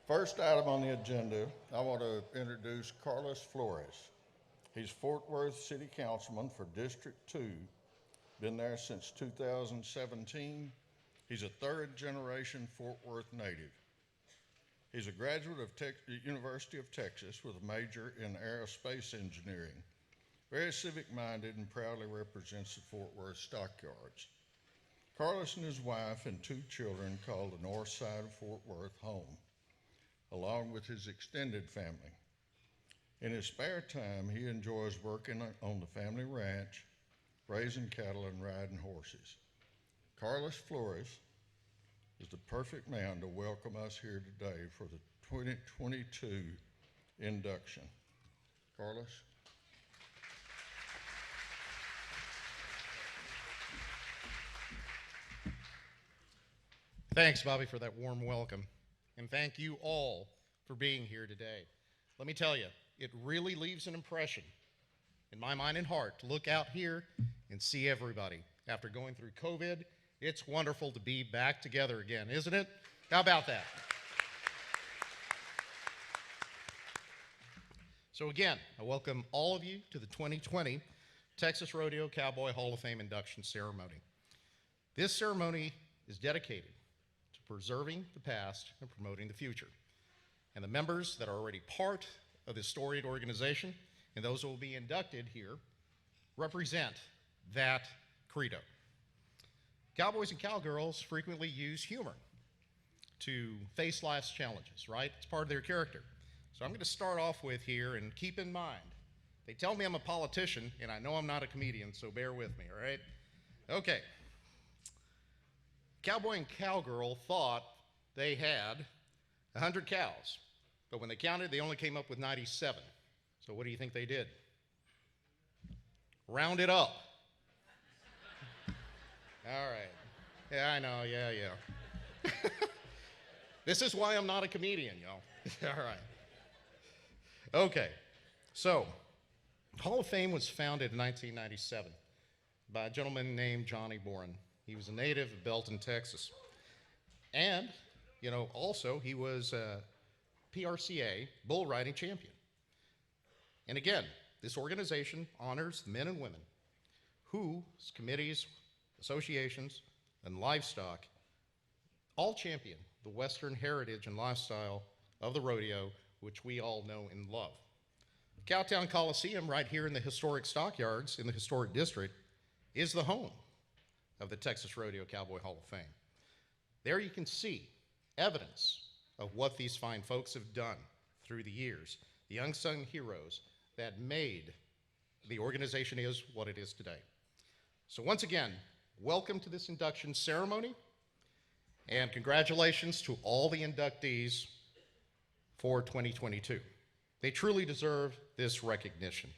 First item on the agenda, I want to introduce Carlos Flores. He's Fort Worth City Councilman for District 2, been there since 2017. He's a third generation Fort Worth native. He's a graduate of University of Texas with a major in aerospace engineering. Very civic minded and proudly represents the Fort Worth Stockyards. Carlos and his wife and two children call the north side of Fort Worth home, along with his extended family. In his spare time, he enjoys working on the family ranch, raising cattle and riding horses. Carlos Flores is the perfect man to welcome us here today for the 2022 induction. Carlos? Thanks, Bobby, for that warm welcome. And thank you all for being here today. Let me tell you, it really leaves an impression in my mind and heart to look out here and see everybody. After going through COVID, it's wonderful to be back together again, isn't it? How about that? So again, I welcome all of you to the 2020 Texas Rodeo Cowboy Hall of Fame induction ceremony. This ceremony is dedicated to preserving the past and promoting the future. And the members that are already part of this storied organization and those who will be inducted here represent that credo. Cowboys and cowgirls frequently use humor to face life's challenges, right? It's part of their character. So I'm going to start off with here, and keep in mind, they tell me I'm a politician, and I know I'm not a comedian, so bear with me, all right? Okay. Cowboy and cowgirl thought they had 100 cows, but when they counted, they only came up with 97. So what do you think they did? Round it up. All right. Yeah, I know. Yeah. This is why I'm not a comedian, y'all. All right. Okay. So, Hall of Fame was founded in 1997 by a gentleman named Johnny Boren. He was a native of Belton, Texas. And, also he was a PRCA bull riding champion. And again, this organization honors the men and women whose committees, associations, and livestock all champion the Western heritage and lifestyle of the rodeo, which we all know and love. Cowtown Coliseum, right here in the historic stockyards in the historic district, is the home of the Texas Rodeo Cowboy Hall of Fame. There you can see evidence of what these fine folks have done through the years, the unsung heroes that made the organization is what it is today. So once again, welcome to this induction ceremony, and congratulations to all the inductees for 2022. They truly deserve this recognition.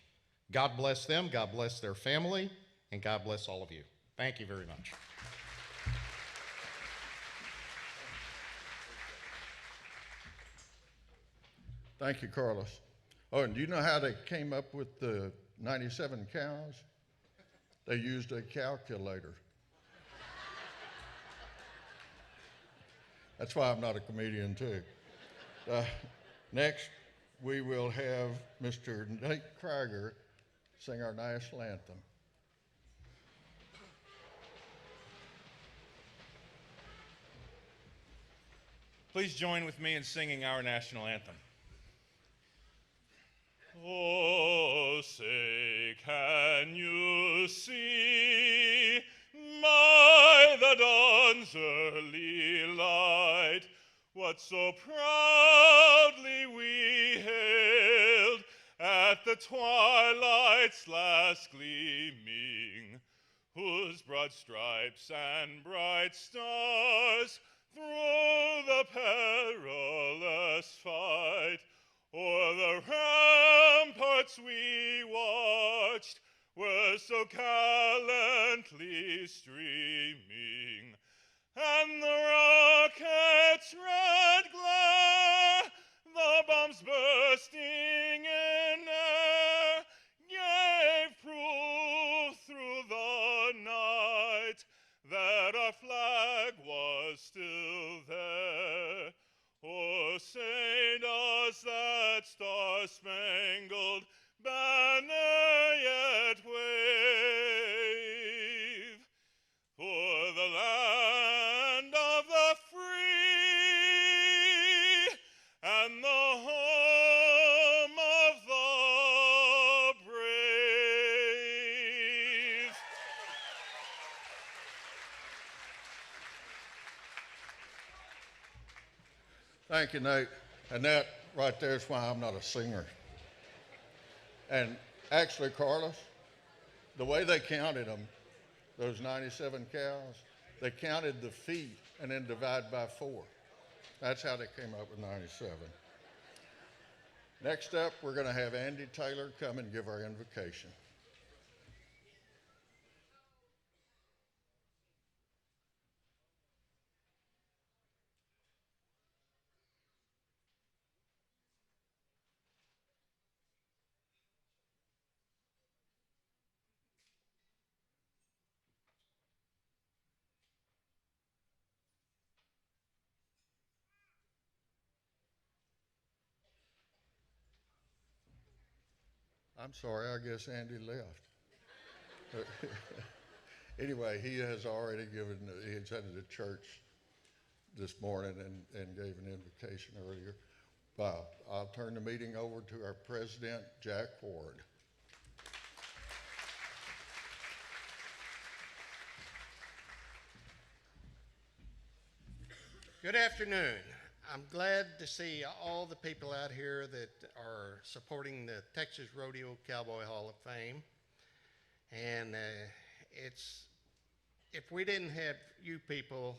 God bless them, God bless their family, and God bless all of you. Thank you very much. Thank you, Carlos. Oh, and do you know how they came up with the 97 cows? They used a calculator. That's why I'm not a comedian, too. Next, we will have Mr. Nate Krieger sing our national anthem. Please join with me in singing our national anthem. Oh, say, can you see by the dawn's early light what so proudly we hailed at the twilight's last gleaming, whose broad stripes and bright stars through the perilous fight o'er the ramparts we watched were so gallantly streaming, and the rocket's red glare, the bombs bursting in air, gave proof through the night that our flag was still there. Oh, say does that star-spangled banner yet wave for the land of the free and the home of the brave? Thank you, Nate. And that right there is why I'm not a singer. And actually, Carlos, the way they counted them, those 97 cows, they counted the feet and then divide by 4. That's how they came up with 97. Next up, we're going to have Andy Taylor come and give our invocation. I'm sorry, I guess Andy left. Anyway, he has already he's headed to church this morning and gave an invocation earlier. I'll turn the meeting over to our president, Jack Ward. Good afternoon. I'm glad to see all the people out here that are supporting the Texas Rodeo Cowboy Hall of Fame. And if we didn't have you people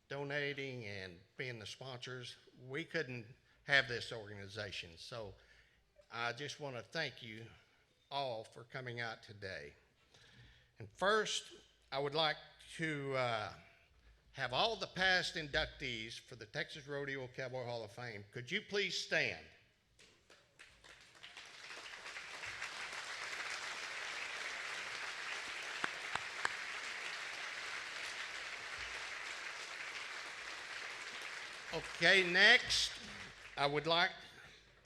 donating and being the sponsors, we couldn't have this organization. So I just want to thank you all for coming out today. And first, I would like to have all the past inductees for the Texas Rodeo Cowboy Hall of Fame. Could you please stand? Okay, next, I would like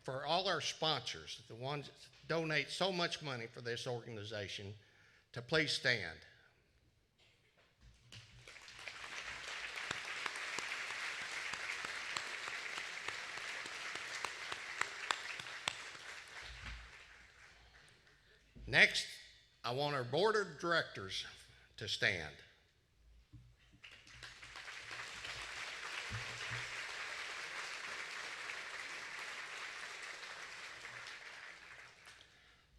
for all our sponsors, the ones that donate so much money for this organization, to please stand. Next, I want our board of directors to stand.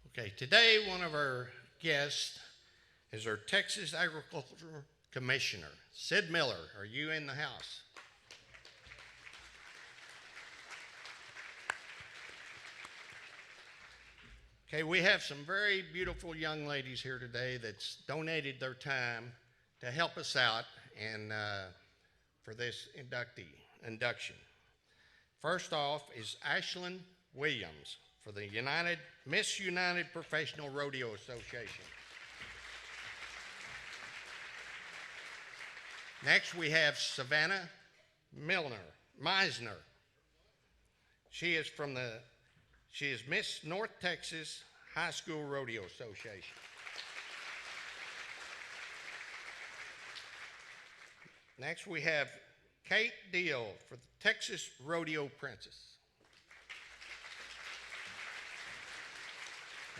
Okay, today one of our guests is our Texas Agriculture Commissioner, Sid Miller. Are you in the house? Okay, we have some very beautiful young ladies here today that's donated their time to help us out and for this induction. First off is Ashlyn Williams for the Miss United Professional Rodeo Association. Next we have Savannah Meisner. She is Miss North Texas High School Rodeo Association. Next we have Kate Deal for the Texas Rodeo Princess.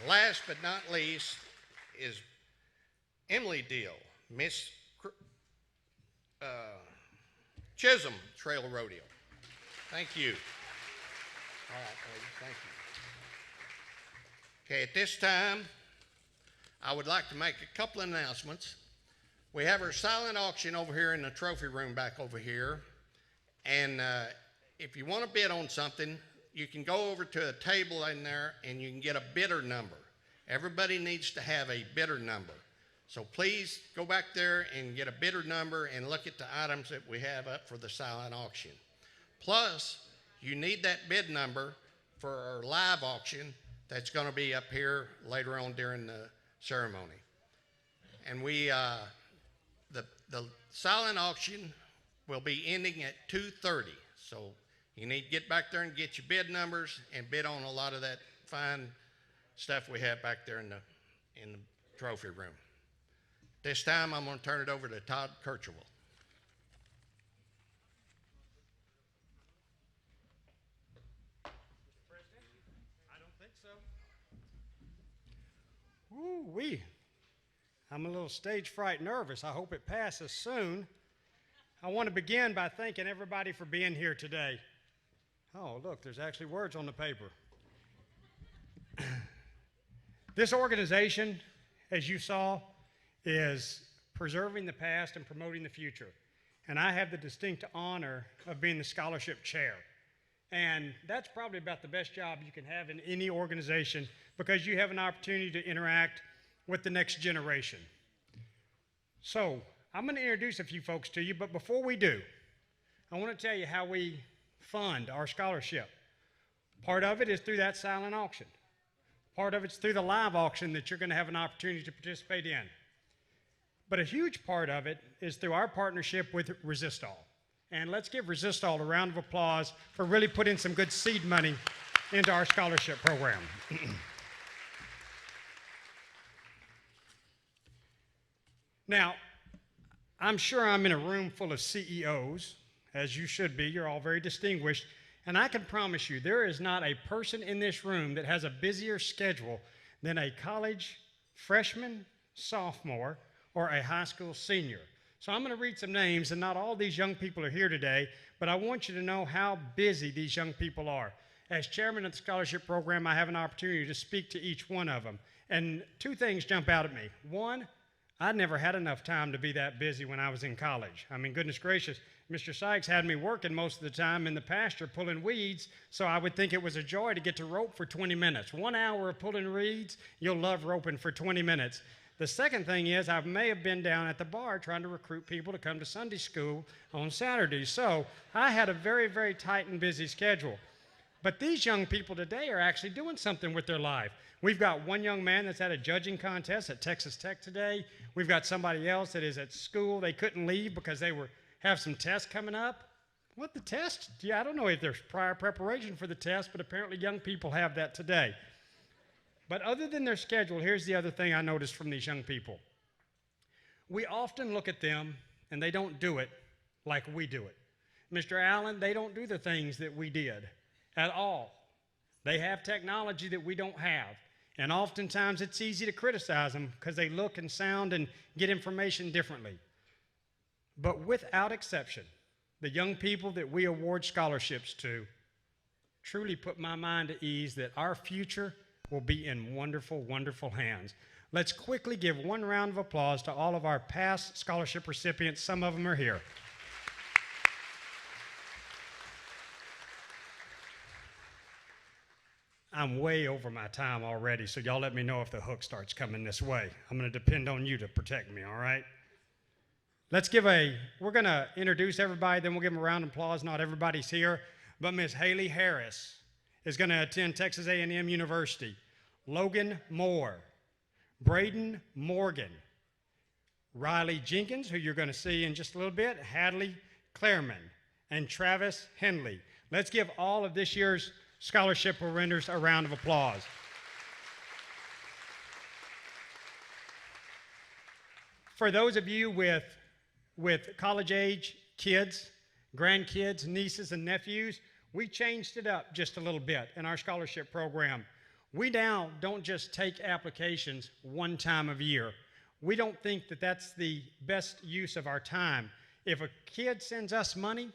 Last but not least is Emily Deal, Miss Chisholm Trail Rodeo. Thank you. All right, ladies, thank you. Okay, at this time, I would like to make a couple of announcements. We have our silent auction over here in the trophy room back over here. And if you want to bid on something, you can go over to a table in there and you can get a bidder number. Everybody needs to have a bidder number. So please go back there and get a bidder number and look at the items that we have up for the silent auction. Plus, you need that bid number for our live auction that's going to be up here later on during the ceremony. And the silent auction will be ending at 2:30. So You need to get back there and get your bid numbers and bid on a lot of that fine stuff we have back there in the trophy room. This time, I'm going to turn it over to Todd Kirchwell. I don't think so. Woo-wee. I'm a little stage fright nervous. I hope it passes soon. I want to begin by thanking everybody for being here today. Oh, look, there's actually words on the paper. This organization, as you saw, is preserving the past and promoting the future. And I have the distinct honor of being the scholarship chair. And that's probably about the best job you can have in any organization because you have an opportunity to interact with the next generation. So I'm going to introduce a few folks to you, but before we do, I want to tell you how we fund our scholarship. Part of it is through that silent auction. Part of it's through the live auction that you're going to have an opportunity to participate in. But a huge part of it is through our partnership with Resistol. And let's give Resistol a round of applause for really putting some good seed money into our scholarship program. Now, I'm sure I'm in a room full of CEOs, as you should be. You're all very distinguished. And I can promise you, there is not a person in this room that has a busier schedule than a college freshman, sophomore, or a high school senior. So I'm going to read some names, and not all these young people are here today, but I want you to know how busy these young people are. As chairman of the scholarship program, I have an opportunity to speak to each one of them. And two things jump out at me. One, I never had enough time to be that busy when I was in college. I mean, goodness gracious, Mr. Sykes had me working most of the time in the pasture pulling weeds, so I would think it was a joy to get to rope for 20 minutes. 1 hour of pulling weeds, you'll love roping for 20 minutes. The second thing is I may have been down at the bar trying to recruit people to come to Sunday school on Saturdays. So I had a very, very tight and busy schedule. But these young people today are actually doing something with their life. We've got one young man that's at a judging contest at Texas Tech today. We've got somebody else that is at school. They couldn't leave because they have some tests coming up. What, the test? Yeah, I don't know if there's prior preparation for the test, but apparently young people have that today. But other than their schedule, here's the other thing I noticed from these young people. We often look at them, and they don't do it like we do it. Mr. Allen, they don't do the things that we did at all. They have technology that we don't have. And oftentimes it's easy to criticize them because they look and sound and get information differently. But without exception, the young people that we award scholarships to truly put my mind at ease that our future will be in wonderful, wonderful hands. Let's quickly give one round of applause to all of our past scholarship recipients. Some of them are here. I'm way over my time already, so y'all let me know if the hook starts coming this way. I'm going to depend on you to protect me, all right? We're going to introduce everybody, then we'll give them a round of applause. Not everybody's here, but Miss Haley Harris is going to attend Texas A&M University. Logan Moore, Braden Morgan, Riley Jenkins, who you're going to see in just a little bit, Hadley Clareman, and Travis Henley. Let's give all of this year's scholarship winners a round of applause. For those of you with college-age kids, grandkids, nieces, and nephews, we changed it up just a little bit in our scholarship program. We now don't just take applications one time of year. We don't think that that's the best use of our time. If a kid sends us money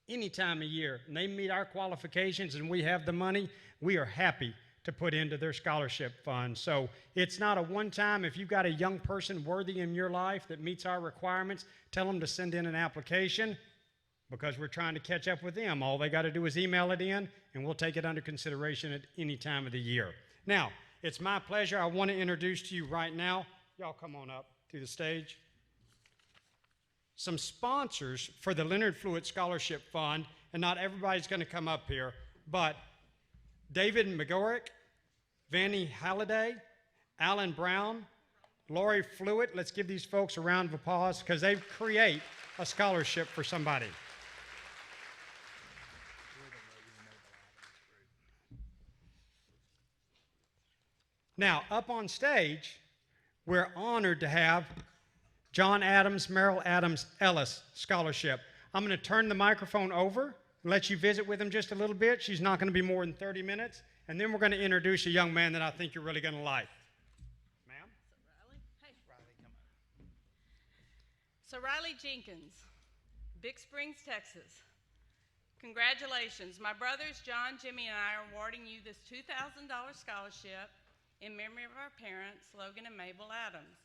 any time of year and they meet our qualifications and we have the money, we are happy to put into their scholarship fund. So it's not a one-time. If you've got a young person worthy in your life that meets our requirements, tell them to send in an application because we're trying to catch up with them. All they got to do is email it in, and we'll take it under consideration at any time of the year. Now, it's my pleasure. I want to introduce to you right now, y'all come on up to the stage, some sponsors for the Leonard Fluitt Scholarship Fund, and not everybody's going to come up here, but David McGorick, Vanny Halliday, Alan Brown, Lori Fluitt. Let's give these folks a round of applause because they create a scholarship for somebody. Now, up on stage, we're honored to have John Adams, Merrill Adams Ellis Scholarship. I'm going to turn the microphone over, let you visit with him just a little bit. She's not going to be more than 30 minutes. And then we're going to introduce a young man that I think you're really going to like. Ma'am? So Riley Jenkins, Big Springs, Texas. Congratulations. My brothers, John, Jimmy, and I are awarding you this $2,000 scholarship in memory of our parents, Logan and Mabel Adams.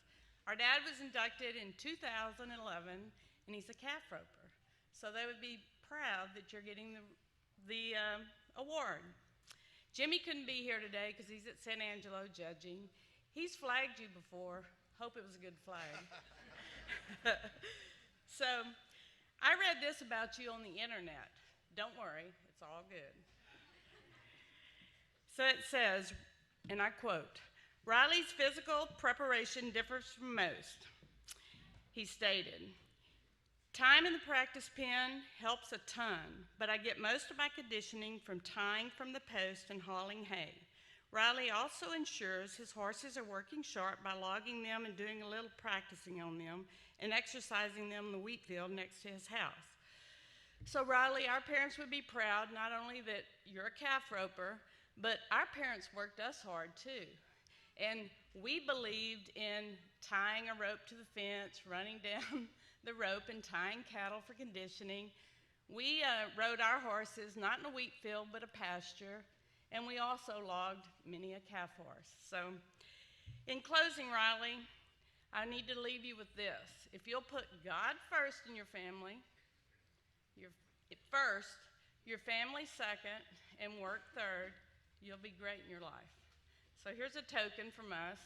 Our dad was inducted in 2011, and he's a calf roper. So they would be proud that you're getting the award. Jimmy couldn't be here today because he's at San Angelo judging. He's flagged you before. Hope it was a good flag. So I read this about you on the internet. Don't worry, it's all good. So it says, and I quote, Riley's physical preparation differs from most. He stated, time in the practice pen helps a ton, but I get most of my conditioning from tying from the post and hauling hay. Riley also ensures his horses are working sharp by logging them and doing a little practicing on them and exercising them in the wheat field next to his house. So Riley, our parents would be proud not only that you're a calf roper, but our parents worked us hard too. And we believed in tying a rope to the fence, running down the rope and tying cattle for conditioning. We rode our horses, not in a wheat field, but a pasture, and we also logged many a calf horse. So in closing, Riley, I need to leave you with this. If you'll put God first in your family, your family second, and work third, you'll be great in your life. So here's a token from us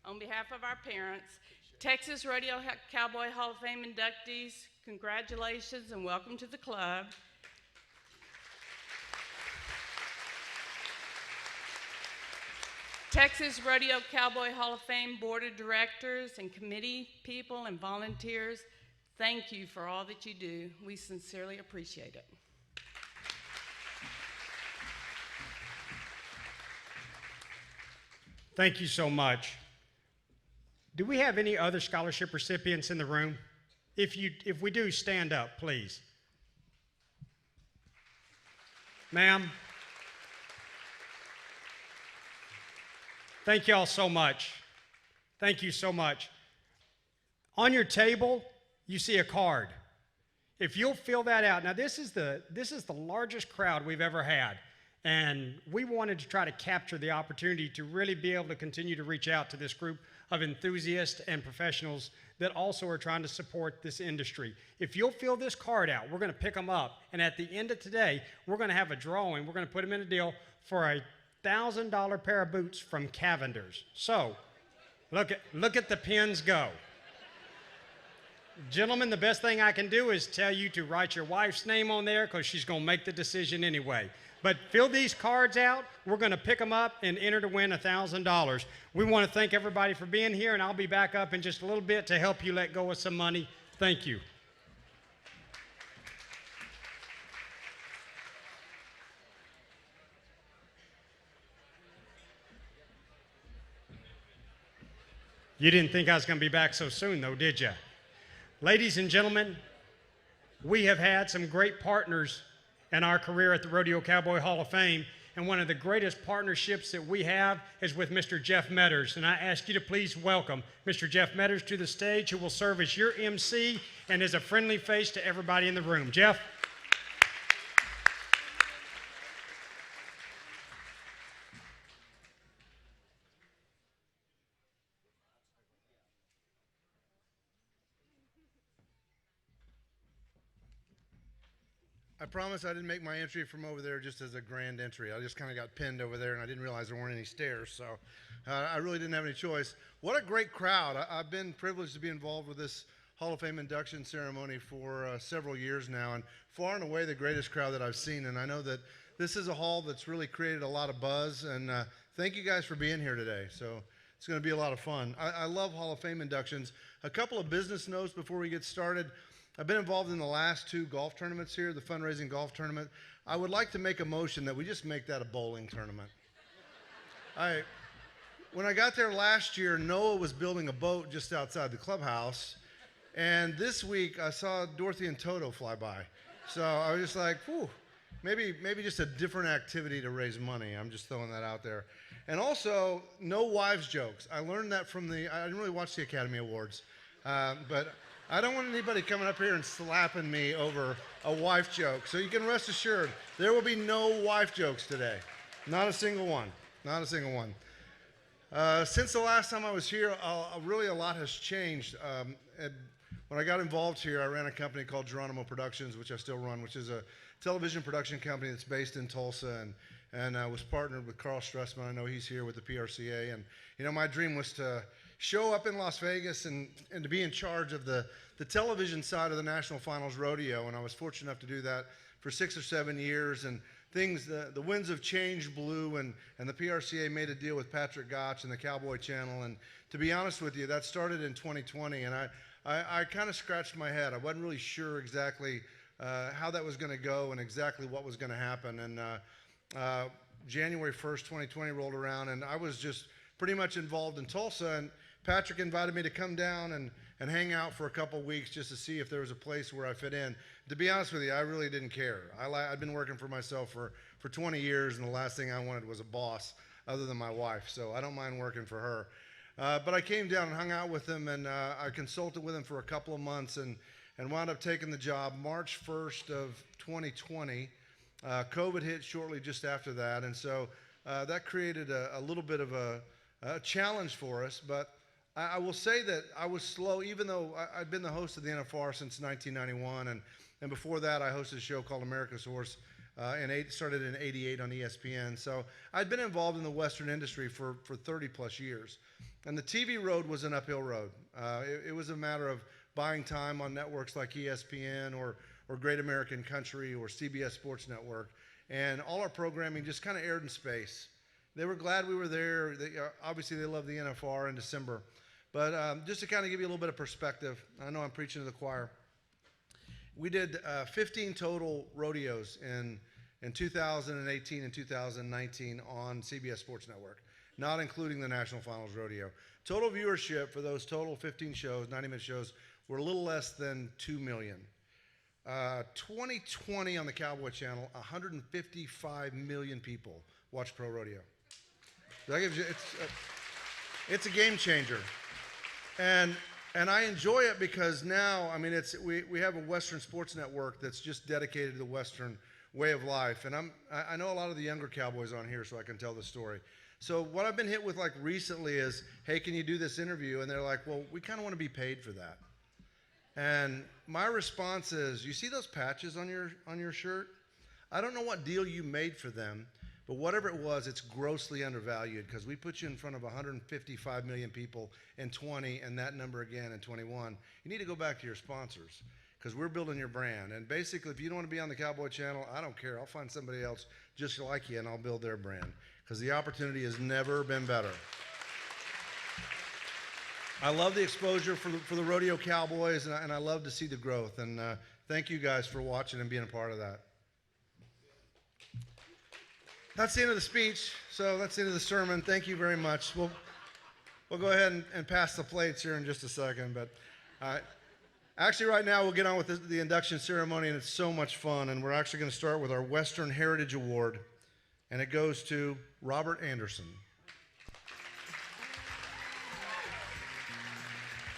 on behalf of our parents. Texas Rodeo Cowboy Hall of Fame inductees, congratulations and welcome to the club. Texas Rodeo Cowboy Hall of Fame Board of Directors and committee people and volunteers, thank you for all that you do. We sincerely appreciate it. Thank you so much. Do we have any other scholarship recipients in the room? If we do, stand up, please. Ma'am. Thank you all so much. Thank you so much. On your table, you see a card. If you'll fill that out. Now this is the largest crowd we've ever had. And we wanted to try to capture the opportunity to really be able to continue to reach out to this group of enthusiasts and professionals that also are trying to support this industry. If you'll fill this card out, we're going to pick them up. And at the end of today, we're going to have a drawing. We're going to put them in a deal for a $1,000 pair of boots from Cavender's. So look at the pins go. Gentlemen, the best thing I can do is tell you to write your wife's name on there because she's going to make the decision anyway. But fill these cards out. We're going to pick them up and enter to win $1,000. We want to thank everybody for being here, and I'll be back up in just a little bit to help you let go of some money. Thank you. You didn't think I was going to be back so soon, though, did you? Ladies and gentlemen, we have had some great partners in our career at the Rodeo Cowboy Hall of Fame, and one of the greatest partnerships that we have is with Mr. Jeff Metters, and I ask you to please welcome Mr. Jeff Metters to the stage, who will serve as your MC and is a friendly face to everybody in the room. Jeff? I promise I didn't make my entry from over there just as a grand entry. I just kind of got pinned over there, and I didn't realize there weren't any stairs, so I really didn't have any choice. What a great crowd. I've been privileged to be involved with this Hall of Fame induction ceremony for several years now, and far and away the greatest crowd that I've seen, and I know that this is a hall that's really created a lot of buzz, and thank you guys for being here today. So it's going to be a lot of fun. I love Hall of Fame inductions. A couple of business notes before we get started. I've been involved in the last two golf tournaments here, the fundraising golf tournament. I would like to make a motion that we just make that a bowling tournament. when I got there last year, Noah was building a boat just outside the clubhouse. And this week I saw Dorothy and Toto fly by. So I was just like, whew, maybe just a different activity to raise money. I'm just throwing that out there. And also, no wives jokes. I learned that from I didn't really watch the Academy Awards, but I don't want anybody coming up here and slapping me over a wife joke. So you can rest assured, there will be no wife jokes today. Not a single one. Not a single one. Since the last time I was here, really a lot has changed. When I got involved here, I ran a company called Geronimo Productions, which I still run, which is a television production company that's based in Tulsa, and I was partnered with Carl Stressman. I know he's here with the PRCA, and you know, my dream was to show up in Las Vegas and to be in charge of the television side of the National Finals Rodeo, and I was fortunate enough to do that for 6 or 7 years, and the winds of change blew, and the PRCA made a deal with Patrick Gotch and the Cowboy Channel, and to be honest with you, that started in 2020, and I kind of scratched my head. I wasn't really sure exactly how that was going to go and exactly what was going to happen, and January 1st, 2020 rolled around, and I was just pretty much involved in Tulsa, and Patrick invited me to come down and hang out for a couple weeks just to see if there was a place where I fit in. To be honest with you, I really didn't care. I'd been working for myself for 20 years, and the last thing I wanted was a boss other than my wife, so I don't mind working for her. But I came down and hung out with him, and I consulted with him for a couple of months and wound up taking the job March 1st of 2020. COVID hit shortly just after that, and so that created a little bit of a challenge for us, but I will say that I was slow, even though I'd been the host of the NFR since 1991, and before that I hosted a show called America's Horse, started in '88 on ESPN. So I'd been involved in the Western industry for 30 plus years, and the TV road was an uphill road. It was a matter of buying time on networks like ESPN or Great American Country or CBS Sports Network, and all our programming just kind of aired in space. They were glad we were there. Obviously, they loved the NFR in December. But just to kind of give you a little bit of perspective, I know I'm preaching to the choir. We did 15 total rodeos in 2018 and 2019 on CBS Sports Network, not including the National Finals Rodeo. Total viewership for those total 15 shows, 90-minute shows, were a little less than 2 million. 2020 on the Cowboy Channel, 155 million people watched Pro Rodeo. That gives you, it's a game changer. And I enjoy it because now, I mean, we have a Western sports network that's just dedicated to the Western way of life. And I know a lot of the younger Cowboys on here, so I can tell the story. So what I've been hit with like recently is, hey, can you do this interview? And they're like, well, we kind of want to be paid for that. And my response is, you see those patches on your shirt? I don't know what deal you made for them, but whatever it was, it's grossly undervalued because we put you in front of 155 million people in 20 and that number again in 21. You need to go back to your sponsors because we're building your brand. And basically, if you don't want to be on the Cowboy Channel, I don't care. I'll find somebody else just like you and I'll build their brand because the opportunity has never been better. I love the exposure for the Rodeo Cowboys, and I love to see the growth. And thank you guys for watching and being a part of that. That's the end of the speech, so that's the end of the sermon. Thank you very much. We'll go ahead and pass the plates here in just a second. But actually right now we'll get on with the induction ceremony, and it's so much fun. And we're actually going to start with our Western Heritage Award, and it goes to Robert Anderson.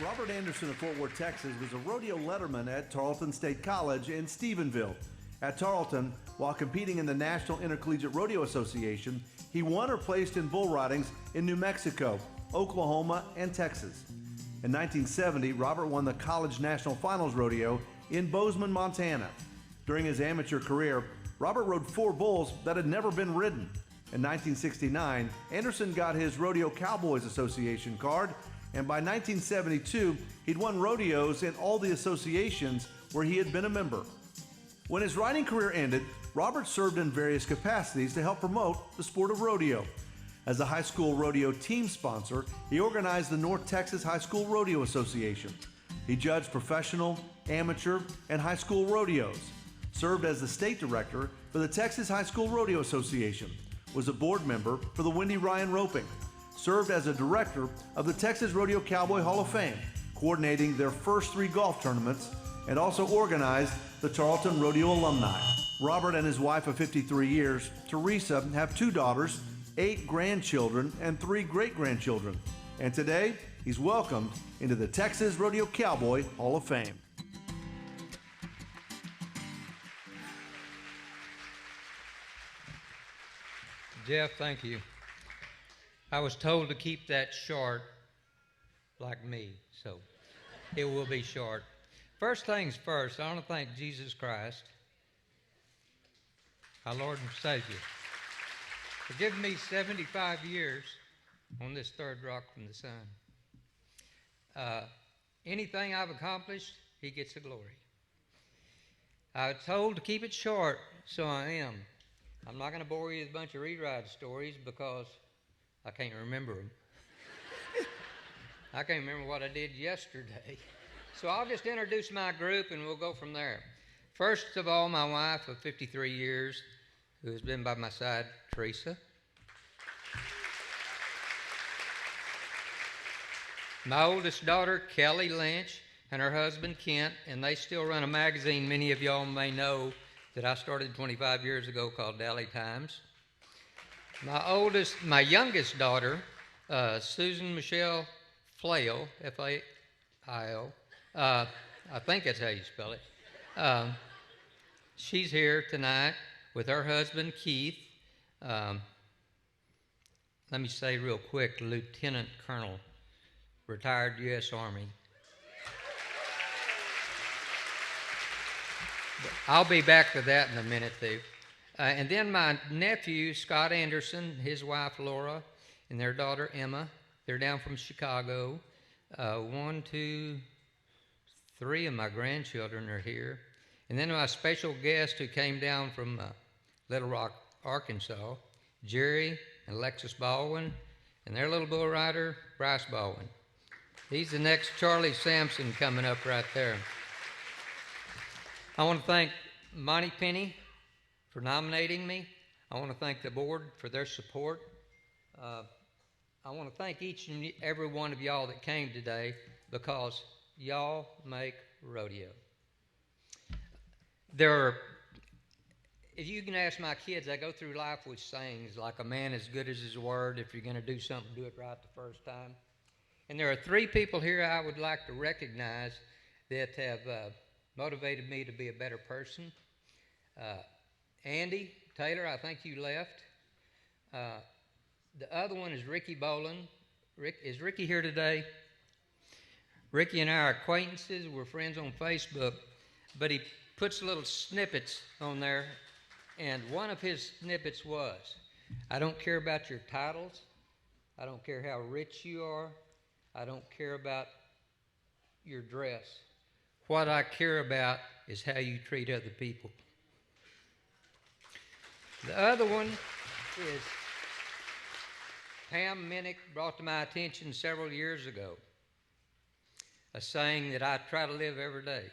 Robert Anderson of Fort Worth, Texas, was a rodeo letterman at Tarleton State College in Stephenville. At Tarleton, while competing in the National Intercollegiate Rodeo Association, he won or placed in bull ridings in New Mexico, Oklahoma, and Texas. In 1970, Robert won the College National Finals Rodeo in Bozeman, Montana. During his amateur career, Robert rode 4 bulls that had never been ridden. In 1969, Anderson got his Rodeo Cowboys Association card, and by 1972, he'd won rodeos in all the associations where he had been a member. When his riding career ended, Robert served in various capacities to help promote the sport of rodeo. As a high school rodeo team sponsor, he organized the North Texas High School Rodeo Association. He judged professional, amateur, and high school rodeos, served as the state director for the Texas High School Rodeo Association, was a board member for the Wendy Ryan Roping, served as a director of the Texas Rodeo Cowboy Hall of Fame, coordinating their first 3 golf tournaments, and also organized the Tarleton Rodeo Alumni. Robert and his wife of 53 years, Teresa, have 2 daughters, 8 grandchildren, and 3 great-grandchildren. And today, he's welcomed into the Texas Rodeo Cowboy Hall of Fame. Jeff, thank you. I was told to keep that short like me, so it will be short. First things first, I want to thank Jesus Christ, our Lord and Savior, for giving me 75 years on this third rock from the sun. Anything I've accomplished, he gets the glory. I was told to keep it short, so I am. I'm not going to bore you with a bunch of reride stories because I can't remember them. I can't remember what I did yesterday. So I'll just introduce my group and we'll go from there. First of all, my wife of 53 years, who has been by my side, Teresa. My oldest daughter, Kelly Lynch, and her husband, Kent, and they still run a magazine many of y'all may know that I started 25 years ago called Daily Times. My youngest daughter, Susan Michelle Flail, F-A-I-L, I think that's how you spell it. She's here tonight with her husband, Keith. Let me say real quick, Lieutenant Colonel, retired U.S. Army. I'll be back to that in a minute, too. And then my nephew, Scott Anderson, his wife, Laura, and their daughter, Emma. They're down from Chicago. 1, 2, 3 of my grandchildren are here. And then my special guest who came down from Little Rock, Arkansas, Jerry and Alexis Baldwin, and their little bull rider, Bryce Baldwin. He's the next Charlie Sampson coming up right there. I want to thank Monty Penny for nominating me. I want to thank the board for their support. I want to thank each and every one of y'all that came today because y'all make rodeo. If you can ask my kids, I go through life with sayings like a man as good as his word. If you're going to do something, do it right the first time. And there are 3 people here I would like to recognize that have motivated me to be a better person. Andy Taylor, I think you left. The other one is Ricky Boland. Is Ricky here today? Ricky and I are acquaintances. We're friends on Facebook. But he puts little snippets on there. And one of his snippets was, I don't care about your titles. I don't care how rich you are. I don't care about your dress. What I care about is how you treat other people. The other one is Pam Minnick brought to my attention several years ago, a saying that I try to live every day.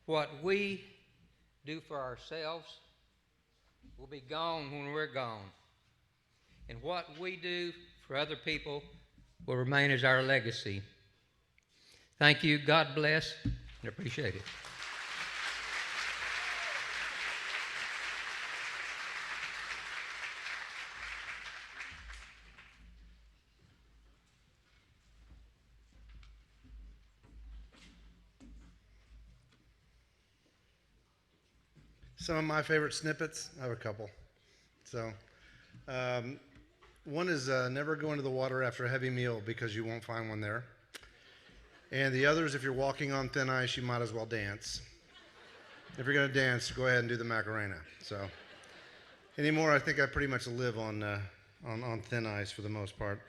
What we do for ourselves will be gone when we're gone. And what we do for other people will remain as our legacy. Thank you. God bless, and appreciate it. Some of my favorite snippets, I have a couple. So, one is never go into the water after a heavy meal because you won't find one there. And the other is if you're walking on thin ice, you might as well dance. If you're going to dance, go ahead and do the Macarena. So, anymore, I think I pretty much live on thin ice for the most part.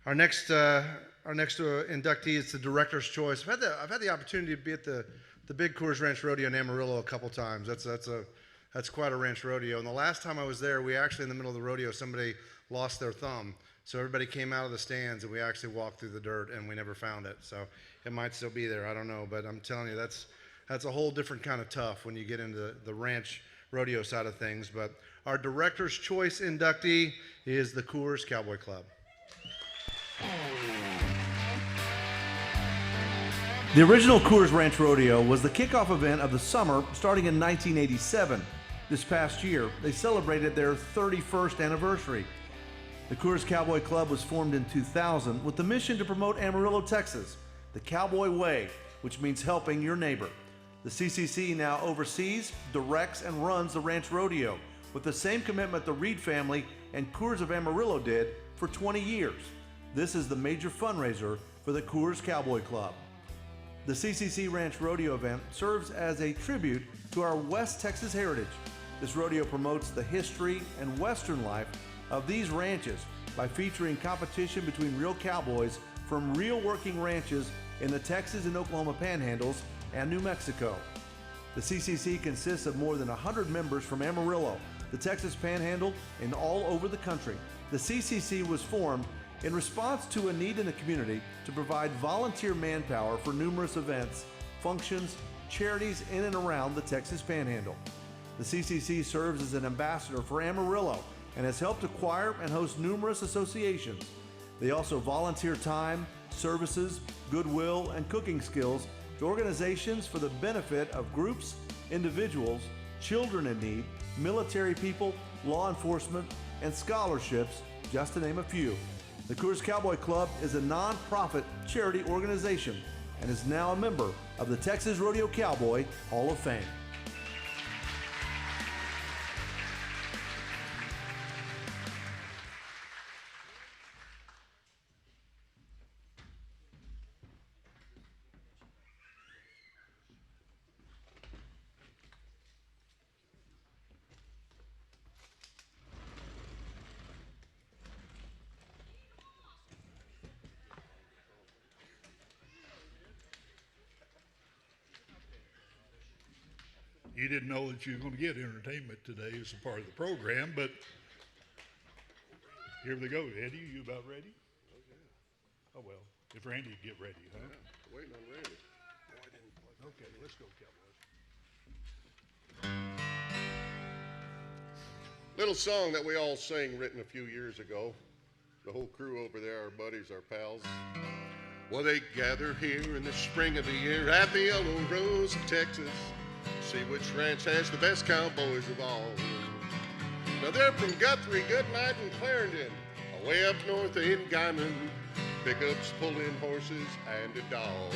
Our next inductee is the Director's Choice. I've had the opportunity to be at the Big Coors Ranch Rodeo in Amarillo a couple times. That's quite a ranch rodeo. And the last time I was there, we actually in the middle of the rodeo, somebody lost their thumb. So everybody came out of the stands and we actually walked through the dirt and we never found it. So it might still be there. I don't know. But I'm telling you, that's a whole different kind of tough when you get into the ranch rodeo side of things. But our Director's Choice inductee is the Coors Cowboy Club. The original Coors Ranch Rodeo was the kickoff event of the summer starting in 1987. This past year, they celebrated their 31st anniversary. The Coors Cowboy Club was formed in 2000 with the mission to promote Amarillo, Texas, the Cowboy Way, which means helping your neighbor. The CCC now oversees, directs, and runs the Ranch Rodeo with the same commitment the Reed family and Coors of Amarillo did for 20 years. This is the major fundraiser for the Coors Cowboy Club. The CCC Ranch Rodeo event serves as a tribute to our West Texas heritage. This rodeo promotes the history and Western life of these ranches by featuring competition between real cowboys from real working ranches in the Texas and Oklahoma panhandles and New Mexico. The CCC consists of more than 100 members from Amarillo, the Texas Panhandle, and all over the country. The CCC was formed in response to a need in the community to provide volunteer manpower for numerous events, functions, charities in and around the Texas Panhandle. The CCC serves as an ambassador for Amarillo and has helped acquire and host numerous associations. They also volunteer time, services, goodwill, and cooking skills to organizations for the benefit of groups, individuals, children in need, military people, law enforcement, and scholarships, just to name a few. The Coors Cowboy Club is a non-profit charity organization and is now a member of the Texas Rodeo Cowboy Hall of Fame. You didn't know that you were going to get entertainment today as a part of the program, but here they go. Eddie, you about ready? Oh, well, if Randy would get ready, huh? Yeah, waiting on Randy. Okay, let's go, Cowboys. Little song that we all sang, written a few years ago. The whole crew over there, our buddies, our pals. Well, they gather here in the spring of the year at the Yellow Rose of Texas. See which ranch has the best cowboys of all. Now they're from Guthrie, Goodnight, and Clarendon, away up north in Guyman. Pickups, pulling horses, and a dog.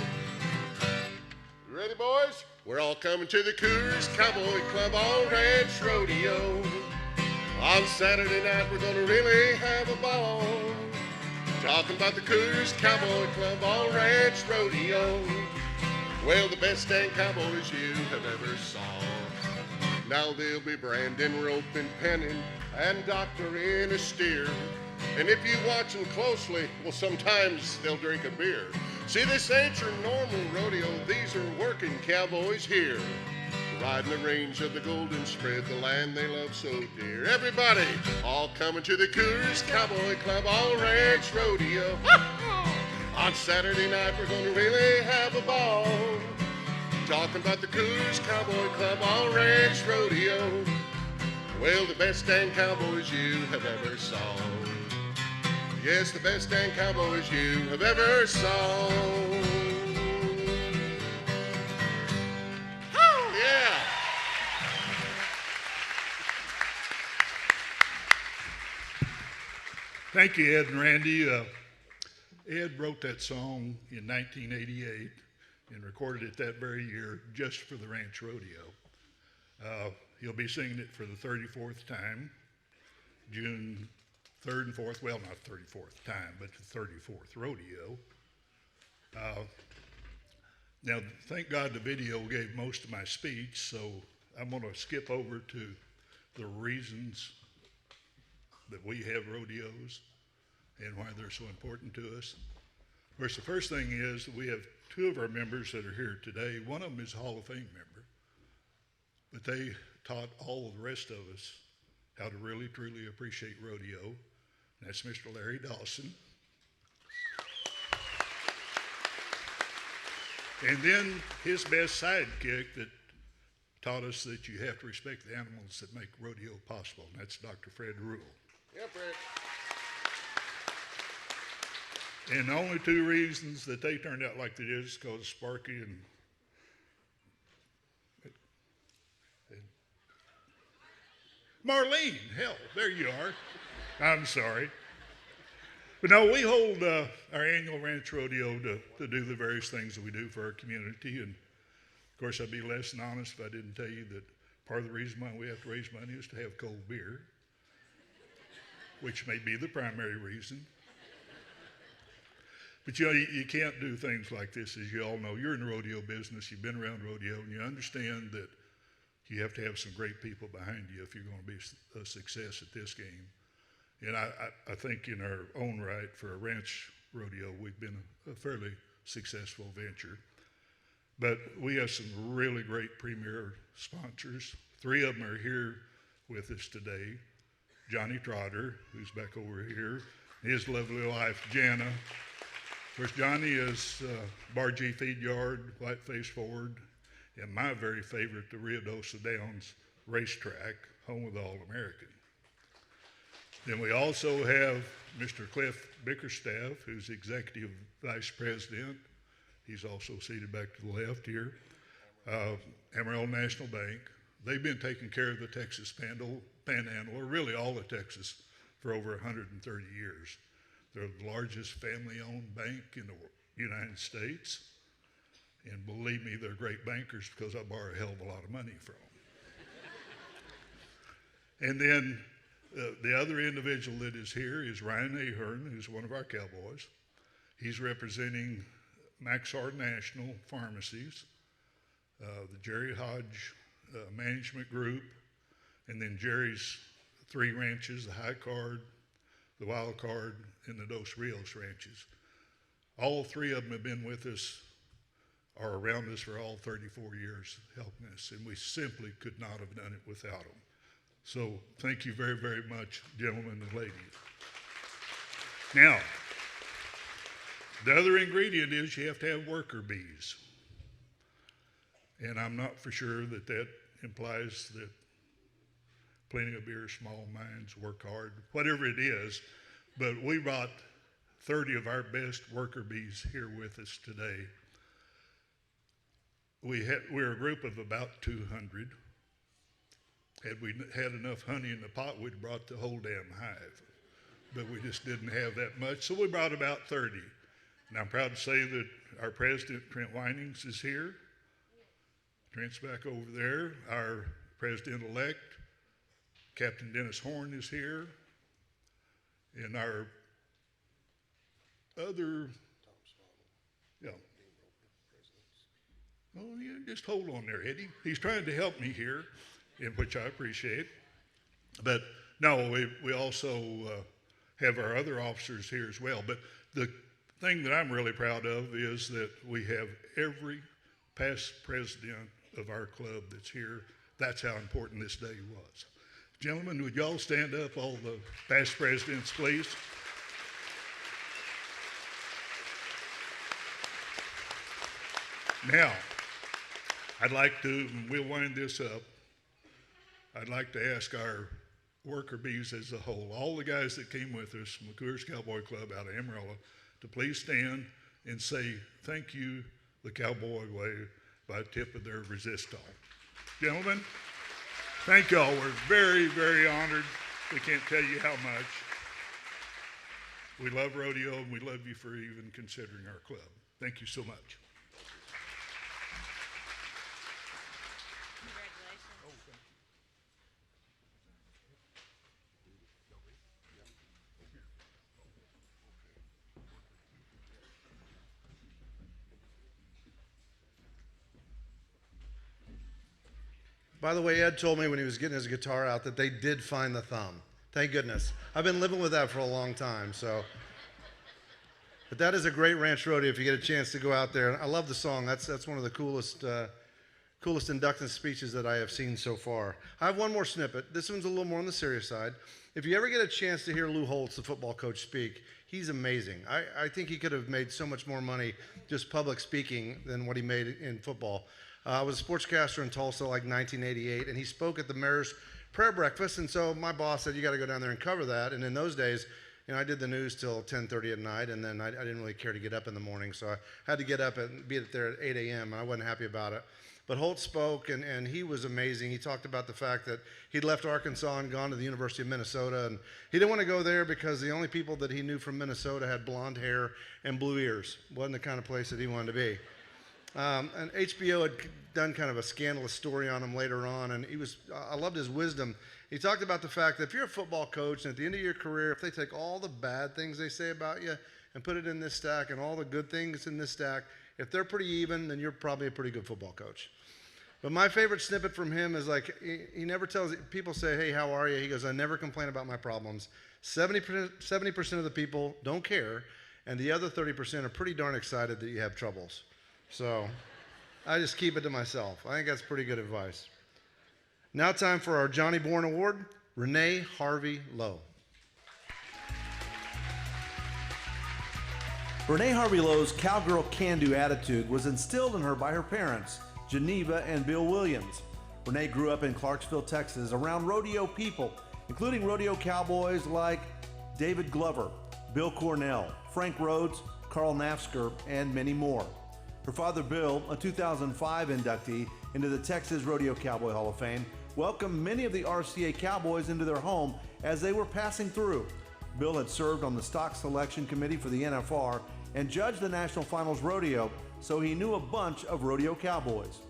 You ready, boys? We're all coming to the Coors Cowboy Club All Ranch Rodeo. On Saturday night, we're gonna really have a ball. Talking about the Coors Cowboy Club All Ranch Rodeo. Well, the best dang cowboys you have ever saw. Now they'll be branding, roping, penning, and doctoring a steer. And if you watch them closely, well, sometimes they'll drink a beer. See, this ain't your normal rodeo. These are working cowboys here, riding the range of the Golden Spread, the land they love so dear. Everybody, all coming to the Coors Cowboy Club All Ranch Rodeo. On Saturday night, we're gonna really have a ball. Talking about the Coors Cowboy Club All Ranch Rodeo. Well, the best dang cowboys you have ever saw. Yes, the best dang cowboys you have ever saw. Yeah. Thank you, Ed and Randy. Ed wrote that song in 1988 and recorded it that very year just for the Ranch Rodeo. He'll be singing it for the 34th time, June 3rd and 4th. Well, not 34th time, but the 34th rodeo. Now, thank God the video gave most of my speech, so I'm going to skip over to the reasons that we have rodeos and why they're so important to us. Of course, the first thing is that we have two of our members that are here today. One of them is a Hall of Fame member, but they taught all of the rest of us how to really, truly appreciate rodeo. And that's Mr. Larry Dawson. And then his best sidekick that taught us that you have to respect the animals that make rodeo possible, and that's Dr. Fred Rule. Yeah, Fred. And the only two reasons that they turned out like they did is because Sparky and Marlene, hell, there you are. I'm sorry. But no, we hold our annual ranch rodeo to do the various things that we do for our community. And of course, I'd be less than honest if I didn't tell you that part of the reason why we have to raise money is to have cold beer, which may be the primary reason. But you know, you can't do things like this, as you all know. You're in the rodeo business, you've been around rodeo, and you understand that you have to have some great people behind you if you're going to be a success at this game. And I think in our own right, for a ranch rodeo, we've been a fairly successful venture. But we have some really great premier sponsors. 3 of them are here with us today. Johnny Trotter, who's back over here, his lovely wife, Jana. Of course, Johnny is Bar G Feed Yard, Whiteface Ford, and my very favorite, the Rio Dosa Downs Racetrack, home of the All-American. Then we also have Mr. Cliff Bickerstaff, who's Executive Vice President. He's also seated back to the left here. Amarillo National Bank. They've been taking care of the Texas Panhandle, or really all of Texas, for over 130 years. They're the largest family-owned bank in the United States. And believe me, they're great bankers because I borrow a hell of a lot of money from them. And then the other individual that is here is Ryan Ahern, who's one of our cowboys. He's representing Maxar National Pharmacies, the Jerry Hodge Management Group, and then Jerry's 3 ranches, the High Card, the Wild Card, and the Dos Rios ranches. All 3 of them have been with us, are around us for all 34 years helping us, and we simply could not have done it without them. So thank you very, very much, gentlemen and ladies. Now, the other ingredient is you have to have worker bees. And I'm not for sure that that implies that plenty of beer, small minds, work hard, whatever it is. But we brought 30 of our best worker bees here with us today. We're a group of about 200. Had we had enough honey in the pot, we'd brought the whole damn hive. But we just didn't have that much, so we brought about 30. And I'm proud to say that our president, Trent Winings, is here. Trent's back over there. Our president-elect, Captain Dennis Horn, is here. And our other, yeah. Oh, yeah, just hold on there, Eddie. He's trying to help me here, in which I appreciate. But no, we also have our other officers here as well. But the thing that I'm really proud of is that we have every past president of our club that's here. That's how important this day was. Gentlemen, would y'all stand up, all the past presidents, please? Now, I'd like to, and we'll wind this up, I'd like to ask our worker bees as a whole, all the guys that came with us from the Coors Cowboy Club out of Amarillo, to please stand and say thank you the cowboy way by a tip of their resistol. Gentlemen, thank y'all. We're very, very honored. We can't tell you how much. We love rodeo, and we love you for even considering our club. Thank you so much. By the way, Ed told me when he was getting his guitar out that they did find the thumb. Thank goodness. I've been living with that for a long time, so. But that is a great ranch rodeo if you get a chance to go out there. I love the song. That's one of the coolest induction speeches that I have seen so far. I have one more snippet. This one's a little more on the serious side. If you ever get a chance to hear Lou Holtz, the football coach, speak, he's amazing. I think he could have made so much more money just public speaking than what he made in football. I was a sportscaster in Tulsa like 1988, and he spoke at the mayor's prayer breakfast. And so my boss said, you got to go down there and cover that. And in those days, I did the news till 10:30 at night, and then I didn't really care to get up in the morning, so I had to get up and be there at 8 a.m., and I wasn't happy about it. But Holt spoke, and he was amazing. He talked about the fact that he'd left Arkansas and gone to the University of Minnesota, and he didn't want to go there because the only people that he knew from Minnesota had blonde hair and blue ears. Wasn't the kind of place that he wanted to be. And HBO had done kind of a scandalous story on him later on, and I loved his wisdom. He talked about the fact that if you're a football coach and at the end of your career, if they take all the bad things they say about you and put it in this stack and all the good things in this stack, if they're pretty even, then you're probably a pretty good football coach. But my favorite snippet from him is like, he never tells, people say, hey, how are you? He goes, I never complain about my problems. 70% of the people don't care, and the other 30% are pretty darn excited that you have troubles. So I just keep it to myself. I think that's pretty good advice. Now time for our Johnny Bourne Award, Renee Harvey Lowe. Renee Harvey Lowe's cowgirl can-do attitude was instilled in her by her parents, Geneva and Bill Williams. Renee grew up in Clarksville, Texas, around rodeo people, including rodeo cowboys like David Glover, Bill Cornell, Frank Rhodes, Carl Nafsker, and many more. Her father, Bill, a 2005 inductee into the Texas Rodeo Cowboy Hall of Fame, welcomed many of the RCA Cowboys into their home as they were passing through. Bill had served on the stock selection committee for the NFR and judged the National Finals Rodeo, so he knew a bunch of rodeo cowboys.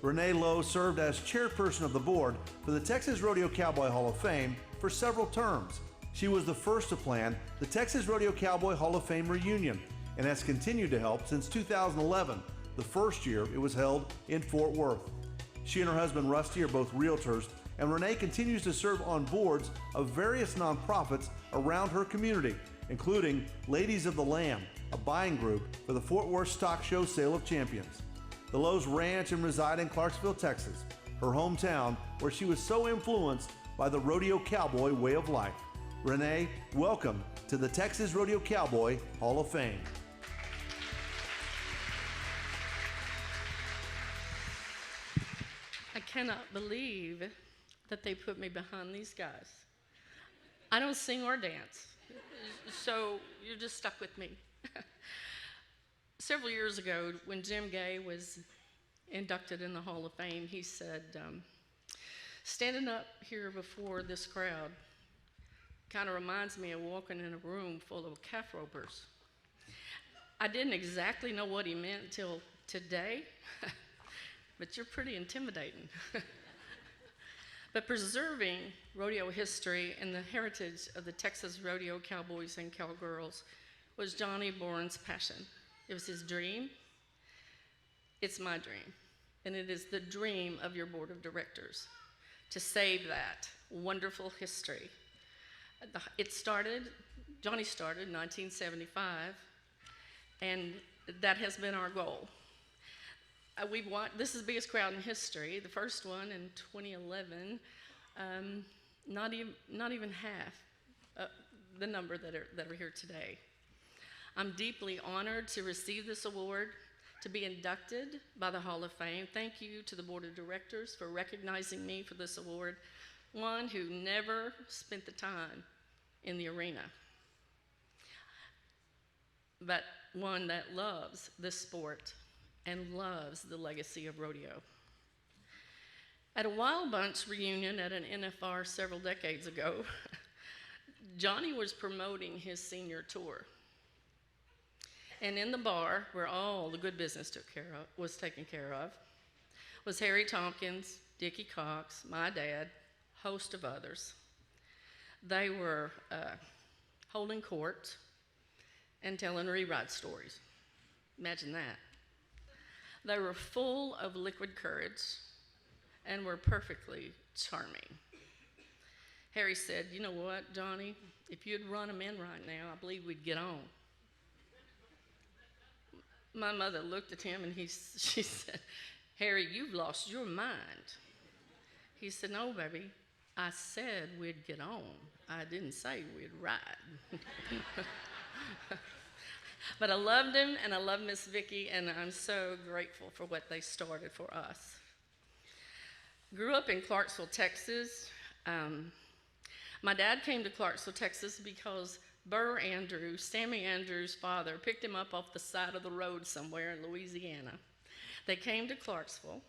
Renee Lowe served as chairperson of the board for the Texas Rodeo Cowboy Hall of Fame for several terms. She was the first to plan the Texas Rodeo Cowboy Hall of Fame reunion and has continued to help since 2011, the first year it was held in Fort Worth. She and her husband Rusty are both realtors, and Renee continues to serve on boards of various nonprofits around her community, including Ladies of the Lamb, a buying group for the Fort Worth Stock Show Sale of Champions. The Lowe's ranch and reside in Clarksville, Texas, her hometown where she was so influenced by the rodeo cowboy way of life. Renee, welcome to the Texas Rodeo Cowboy Hall of Fame. I cannot believe that they put me behind these guys. I don't sing or dance, so you're just stuck with me. Several years ago, when Jim Gay was inducted in the Hall of Fame, he said, standing up here before this crowd kind of reminds me of walking in a room full of calf ropers. I didn't exactly know what he meant until today, but you're pretty intimidating. But preserving rodeo history and the heritage of the Texas rodeo cowboys and cowgirls was Johnny Bourne's passion. It was his dream. It's my dream. And it is the dream of your board of directors to save that wonderful history. Johnny started in 1975, and that has been our goal. This is the biggest crowd in history. The first one in 2011, not even half the number that are here today. I'm deeply honored to receive this award, to be inducted by the Hall of Fame. Thank you to the board of directors for recognizing me for this award, one who never spent the time in the arena, but one that loves this sport and loves the legacy of rodeo. At a Wild Bunch reunion at an NFR several decades ago, Johnny was promoting his senior tour. And in the bar, where all the good business was taken care of, was Harry Tompkins, Dickie Cox, my dad, host of others. They were holding court and telling rewrite stories. Imagine that. They were full of liquid courage and were perfectly charming. Harry said, you know what, Johnny, if you'd run them in right now, I believe we'd get on. My mother looked at him and she said, Harry, you've lost your mind. He said, no, baby, I said we'd get on. I didn't say we'd ride. But I loved him, and I love Miss Vicki, and I'm so grateful for what they started for us. Grew up in Clarksville, Texas. My dad came to Clarksville, Texas because Burr Andrews, Sammy Andrews' father, picked him up off the side of the road somewhere in Louisiana. They came to Clarksville.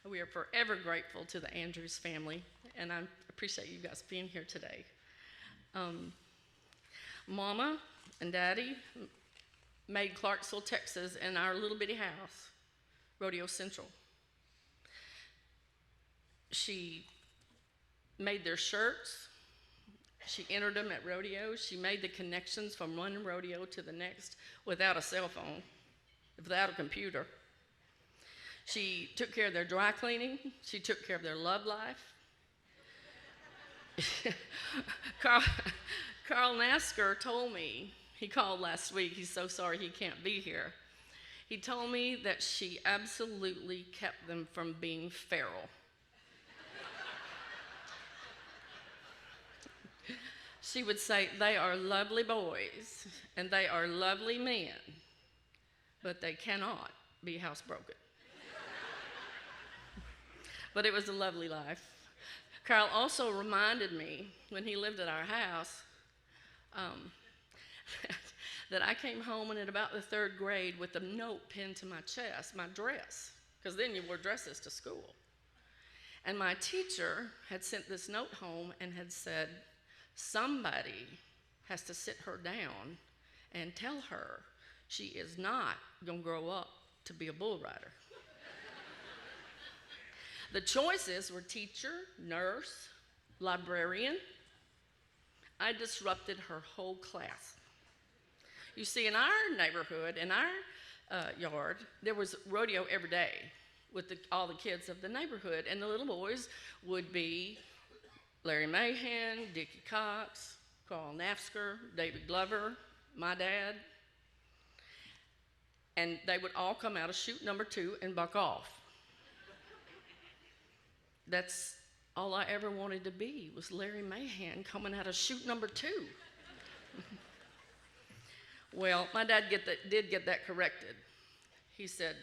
We are forever grateful to the Andrews family, and I appreciate you guys being here today. Mama and Daddy made Clarksville, Texas, in our little bitty house, Rodeo Central. She made their shirts. She entered them at rodeos. She made the connections from one rodeo to the next without a cell phone, without a computer. She took care of their dry cleaning. She took care of their love life. Carl Nasker told me, he called last week, he's so sorry he can't be here. He told me that she absolutely kept them from being feral. She would say, they are lovely boys and they are lovely men, but they cannot be housebroken. But it was a lovely life. Carl also reminded me when he lived at our house that I came home and at about the 3rd grade with a note pinned to my chest, my dress, because then you wore dresses to school. And my teacher had sent this note home and had said, somebody has to sit her down and tell her she is not going to grow up to be a bull rider. The choices were teacher, nurse, librarian. I disrupted her whole class. You see, in our neighborhood, in our yard, there was rodeo every day with all the kids of the neighborhood, and the little boys would be Larry Mahan, Dickie Cox, Carl Nafsker, David Glover, my dad, and they would all come out of chute number 2 and buck off. That's all I ever wanted to be, was Larry Mahan coming out of chute number 2. Well, my dad did get that corrected. He said,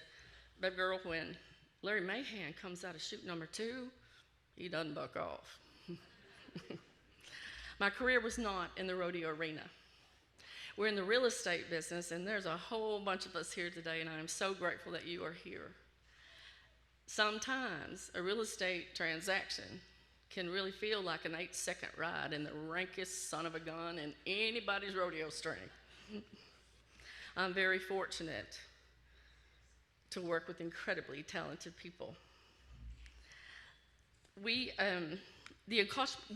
baby girl, when Larry Mahan comes out of chute number 2, he doesn't buck off. My career was not in the rodeo arena. We're in the real estate business, and there's a whole bunch of us here today, and I'm so grateful that you are here. Sometimes a real estate transaction can really feel like an 8-second ride in the rankest son of a gun in anybody's rodeo string. I'm very fortunate to work with incredibly talented people. The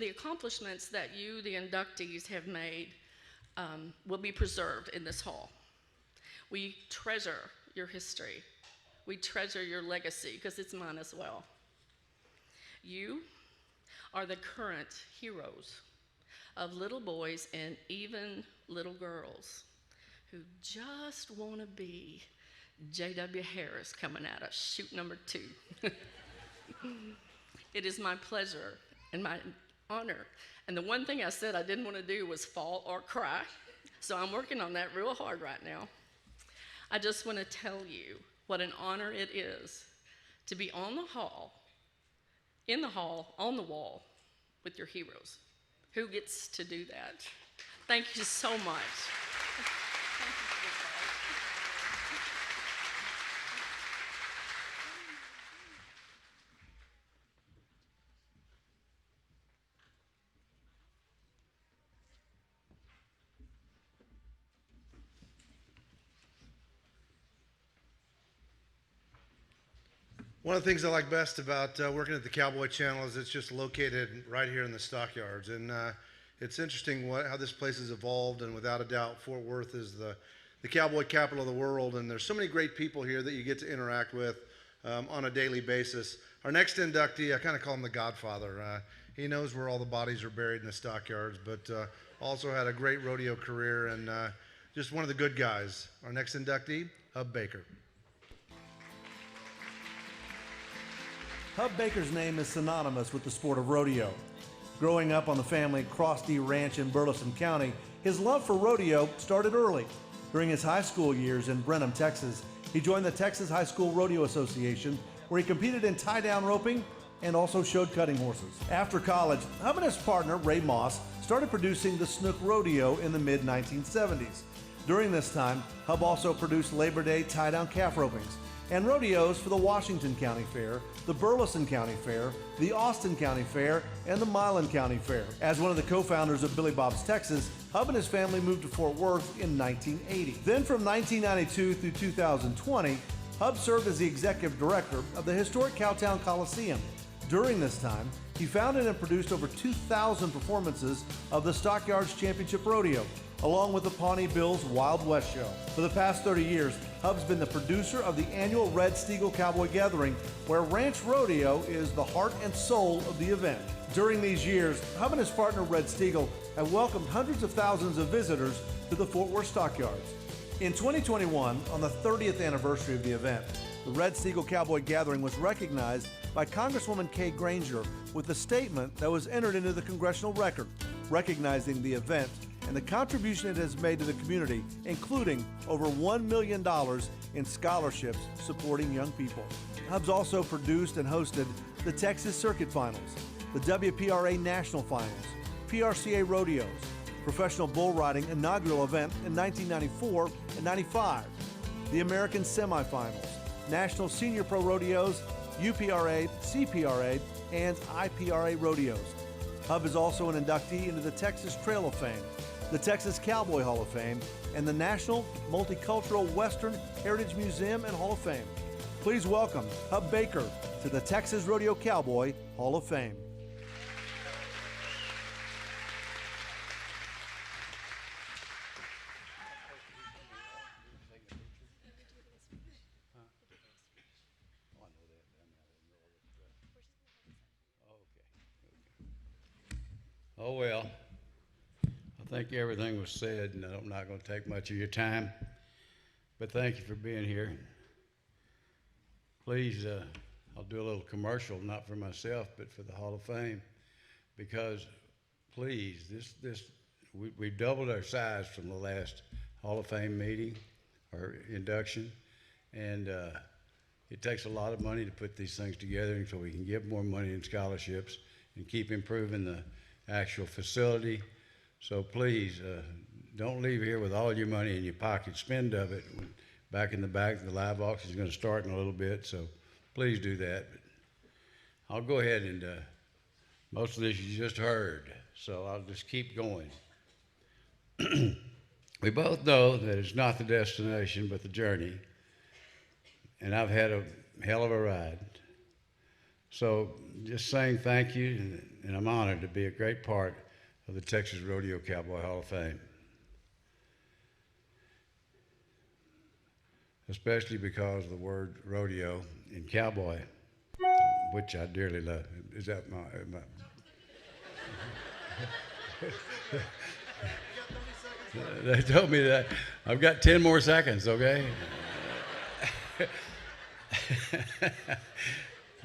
accomplishments that you, the inductees, have made will be preserved in this hall. We treasure your history. We treasure your legacy, because it's mine as well. You are the current heroes of little boys and even little girls who just want to be J.W. Harris coming out of chute number 2. It is my pleasure and my honor. And the one thing I said I didn't want to do was fall or cry. So I'm working on that real hard right now. I just want to tell you what an honor it is to be in the hall, on the wall with your heroes. Who gets to do that? Thank you so much. One of the things I like best about working at the Cowboy Channel is it's just located right here in the stockyards. And it's interesting how this place has evolved, and without a doubt, Fort Worth is the cowboy capital of the world. And there's so many great people here that you get to interact with on a daily basis. Our next inductee, I kind of call him the Godfather. He knows where all the bodies are buried in the stockyards, but also had a great rodeo career and just one of the good guys. Our next inductee, Hub Baker. Hub Baker's name is synonymous with the sport of rodeo. Growing up on the family Crosty Ranch in Burleson County, his love for rodeo started early. During his high school years in Brenham, Texas, he joined the Texas High School Rodeo Association, where he competed in tie-down roping and also showed cutting horses. After college, Hub and his partner, Ray Moss, started producing the Snook Rodeo in the mid-1970s. During this time, Hub also produced Labor Day tie-down calf ropings and rodeos for the Washington County Fair, the Burleson County Fair, the Austin County Fair, and the Milan County Fair. As one of the co-founders of Billy Bob's Texas, Hub and his family moved to Fort Worth in 1980. Then from 1992 through 2020, Hub served as the executive director of the historic Cowtown Coliseum. During this time, he founded and produced over 2,000 performances of the Stockyards Championship Rodeo, along with the Pawnee Bills Wild West Show. For the past 30 years, Hub's been the producer of the annual Red Steagle Cowboy Gathering, where Ranch Rodeo is the heart and soul of the event. During these years, Hub and his partner Red Steagle have welcomed hundreds of thousands of visitors to the Fort Worth Stockyards. In 2021, on the 30th anniversary of the event, the Red Steagle Cowboy Gathering was recognized by Congresswoman Kay Granger with a statement that was entered into the congressional record, recognizing the event and the contribution it has made to the community, including over $1 million in scholarships supporting young people. Hub's also produced and hosted the Texas Circuit Finals, the WPRA National Finals, PRCA Rodeos, Professional Bull Riding inaugural event in 1994 and 95, the American Semifinals, National Senior Pro Rodeos, UPRA, CPRA, and IPRA Rodeos. Hub is also an inductee into the Texas Trail of Fame, the Texas Cowboy Hall of Fame, and the National Multicultural Western Heritage Museum and Hall of Fame. Please welcome Hub Baker to the Texas Rodeo Cowboy Hall of Fame. Oh, well, I think everything was said, and I'm not going to take much of your time, but thank you for being here. Please, I'll do a little commercial, not for myself, but for the Hall of Fame, because please, we've doubled our size from the last Hall of Fame meeting or induction, and it takes a lot of money to put these things together, and so we can give more money in scholarships and keep improving the actual facility. So please, don't leave here with all your money in your pocket. Spend of it. Back in the back, the live auction is going to start in a little bit, so please do that. But I'll go ahead and most of this you just heard, so I'll just keep going. We both know that it's not the destination, but the journey, and I've had a hell of a ride. So just saying thank you, and I'm honored to be a great part of the Texas Rodeo Cowboy Hall of Fame. Especially because of the word rodeo and cowboy, which I dearly love. Is that my They told me that. I've got 10 more seconds, okay?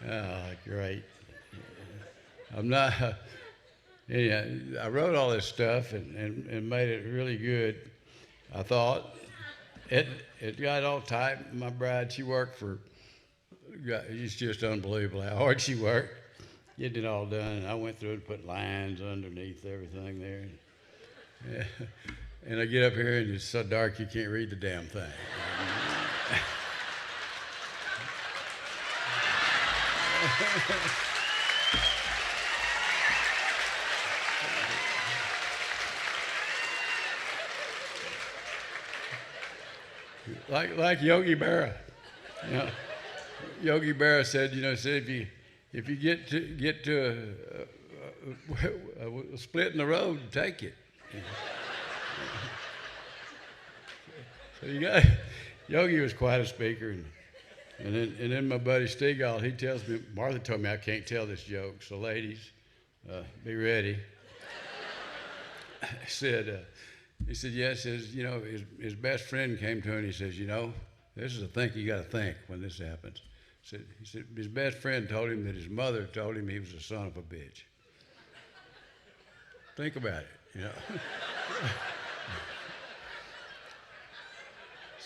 Oh, great. I'm not, yeah, I wrote all this stuff and made it really good, I thought. It got all tight. My bride, she worked for, it's just unbelievable how hard she worked getting it all done. And I went through and put lines underneath everything there. Yeah. And I get up here and it's so dark you can't read the damn thing. like Yogi Berra. You know, Yogi Berra said, if you get to a split in the road, take it. You know. So you got Yogi was quite a speaker, and then my buddy Stegall, he tells me, Martha told me I can't tell this joke, so ladies, be ready. He said, yes, his best friend came to him and he says, this is a thing you got to think when this happens. He said his best friend told him that his mother told him he was a son of a bitch. Think about it,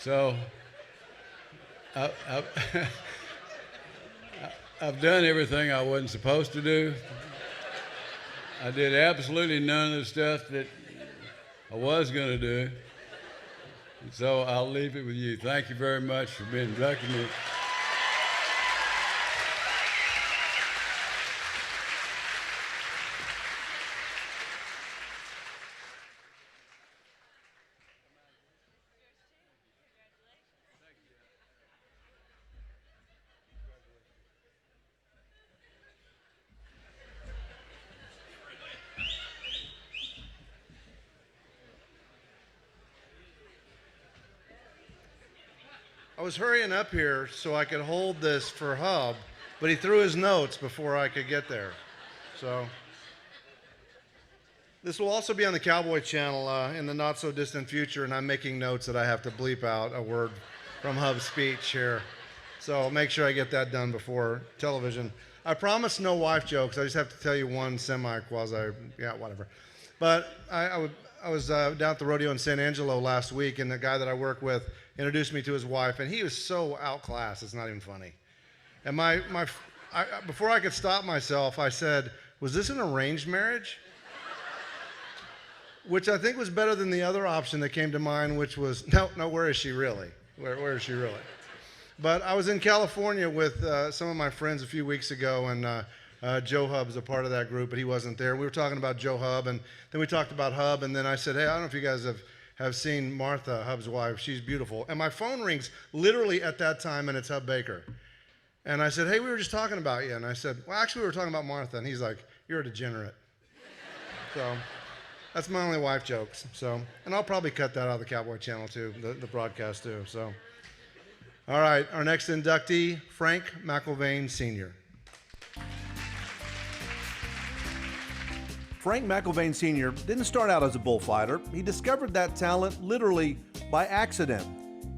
So I've done everything I wasn't supposed to do. I did absolutely none of the stuff that I was going to do. And so I'll leave it with you. Thank you very much for being inducted me. I was hurrying up here so I could hold this for Hub, but he threw his notes before I could get there. So this will also be on the Cowboy channel in the not so distant future, and I'm making notes that I have to bleep out a word from Hub's speech here. So I'll make sure I get that done before television. I promise no wife jokes. I just have to tell you one yeah, whatever. But I was down at the rodeo in San Angelo last week, and the guy that I work with introduced me to his wife, and he was so outclassed, it's not even funny. And before I could stop myself, I said, "Was this an arranged marriage?" Which I think was better than the other option that came to mind, which was, no, where is she really? Where is she really? But I was in California with some of my friends a few weeks ago, and Joe Hub's a part of that group, but he wasn't there. We were talking about Joe Hub, and then we talked about Hub, and then I said, hey, I don't know if you guys have seen Martha, Hub's wife. She's beautiful. And my phone rings literally at that time, and it's Hub Baker. And I said, hey, we were just talking about you. And I said, well, actually, we were talking about Martha. And he's like, you're a degenerate. So that's my only wife jokes. So, and I'll probably cut that out of the Cowboy channel too, the broadcast too. So, all right, our next inductee, Frank McIlvaine Sr. Frank McIlvaine Sr. didn't start out as a bullfighter. He discovered that talent literally by accident.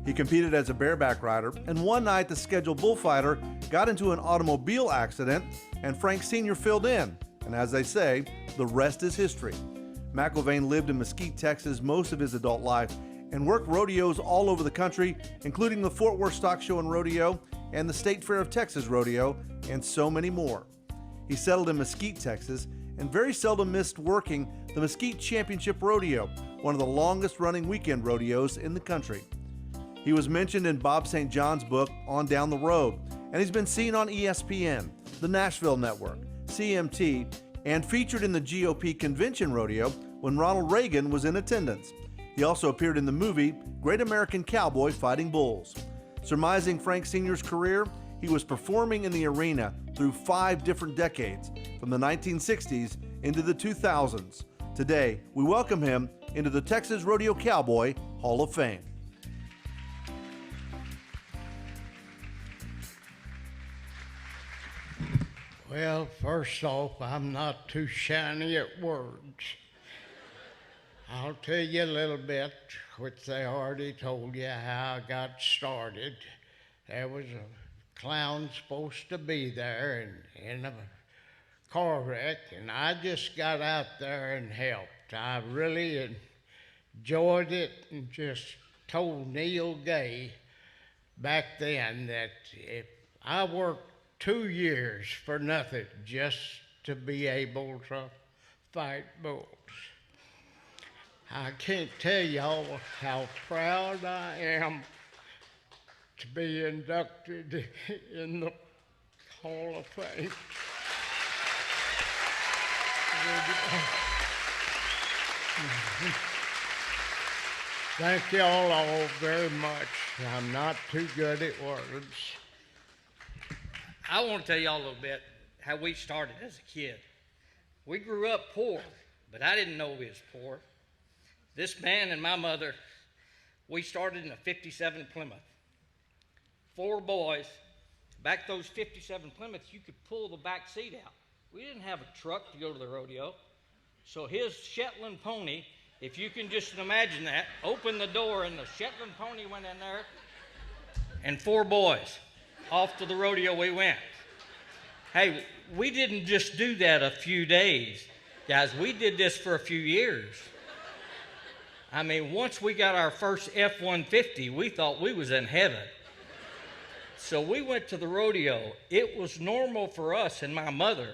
He competed as a bareback rider, and one night the scheduled bullfighter got into an automobile accident, and Frank Sr. filled in. And as they say, the rest is history. McIlvaine lived in Mesquite, Texas most of his adult life and worked rodeos all over the country, including the Fort Worth Stock Show and Rodeo and the State Fair of Texas Rodeo, and so many more. He settled in Mesquite, Texas, and very seldom missed working the Mesquite Championship Rodeo, one of the longest running weekend rodeos in the country. He was mentioned in Bob St. John's book, On Down the Road, and he's been seen on ESPN, the Nashville Network, CMT, and featured in the GOP Convention Rodeo when Ronald Reagan was in attendance. He also appeared in the movie Great American Cowboy Fighting Bulls. Surmising Frank Sr.'s career, he was performing in the arena through 5 different decades, from the 1960s into the 2000s. Today, we welcome him into the Texas Rodeo Cowboy Hall of Fame. Well, first off, I'm not too shiny at words. I'll tell you a little bit, which they already told you how I got started. There was a clown supposed to be there in a car wreck, and I just got out there and helped. I really enjoyed it and just told Neil Gay back then that if I worked 2 years for nothing just to be able to fight bulls. I can't tell y'all how proud I am to be inducted in the Hall of Fame. Thank y'all all very much. I'm not too good at words. I want to tell y'all a little bit how we started as a kid. We grew up poor, but I didn't know we was poor. This man and my mother, we started in a 57 Plymouth. 4 boys. Back those 57 Plymouths, you could pull the back seat out. We didn't have a truck to go to the rodeo. So his Shetland pony, if you can just imagine that, opened the door and the Shetland pony went in there, and 4 boys. Off to the rodeo we went. Hey, we didn't just do that a few days. Guys, we did this for a few years. I mean, once we got our first F-150, we thought we was in heaven. So we went to the rodeo. It was normal for us and my mother.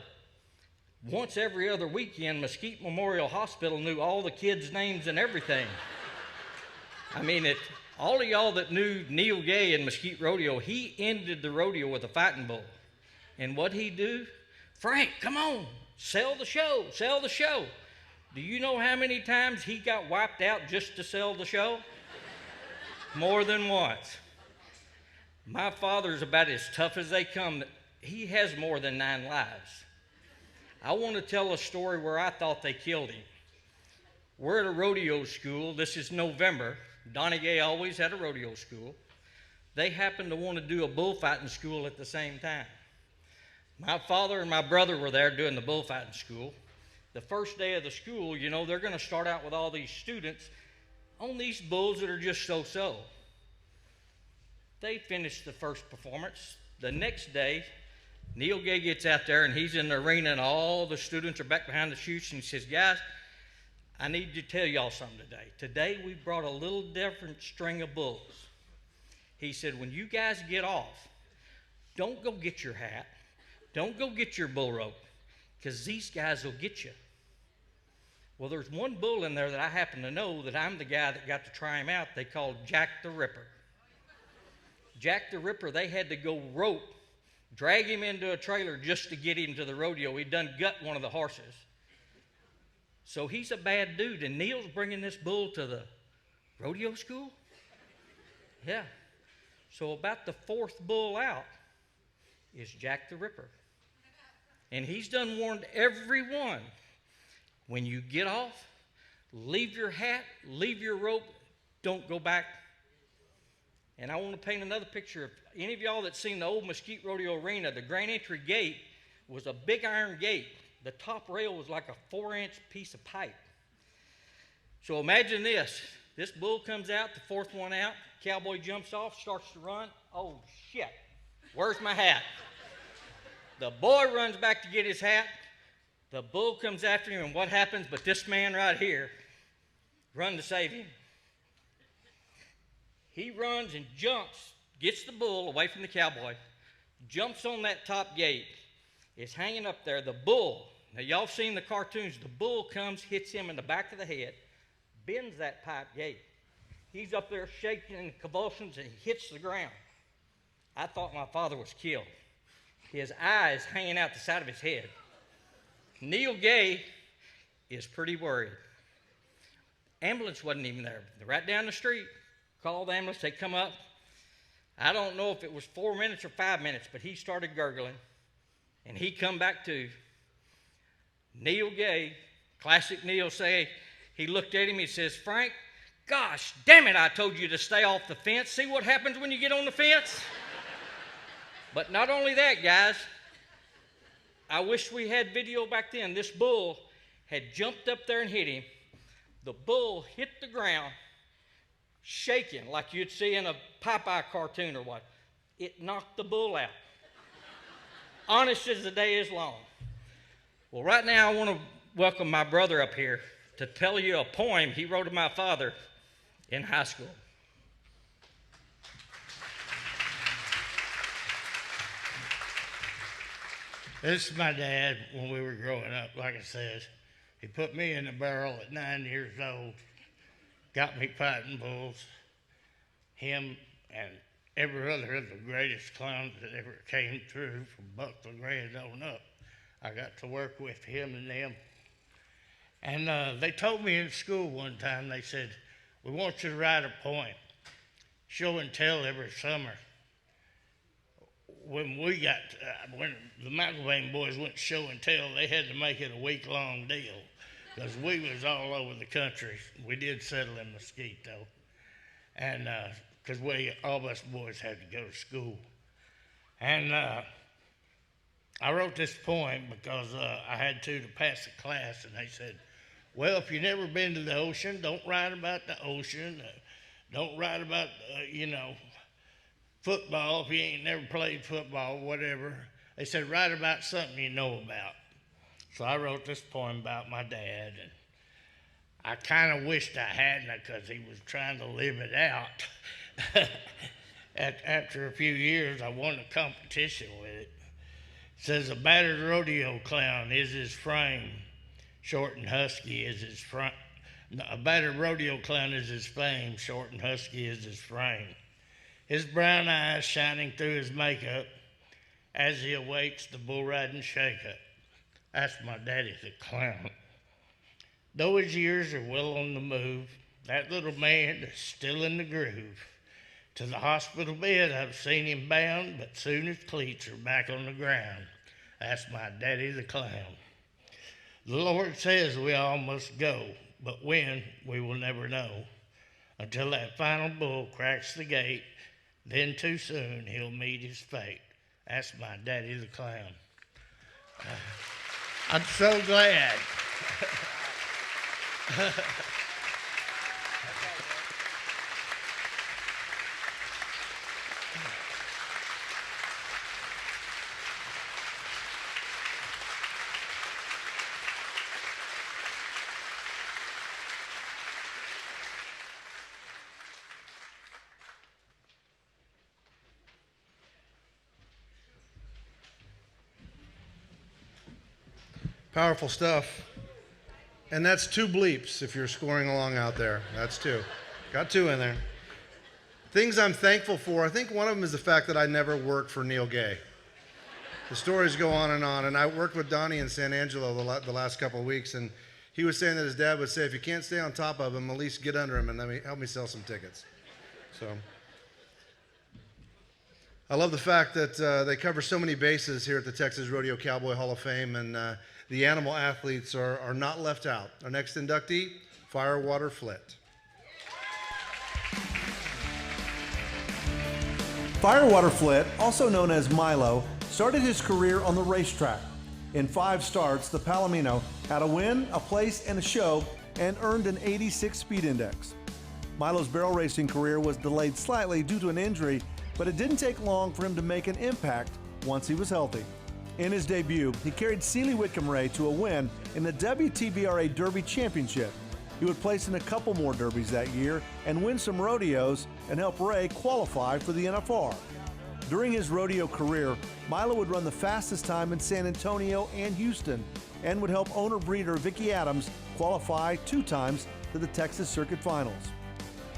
Once every other weekend, Mesquite Memorial Hospital knew all the kids' names and everything. I mean, all of y'all that knew Neil Gay in Mesquite Rodeo, he ended the rodeo with a fighting bull. And what'd he do? Frank, come on, sell the show, sell the show. Do you know how many times he got wiped out just to sell the show? More than once. My father's about as tough as they come. He has more than 9 lives. I want to tell a story where I thought they killed him. We're at a rodeo school. This is November. Donnie Gay always had a rodeo school. They happened to want to do a bullfighting school at the same time. My father and my brother were there doing the bullfighting school. The first day of the school, you know, they're going to start out with all these students on these bulls that are just so-so. They finished the first performance. The next day, Neil Gay gets out there and he's in the arena and all the students are back behind the chutes and he says, guys, I need to tell y'all something today. Today we brought a little different string of bulls. He said, when you guys get off, don't go get your hat. Don't go get your bull rope, because these guys will get you. Well, there's one bull in there that I happen to know that I'm the guy that got to try him out. They called Jack the Ripper. Jack the Ripper, they had to go rope, drag him into a trailer just to get him to the rodeo. He'd done gut one of the horses. So he's a bad dude, and Neil's bringing this bull to the rodeo school? Yeah. So about the 4th bull out is Jack the Ripper. And he's done warned everyone, when you get off, leave your hat, leave your rope, don't go back. And I want to paint another picture. If any of y'all that's seen the old Mesquite Rodeo Arena, the grand entry gate was a big iron gate. The top rail was like a 4-inch piece of pipe. So imagine this. This bull comes out, the 4th one out, cowboy jumps off, starts to run. Oh, shit. Where's my hat? The boy runs back to get his hat. The bull comes after him, and what happens? But this man right here run to save him. He runs and jumps, gets the bull away from the cowboy, jumps on that top gate, is hanging up there. The bull, now y'all seen the cartoons, the bull comes, hits him in the back of the head, bends that pipe gate. He's up there shaking in convulsions, and he hits the ground. I thought my father was killed. His eyes hanging out the side of his head. Neil Gay is pretty worried. Ambulance wasn't even there. They're right down the street. Called the ambulance, they come up. I don't know if it was 4 minutes or 5 minutes, but he started gurgling, and he come back to. Neil Gay, classic Neil say, he looked at him, he says, Frank, gosh, damn it, I told you to stay off the fence. See what happens when you get on the fence? But not only that, guys, I wish we had video back then. This bull had jumped up there and hit him. The bull hit the ground, shaking like you'd see in a Popeye cartoon or what. It knocked the bull out. Honest as the day is long. Well, right now I want to welcome my brother up here to tell you a poem he wrote to my father in high school. This is my dad when we were growing up, like I said. He put me in the barrel at 9 years old, got me fighting bulls. Him and every other of the greatest clowns that ever came through from Buck LeGrand on up. I got to work with him and them. And they told me in school one time, they said, we want you to write a poem, show and tell every summer. When the McElvain boys went show and tell, they had to make it a week-long deal because we was all over the country. We did settle in Mesquite, though, and because all of us boys had to go to school. And I wrote this poem because I had to pass a class, and they said, well, if you've never been to the ocean, don't write about the ocean. Don't write about, football if you ain't never played football, whatever. They said, write about something you know about. So I wrote this poem about my dad. I kind of wished I hadn't because he was trying to live it out. After a few years, I won a competition with it. It says a battered rodeo clown is his frame, short and husky is his front. A battered rodeo clown is his fame, short and husky is his frame. His brown eyes shining through his makeup as he awaits the bull riding shakeup. That's my daddy, the clown. Though his years are well on the move, that little man is still in the groove. To the hospital bed I've seen him bound, but soon his cleats are back on the ground. That's my daddy, the clown. The Lord says we all must go, but when, we will never know. Until that final bull cracks the gate, then too soon he'll meet his fate. That's my daddy, the clown. I'm so glad. Powerful stuff. And that's 2 bleeps if you're scoring along out there. That's 2. Got 2 in there. Things I'm thankful for. I think one of them is the fact that I never worked for Neil Gay. The stories go on, and I worked with Donnie in San Angelo the last couple of weeks, and he was saying that his dad would say, if you can't stay on top of him, at least get under him and help me sell some tickets. So I love the fact that they cover so many bases here at the Texas Rodeo Cowboy Hall of Fame, and the animal athletes are not left out. Our next inductee, Firewater Flit. Firewater Flit, also known as Milo, started his career on the racetrack. In 5 starts, the Palomino had a win, a place, and a show, and earned an 86 speed index. Milo's barrel racing career was delayed slightly due to an injury, but it didn't take long for him to make an impact once he was healthy. In his debut, he carried Sealy Whitcomb Ray to a win in the WTBRA Derby Championship. He would place in a couple more derbies that year and win some rodeos and help Ray qualify for the NFR. During his rodeo career, Milo would run the fastest time in San Antonio and Houston and would help owner-breeder Vicki Adams qualify 2 times to the Texas Circuit Finals.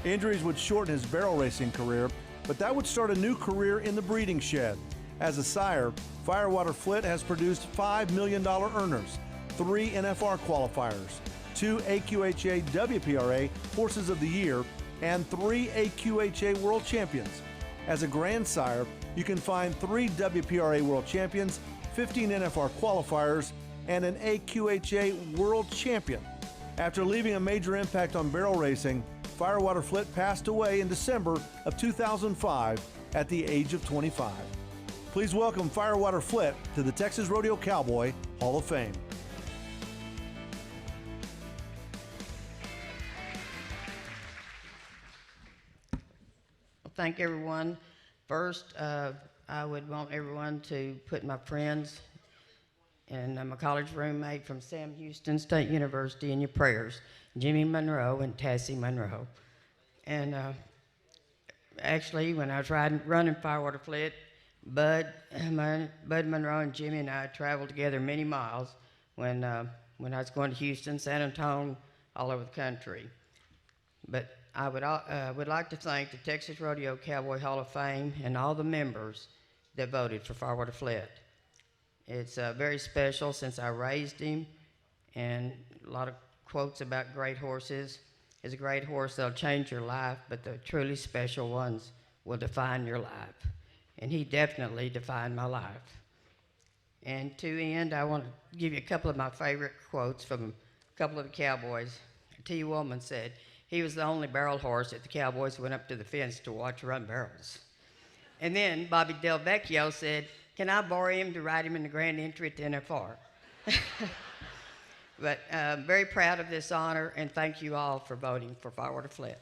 Injuries would shorten his barrel racing career, but that would start a new career in the breeding shed. As a sire, Firewater Flit has produced $5 million earners, 3 NFR qualifiers, 2 AQHA WPRA Horses of the Year, and 3 AQHA World Champions. As a grandsire, you can find 3 WPRA World Champions, 15 NFR qualifiers, and an AQHA World Champion. After leaving a major impact on barrel racing, Firewater Flit passed away in December of 2005 at the age of 25. Please welcome Firewater Flit to the Texas Rodeo Cowboy Hall of Fame. Well, thank everyone. First, I would want everyone to put my friends and my college roommate from Sam Houston State University in your prayers, Jimmy Monroe and Tassie Monroe. And actually, when I was running Firewater Flit, Bud Monroe and Jimmy and I traveled together many miles when I was going to Houston, San Antonio, all over the country. But I would like to thank the Texas Rodeo Cowboy Hall of Fame and all the members that voted for Firewater Flit. It's very special since I raised him, and a lot of quotes about great horses. Is a great horse that'll change your life, but the truly special ones will define your life. And he definitely defined my life. And to end, I want to give you a couple of my favorite quotes from a couple of the cowboys. T. Woolman said, he was the only barrel horse that the cowboys went up to the fence to watch run barrels. And then Bobby Del Vecchio said, can I borrow him to ride him in the grand entry at the NFR? But I'm very proud of this honor, and thank you all for voting for Firewater Flit.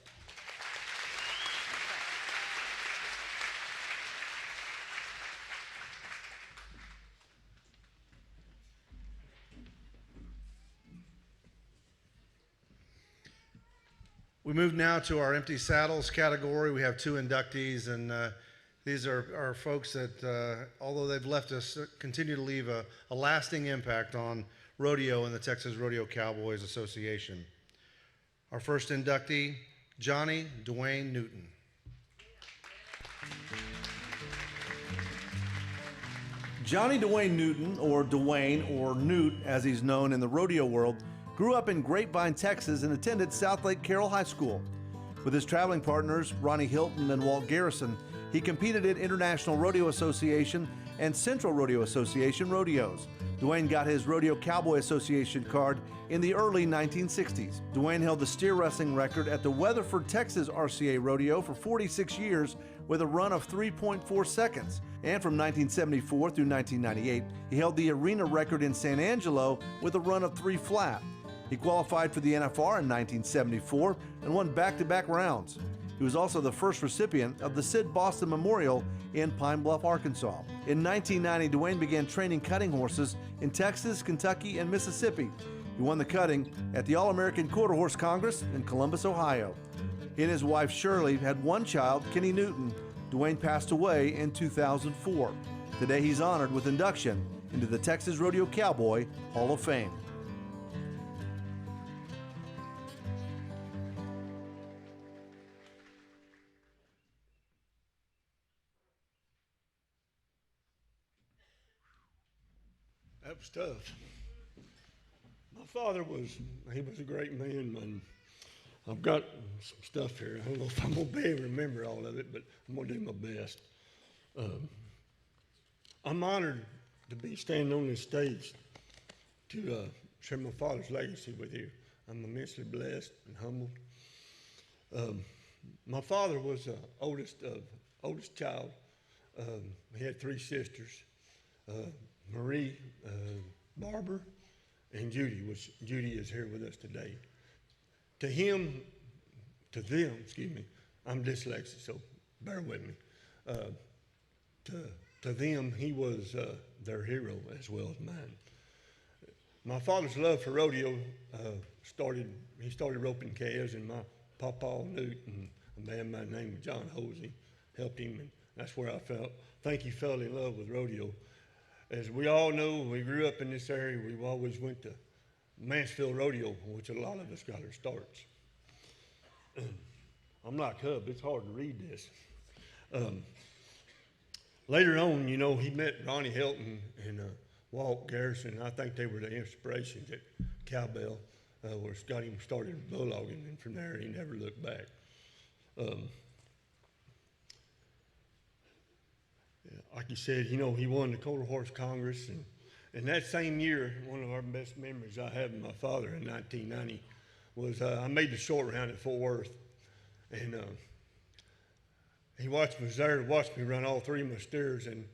We move now to our empty saddles category. We have 2 inductees, and these are folks that, although they've left us, continue to leave a lasting impact on rodeo and the Texas Rodeo Cowboys Association. Our first inductee, Johnny Dwayne Newton. Johnny Dwayne Newton, or Dwayne, or Newt as he's known in the rodeo world, grew up in Grapevine, Texas and attended South Lake Carroll High School. With his traveling partners, Ronnie Hilton and Walt Garrison, he competed in International Rodeo Association and Central Rodeo Association rodeos. Dwayne got his Rodeo Cowboy Association card in the early 1960s. Dwayne held the steer wrestling record at the Weatherford, Texas RCA Rodeo for 46 years with a run of 3.4 seconds. And from 1974 through 1998, he held the arena record in San Angelo with a run of 3 flat. He qualified for the NFR in 1974 and won back-to-back rounds. He was also the first recipient of the Sid Boston Memorial in Pine Bluff, Arkansas. In 1990, Dwayne began training cutting horses in Texas, Kentucky, and Mississippi. He won the cutting at the All-American Quarter Horse Congress in Columbus, Ohio. He and his wife Shirley had 1 child, Kenny Newton. Dwayne passed away in 2004. Today he's honored with induction into the Texas Rodeo Cowboy Hall of Fame. That was tough. My father he was a great man, and I've got some stuff here. I don't know if I'm gonna be able to remember all of it, but I'm gonna do my best. I'm honored to be standing on this stage to share my father's legacy with you. I'm immensely blessed and humbled. My father was the oldest child. He had 3 sisters. Marie, Barbara, and Judy, which Judy is here with us today. To them, I'm dyslexic, so bear with me. To them, he was their hero as well as mine. My father's love for rodeo started roping calves, and my papa Newt and a man by the name of John Hosey helped him, and that's where I think he fell in love with rodeo. As we all know, we grew up in this area. We always went to Mansfield Rodeo, which a lot of us got our starts. I'm like Hub, it's hard to read this. Later on, he met Ronnie Hilton and Walt Garrison. I think they were the inspirations at Cowbell, where got him started bulldogging, and from there he never looked back. Like you said, he won the Quarter Horse Congress, and that same year, one of our best memories I have of my father in 1990 was I made the short round at Fort Worth, and he was there to watch me run all 3 of my steers, and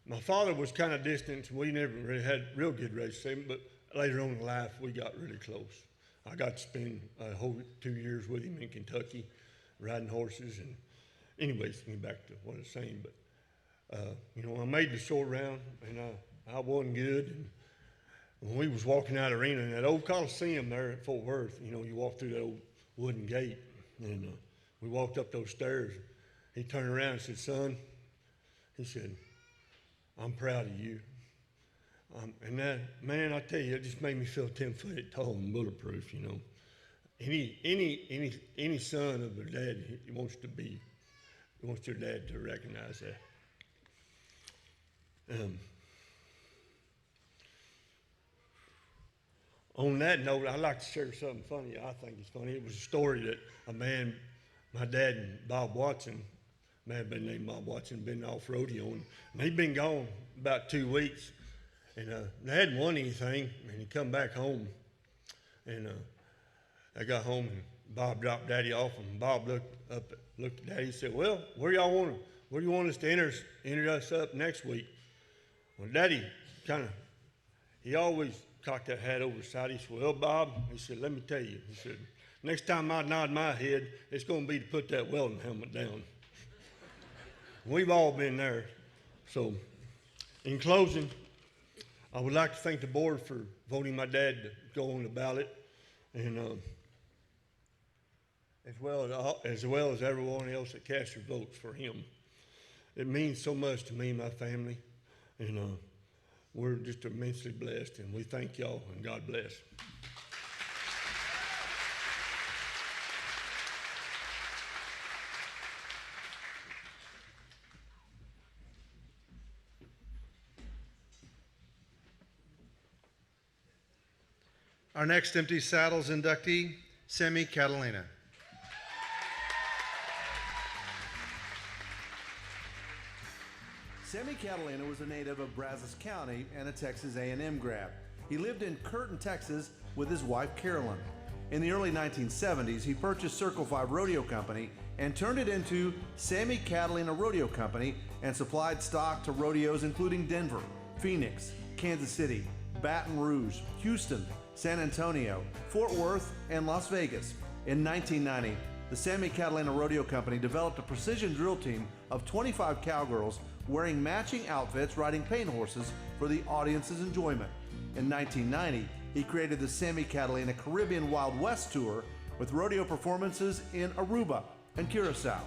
my father was kind of distant. We never really had real good races, but later on in life, we got really close. I got to spend a whole 2 years with him in Kentucky, riding horses, and anyways, getting back to what I was saying, but I made the short round, and I won good. And when we was walking out of the arena in that old Coliseum there at Fort Worth, you walk through that old wooden gate, and we walked up those stairs. He turned around and said, "Son," he said, "I'm proud of you." And that, man, I tell you, it just made me feel 10 foot tall and bulletproof. Any son of a dad, he wants their dad to recognize that. On that note, I'd like to share something funny. I think it's funny. It was a story that my dad and Bob Watson, man named Bob Watson, been off rodeoing, and he'd been gone about 2 weeks, and they hadn't won anything, and he come back home, and I got home, and Bob dropped Daddy off, and Bob looked at Daddy and said, "Well, where do you want us to enter us up next week?" Well, Daddy he always cocked that hat over his side. He said, "Well, Bob," he said, "let me tell you," he said, "next time I nod my head, it's going to be to put that welding helmet down." We've all been there. So, in closing, I would like to thank the board for voting my dad to go on the ballot, and as well as everyone else that cast your votes for him. It means so much to me and my family, and we're just immensely blessed, and we thank y'all, and God bless. Our next Empty Saddles inductee, Sammy Catalina. Sammy Catalina was a native of Brazos County and a Texas A&M grad. He lived in Curtin, Texas with his wife Carolyn. In the early 1970s, he purchased Circle 5 Rodeo Company and turned it into Sammy Catalina Rodeo Company and supplied stock to rodeos including Denver, Phoenix, Kansas City, Baton Rouge, Houston, San Antonio, Fort Worth, and Las Vegas. In 1990, the Sammy Catalina Rodeo Company developed a precision drill team of 25 cowgirls wearing matching outfits riding paint horses for the audience's enjoyment. In 1990, he created the Sammy Catalina Caribbean Wild West Tour with rodeo performances in Aruba and Curacao.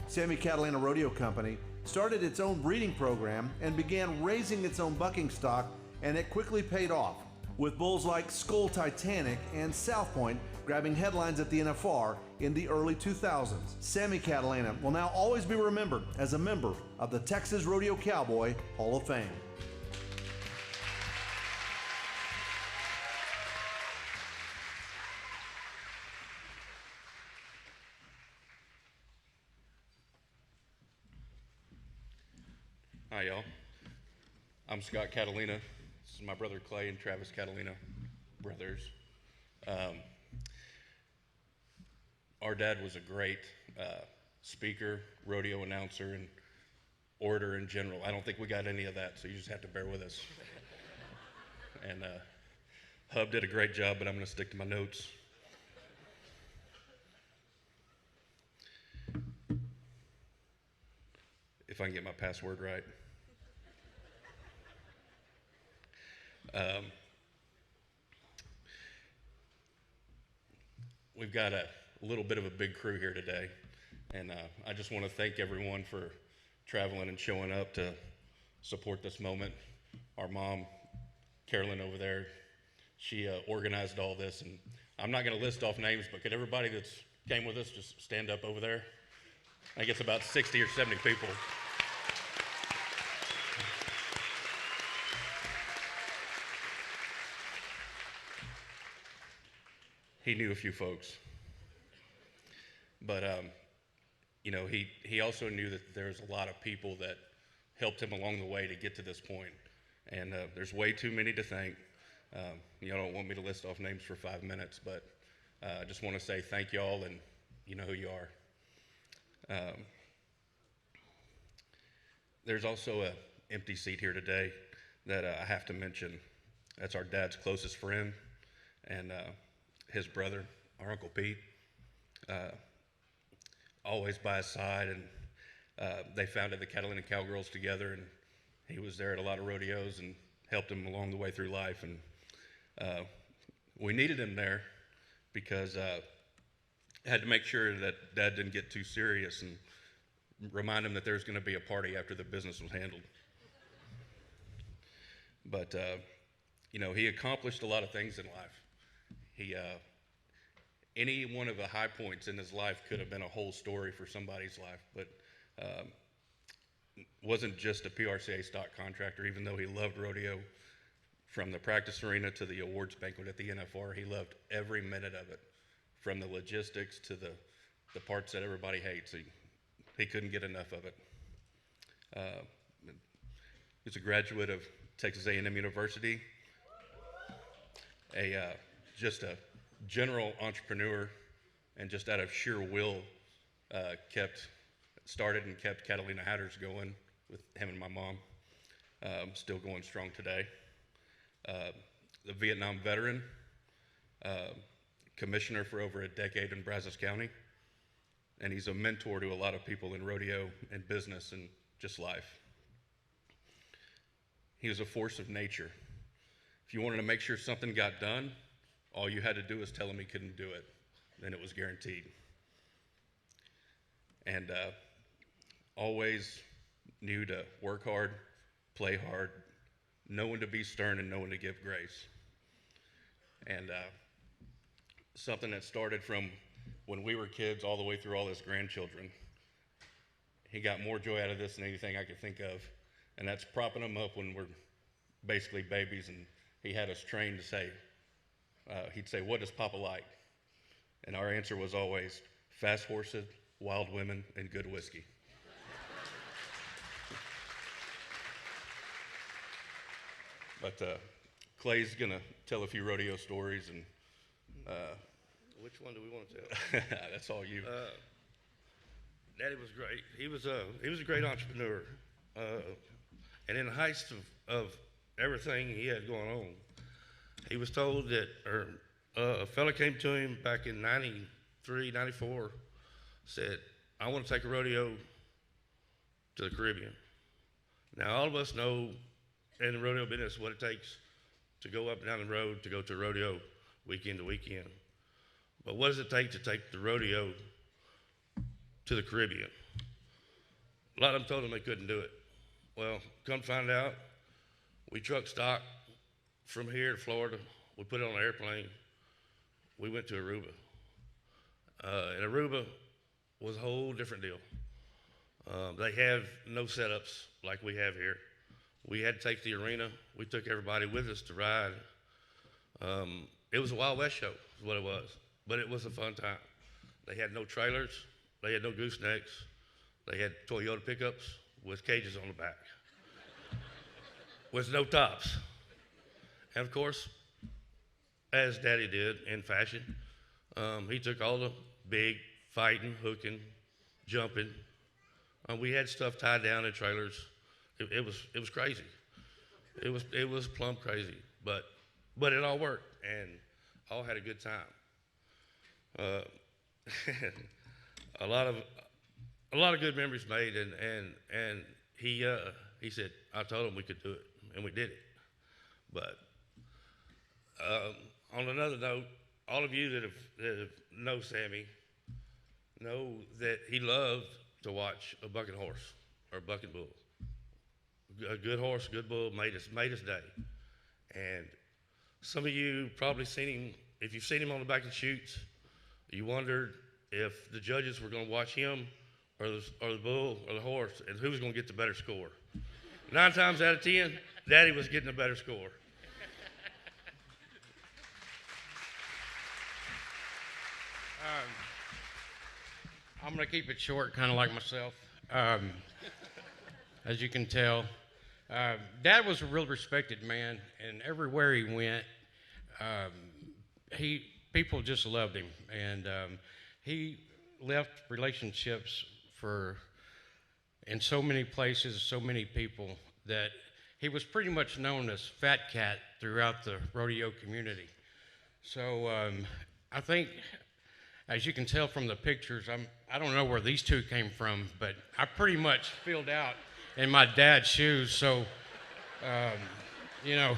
Sammy Catalina Rodeo Company started its own breeding program and began raising its own bucking stock, and it quickly paid off, with bulls like Skull Titanic and South Point grabbing headlines at the NFR in the early 2000s. Sammy Catalina will now always be remembered as a member of the Texas Rodeo Cowboy Hall of Fame. Hi, y'all. I'm Scott Catalina. This is my brother Clay and Travis Catalina, brothers. Our dad was a great speaker, rodeo announcer, and orator in general. I don't think we got any of that, so you just have to bear with us. And Hub did a great job, but I'm going to stick to my notes. If I can get my password right. We've got a little bit of a big crew here today, and I just want to thank everyone for traveling and showing up to support this moment. Our mom, Carolyn over there, she organized all this, and I'm not going to list off names, but could everybody that's came with us just stand up over there? I think it's about 60 or 70 people. He knew a few folks, but you know, he also knew that there's a lot of people that helped him along the way to get to this point, and there's way too many to thank. You don't want me to list off names for 5 minutes, but I just want to say thank y'all, and you know who you are. There's also an empty seat here today that I have to mention. That's our dad's closest friend, and his brother, our Uncle Pete, always by his side, and they founded the Catalina Cowgirls together, and he was there at a lot of rodeos and helped him along the way through life, and we needed him there because I had to make sure that Dad didn't get too serious and remind him that there's going to be a party after the business was handled. But, you know, he accomplished a lot of things in life. Any one of the high points in his life could have been a whole story for somebody's life, but wasn't just a PRCA stock contractor, even though he loved rodeo. From the practice arena to the awards banquet at the NFR, he loved every minute of it, from the logistics to the parts that everybody hates. He couldn't get enough of it. He's a graduate of Texas A&M University, just a general entrepreneur, and just out of sheer will started and kept Catalina Hatters going with him and my mom, still going strong today. The Vietnam veteran, commissioner for over a decade in Brazos County, and he's a mentor to a lot of people in rodeo and business and just life. He was a force of nature. If you wanted to make sure something got done, all you had to do was tell him he couldn't do it, then it was guaranteed. and always knew to work hard, play hard, know when to be stern and know when to give grace. And something that started from when we were kids all the way through all his grandchildren. He got more joy out of this than anything I could think of, and that's propping them up when we're basically babies, and he had us trained to say, he'd say, "What does Papa like?" And our answer was always, fast horses, wild women, and good whiskey. But Clay's gonna tell a few rodeo stories, and which one do we want to tell? that's all you. Daddy was great. He was a great entrepreneur, and in the height of everything he had going on, he was told that, a fella came to him back in 93, 94, said, "I want to take a rodeo to the Caribbean." Now, all of us know in the rodeo business what it takes to go up and down the road, to go to a rodeo weekend to weekend. But what does it take to take the rodeo to the Caribbean? A lot of them told him they couldn't do it. Well, come find out, we truck stock from here to Florida. We put it on an airplane. We went to Aruba. And Aruba was a whole different deal. They have no setups like we have here. We had to take the arena. We took everybody with us to ride. It was a Wild West show, is what it was. But it was a fun time. They had no trailers. They had no goosenecks. They had Toyota pickups with cages on the back, with no tops. And of course, as Daddy did in fashion, he took all the big fighting, hooking, jumping. We had stuff tied down in trailers. It was crazy. It was plumb crazy, but it all worked, and all had a good time. A lot of good memories made, and he said, I told him we could do it, and we did it. But on another note, all of you that know Sammy know that he loved to watch a bucking horse or a bucking bull. A good horse, a good bull made his day. And some of you probably seen him. If you've seen him on the back of chutes, you wondered if the judges were going to watch him or the bull or the horse, and who was going to get the better score. 9 times out of 10, Daddy was getting a better score. I'm going to keep it short, kind of like myself. As you can tell, Dad was a real respected man, and everywhere he went, people just loved him, and he left relationships in so many places, so many people, that he was pretty much known as Fat Cat throughout the rodeo community. So I think, as you can tell from the pictures, I don't know where these two came from, but I pretty much filled out in my dad's shoes, so, you know.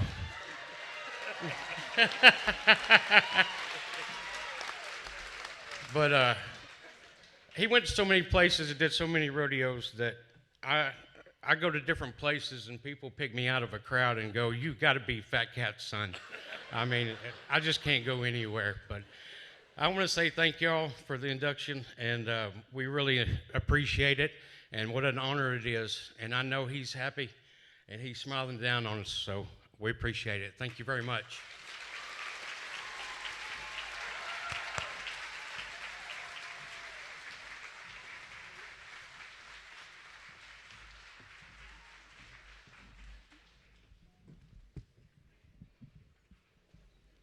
But he went to so many places and did so many rodeos that I go to different places and people pick me out of a crowd and go, "You got to be Fat Cat's son." I mean, I just can't go anywhere. But I want to say thank y'all for the induction, and we really appreciate it, and what an honor it is. And I know he's happy, and he's smiling down on us, so we appreciate it. Thank you very much.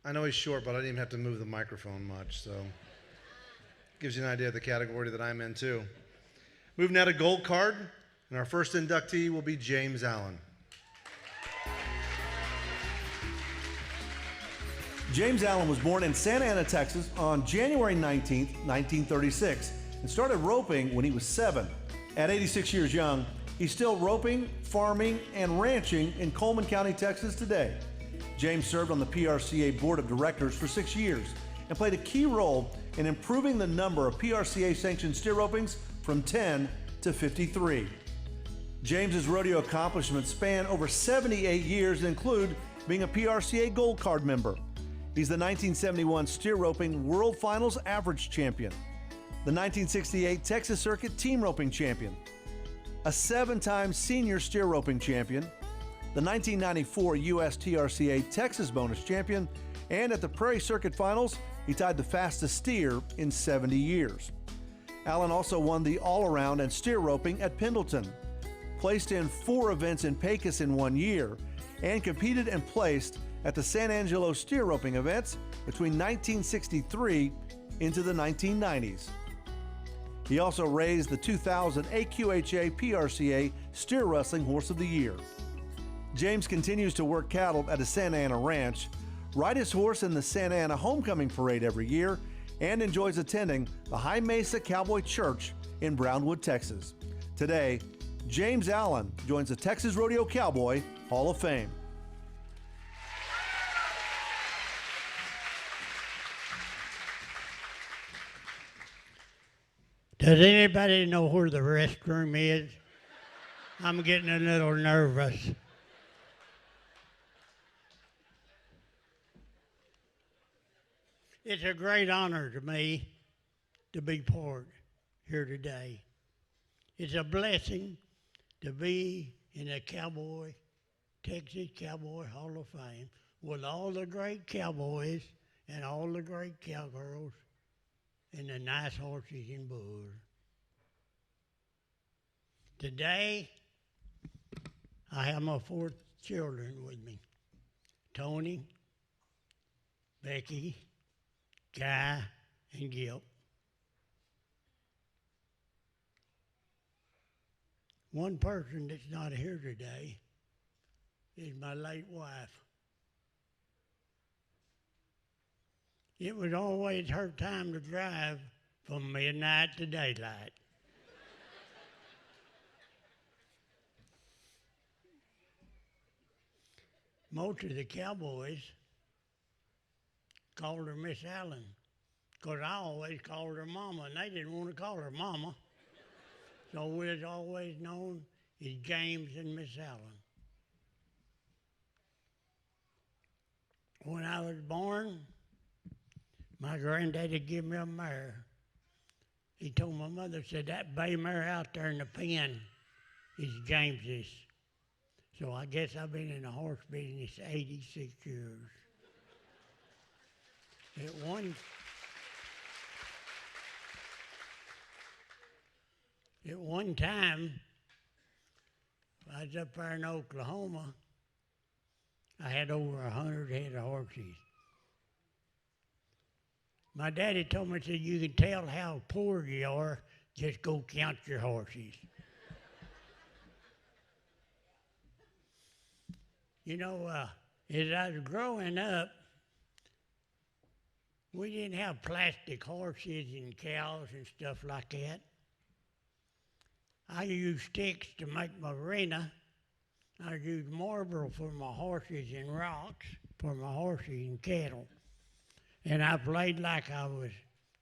I know he's short, but I didn't even have to move the microphone much, so gives you an idea of the category that I'm in too. Moving now to gold card, and our first inductee will be James Allen. James Allen was born in Santa Ana, Texas on January 19th, 1936, and started roping when he was 7. At 86 years young, he's still roping, farming, and ranching in Coleman County, Texas today. James served on the PRCA Board of Directors for 6 years and played a key role in improving the number of PRCA-sanctioned steer ropings from 10 to 53. James's rodeo accomplishments span over 78 years and include being a PRCA Gold Card member. He's the 1971 steer roping World Finals average champion, the 1968 Texas Circuit team roping champion, a 7-time senior steer roping champion, the 1994 U.S. TRCA Texas bonus champion, and at the Prairie Circuit Finals, he tied the fastest steer in 70 years. Allen also won the all-around and steer roping at Pendleton, placed in 4 events in Pecos in 1 year, and competed and placed at the San Angelo steer roping events between 1963 into the 1990s. He also raised the 2000 AQHA PRCA Steer Wrestling Horse of the Year. James continues to work cattle at a Santa Ana ranch, ride his horse in the Santa Ana Homecoming Parade every year, and enjoys attending the High Mesa Cowboy Church in Brownwood, Texas. Today, James Allen joins the Texas Rodeo Cowboy Hall of Fame. Does anybody know where the restroom is? I'm getting a little nervous. It's a great honor to me to be part here today. It's a blessing to be in the Texas Cowboy Hall of Fame with all the great cowboys and all the great cowgirls and the nice horses and bulls. Today, I have my 4 children with me: Tony, Becky, Guy, and Gil. One person that's not here today is my late wife. It was always her time to drive from midnight to daylight. Most of the cowboys called her Miss Allen, because I always called her Mama, and they didn't want to call her Mama. So we was always known as James and Miss Allen. When I was born, my granddaddy gave me a mare. He told my mother, said, that bay mare out there in the pen is James's. So I guess I've been in the horse business 86 years. At one time, I was up there in Oklahoma, I had over 100 head of horses. My daddy told me, said, you can tell how poor you are, just go count your horses. You know, as I was growing up, we didn't have plastic horses and cows and stuff like that. I used sticks to make my arena. I used marble for my horses and rocks for my horses and cattle. And I played like I was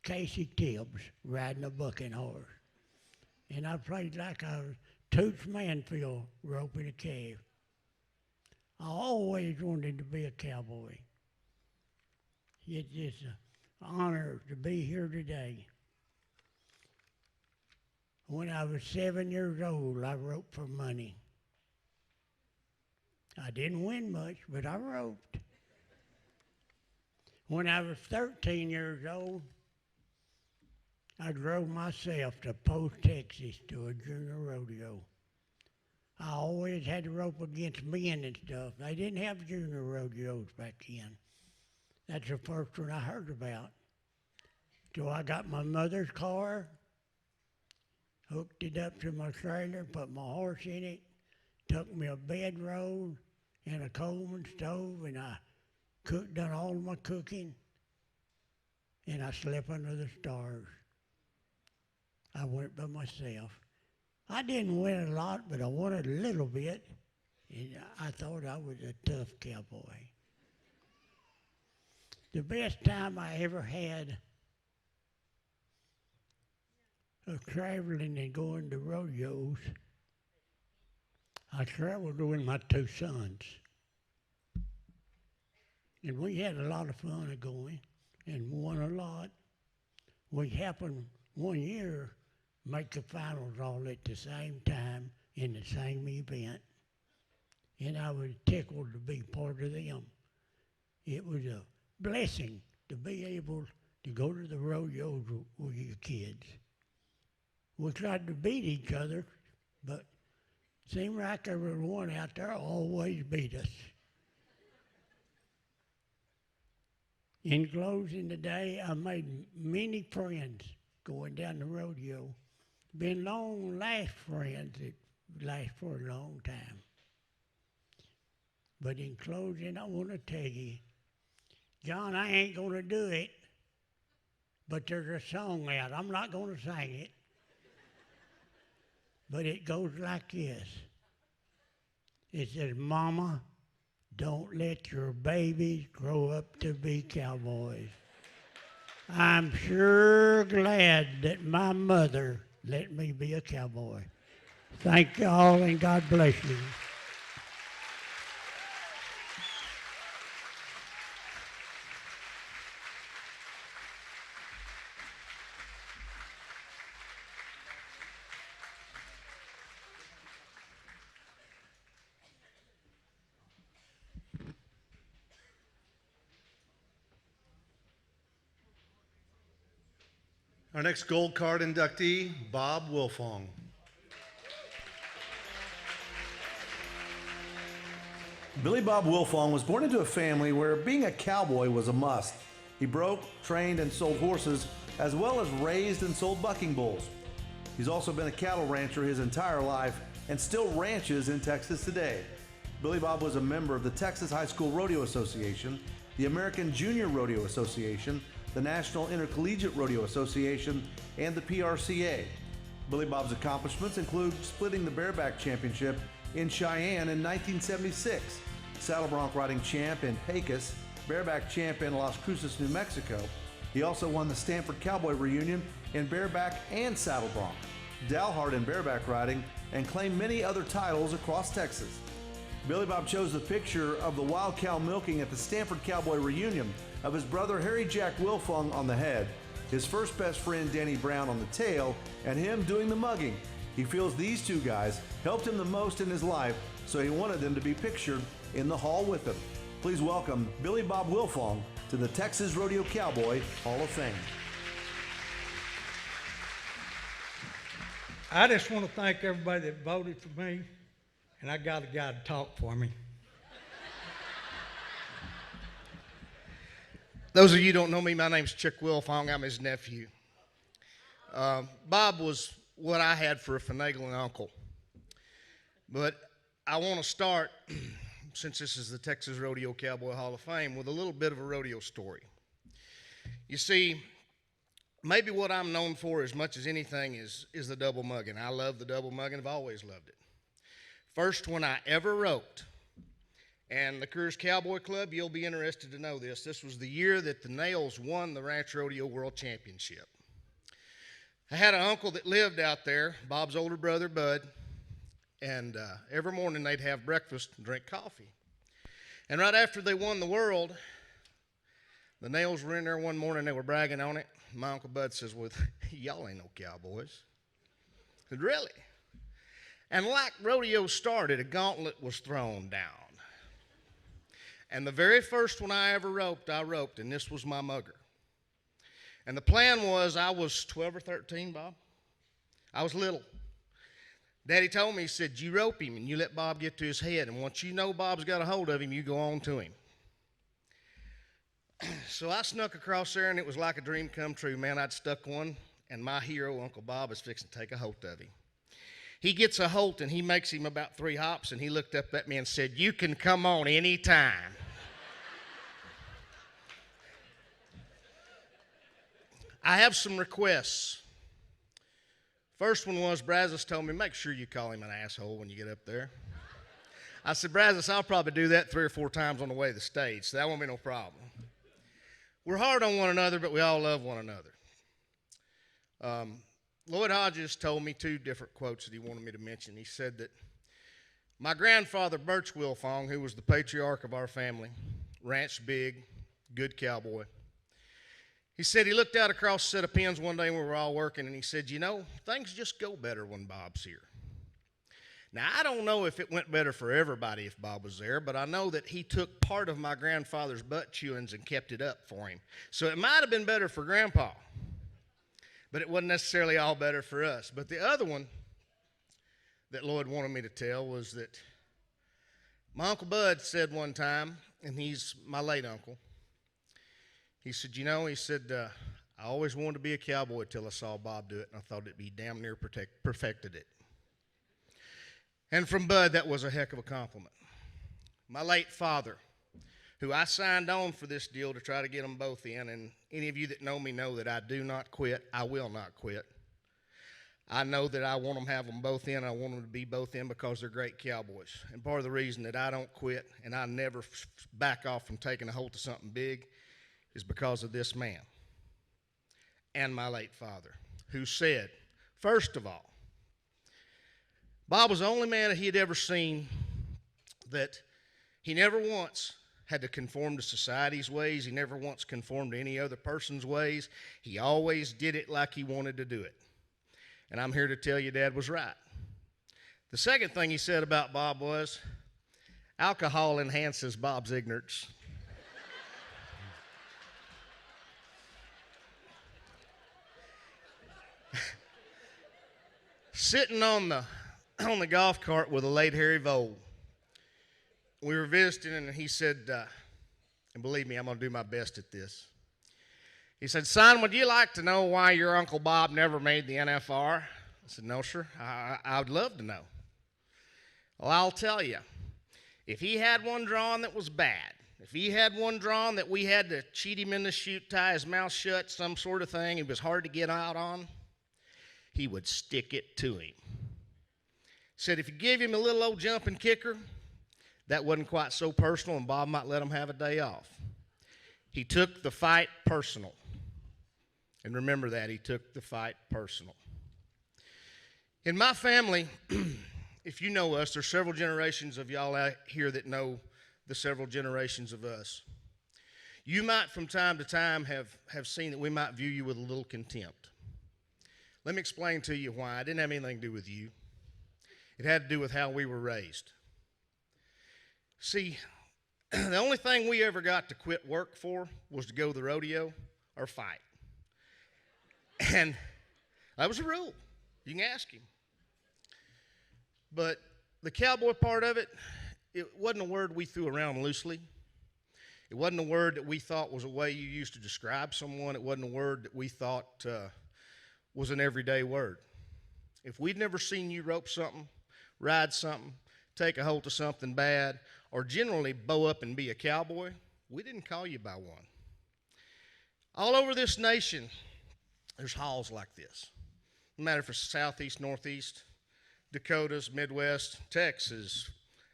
Casey Tibbs riding a bucking horse. And I played like I was Toots Manfield roping a calf. I always wanted to be a cowboy. It's just an honor to be here today. When I was 7 years old, I roped for money. I didn't win much, but I roped. When I was 13 years old, I drove myself to Post, Texas to a junior rodeo. I always had to rope against men and stuff. They didn't have junior rodeos back then. That's the first one I heard about. So I got my mother's car, hooked it up to my trailer, put my horse in it, took me a bedroll and a Coleman stove, and I done all my cooking, and I slept under the stars. I went by myself. I didn't win a lot, but I won a little bit, and I thought I was a tough cowboy. The best time I ever had, of traveling and going to rodeos, I traveled with my two sons. And we had a lot of fun of going and won a lot. We happened one year make the finals all at the same time in the same event. And I was tickled to be part of them. It was a blessing to be able to go to the rodeos with your kids. We tried to beat each other, but it seemed like everyone out there always beat us. In closing today, I made many friends going down the rodeo. Been long last friends that last for a long time. But in closing, I want to tell you, John, I ain't going to do it, but there's a song out. I'm not going to sing it, but it goes like this. It says, Mama, don't let your babies grow up to be cowboys. I'm sure glad that my mother let me be a cowboy. Thank y'all and God bless you. Our next gold card inductee, Bob Wilfong. Billy Bob Wilfong was born into a family where being a cowboy was a must. He broke, trained, and sold horses, as well as raised and sold bucking bulls. He's also been a cattle rancher his entire life and still ranches in Texas today. Billy Bob was a member of the Texas High School Rodeo Association, the American Junior Rodeo Association, the National Intercollegiate Rodeo Association, and the PRCA. Billy Bob's accomplishments include splitting the bareback championship in Cheyenne in 1976, saddle bronc riding champ in Pecos, bareback champ in Las Cruces, New Mexico. He also won the Stanford Cowboy Reunion in bareback and saddle bronc, Dalhart in bareback riding, and claimed many other titles across Texas. Billy Bob chose the picture of the wild cow milking at the Stanford Cowboy Reunion of his brother Harry Jack Wilfong on the head, his first best friend Danny Brown on the tail, and him doing the mugging. He feels these two guys helped him the most in his life, so he wanted them to be pictured in the hall with him. Please welcome Billy Bob Wilfong to the Texas Rodeo Cowboy Hall of Fame. I just want to thank everybody that voted for me, and I got a guy to talk for me. Those of you who don't know me, my name's Chick Wilfong. I'm his nephew. Bob was what I had for a finagling uncle. But I want to start, since this is the Texas Rodeo Cowboy Hall of Fame, with a little bit of a rodeo story. You see, maybe what I'm known for as much as anything is the double mugging. I love the double mugging. I've always loved it. First one I ever roped, and the Coors Cowboy Club, you'll be interested to know this. This was the year that the Nails won the Ranch Rodeo World Championship. I had an uncle that lived out there, Bob's older brother, Bud, and every morning they'd have breakfast and drink coffee. And right after they won the world, the Nails were in there one morning, they were bragging on it. My Uncle Bud says, well, y'all ain't no cowboys. I said, really? And like rodeo started, a gauntlet was thrown down. And the very first one I ever roped, and this was my mugger. And the plan was, I was 12 or 13, Bob. I was little. Daddy told me, he said, you rope him and you let Bob get to his head. And once you know Bob's got a hold of him, you go on to him. So I snuck across there, and it was like a dream come true, man. I'd stuck one, and my hero, Uncle Bob, is fixing to take a hold of him. He gets a holt, and he makes him about 3 hops, and he looked up at me and said, you can come on any time. I have some requests. First one was, Brazos told me, make sure you call him an asshole when you get up there. I said, Brazos, I'll probably do that 3 or 4 times on the way to the stage, so that won't be no problem. We're hard on one another, but we all love one another. Lloyd Hodges told me two different quotes that he wanted me to mention. He said that my grandfather, Birch Wilfong, who was the patriarch of our family, ranched big, good cowboy. He said he looked out across a set of pens one day when we were all working, and he said, you know, things just go better when Bob's here. Now, I don't know if it went better for everybody if Bob was there, but I know that he took part of my grandfather's butt chewings and kept it up for him. So it might have been better for Grandpa, but it wasn't necessarily all better for us. But the other one that Lloyd wanted me to tell was that my Uncle Bud said one time, and he's my late uncle, he said, you know, he said, I always wanted to be a cowboy till I saw Bob do it, and I thought it'd be damn near perfected it. And from Bud, that was a heck of a compliment. My late father, who I signed on for this deal to try to get them both in, and any of you that know me know that I do not quit. I will not quit. I know that I want them to have them both in. I want them to be both in because they're great cowboys. And part of the reason that I don't quit and I never back off from taking a hold of something big is because of this man and my late father, who said, first of all, Bob was the only man that he had ever seen that he never once had to conform to society's ways. He never once conformed to any other person's ways. He always did it like he wanted to do it. And I'm here to tell you Dad was right. The second thing he said about Bob was, alcohol enhances Bob's ignorance. Sitting on the golf cart with a late Harry Vole, we were visiting, and he said, and believe me, I'm going to do my best at this. He said, son, would you like to know why your Uncle Bob never made the NFR? I said, no, sir. I would love to know. Well, I'll tell you. If he had one drawn that was bad, if he had one drawn that we had to cheat him in the chute, tie his mouth shut, some sort of thing, it was hard to get out on, he would stick it to him. Said if you give him a little old jumping kicker, that wasn't quite so personal, and Bob might let him have a day off. He took the fight personal. And remember that, he took the fight personal. In my family, if you know us, there's several generations of y'all out here that know the several generations of us. You might from time to time have seen that we might view you with a little contempt. Let me explain to you why. It didn't have anything to do with you. It had to do with how we were raised. See, the only thing we ever got to quit work for was to go to the rodeo or fight. And that was a rule. You can ask him. But the cowboy part of it, it wasn't a word we threw around loosely. It wasn't a word that we thought was a way you used to describe someone. It wasn't a word that we thought was an everyday word. If we'd never seen you rope something, ride something, take a hold of something bad, or generally bow up and be a cowboy, we didn't call you by one. All over this nation, there's halls like this. No matter if it's Southeast, Northeast, Dakotas, Midwest, Texas,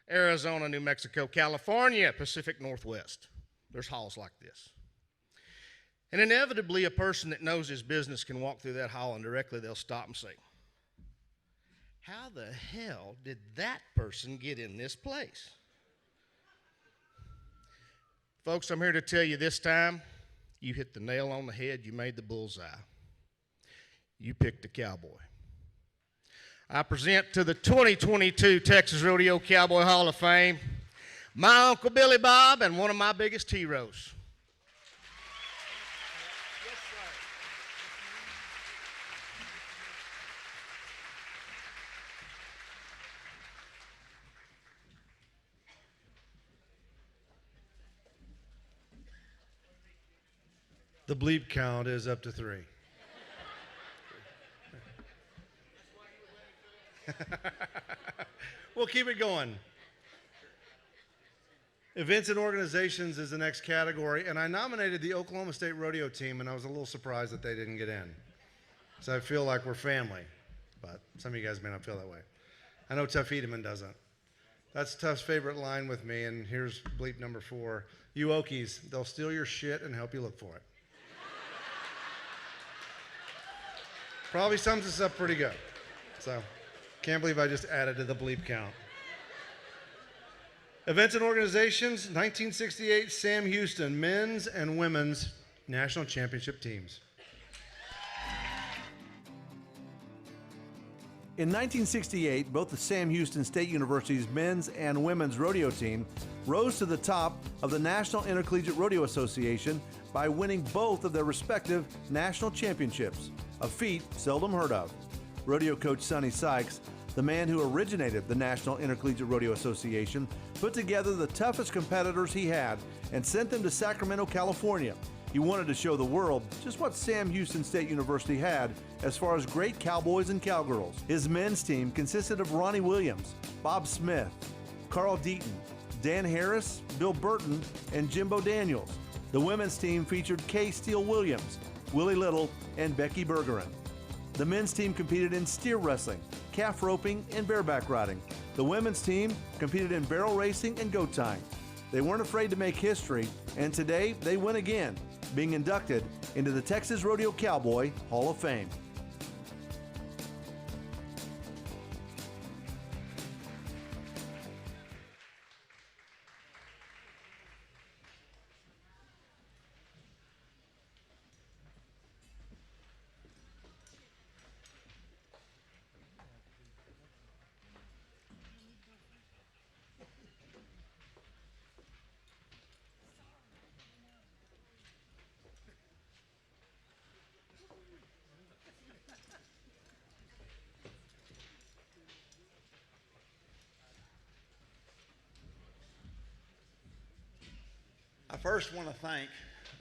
Arizona, New Mexico, California, Pacific Northwest. There's halls like this. And inevitably, a person that knows his business can walk through that hall and directly they'll stop and say, how the hell did that person get in this place? Folks, I'm here to tell you this time, you hit the nail on the head, you made the bullseye. You picked a cowboy. I present to the 2022 Texas Rodeo Cowboy Hall of Fame, my Uncle Billy Bob and one of my biggest heroes. The bleep count is up to 3. We'll keep it going. Events and organizations is the next category, and I nominated the Oklahoma State Rodeo team, and I was a little surprised that they didn't get in. So I feel like we're family, but some of you guys may not feel that way. I know Tuff Edeman doesn't. That's Tuff's favorite line with me, and here's bleep number 4. You Okies, they'll steal your shit and help you look for it. Probably sums us up pretty good. So, can't believe I just added to the bleep count. Events and organizations, 1968 Sam Houston men's and women's national championship teams. In 1968, both the Sam Houston State University's men's and women's rodeo team rose to the top of the National Intercollegiate Rodeo Association by winning both of their respective national championships, a feat seldom heard of. Rodeo coach Sonny Sykes, the man who originated the National Intercollegiate Rodeo Association, put together the toughest competitors he had and sent them to Sacramento, California. He wanted to show the world just what Sam Houston State University had as far as great cowboys and cowgirls. His men's team consisted of Ronnie Williams, Bob Smith, Carl Deaton, Dan Harris, Bill Burton, and Jimbo Daniels. The women's team featured Kay Steele Williams, Willie Little, and Becky Bergeron. The men's team competed in steer wrestling, calf roping, and bareback riding. The women's team competed in barrel racing and goat tying. They weren't afraid to make history, and today they win again, being inducted into the Texas Rodeo Cowboy Hall of Fame. I first want to thank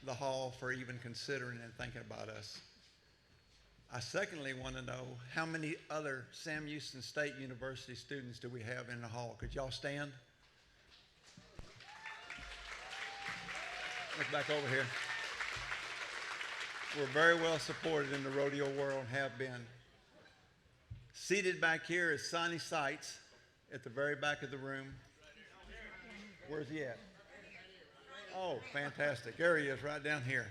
the Hall for even considering and thinking about us. I secondly want to know how many other Sam Houston State University students do we have in the Hall? Could y'all stand? Look back over here. We're very well supported in the rodeo world and have been. Seated back here is Sonny Sykes at the very back of the room. Where's he at? Oh, fantastic. There he is, right down here.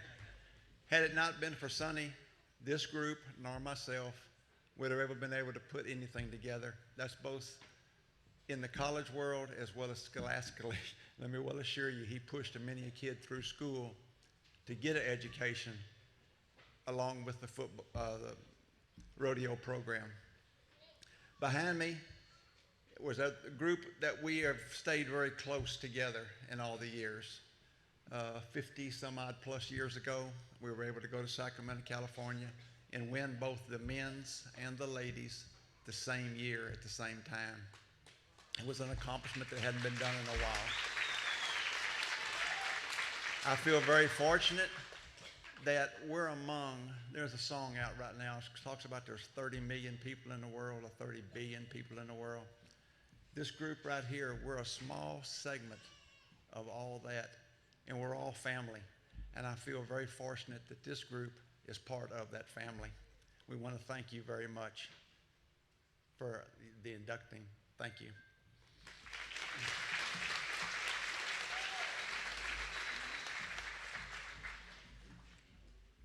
Had it not been for Sonny, this group, nor myself, would have ever been able to put anything together. That's both in the college world as well as scholastically. Let me well assure you, he pushed many a kid through school to get an education along with the the rodeo program. Behind me was a group that we have stayed very close together in all the years. 50 some odd plus years ago, we were able to go to Sacramento, California and win both the men's and the ladies the same year at the same time. It was an accomplishment that hadn't been done in a while. I feel very fortunate that we're among, there's a song out right now, it talks about there's 30 million people in the world or 30 billion people in the world. This group right here, we're a small segment of all that, and we're all family. And I feel very fortunate that this group is part of that family. We want to thank you very much for the inducting. Thank you.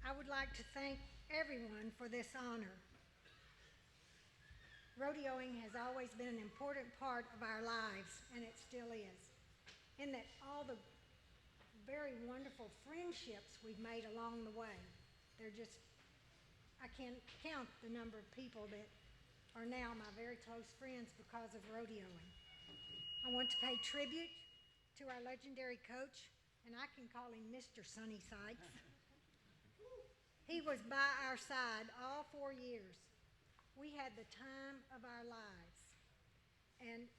I would like to thank everyone for this honor. Rodeoing has always been an important part of our lives, and it still is. In that all the very wonderful friendships we've made along the way, I can't count the number of people that are now my very close friends because of rodeoing. I want to pay tribute to our legendary coach, and I can call him Mr. Sonny Sykes. He was by our side all 4 years. We had the time of our lives, and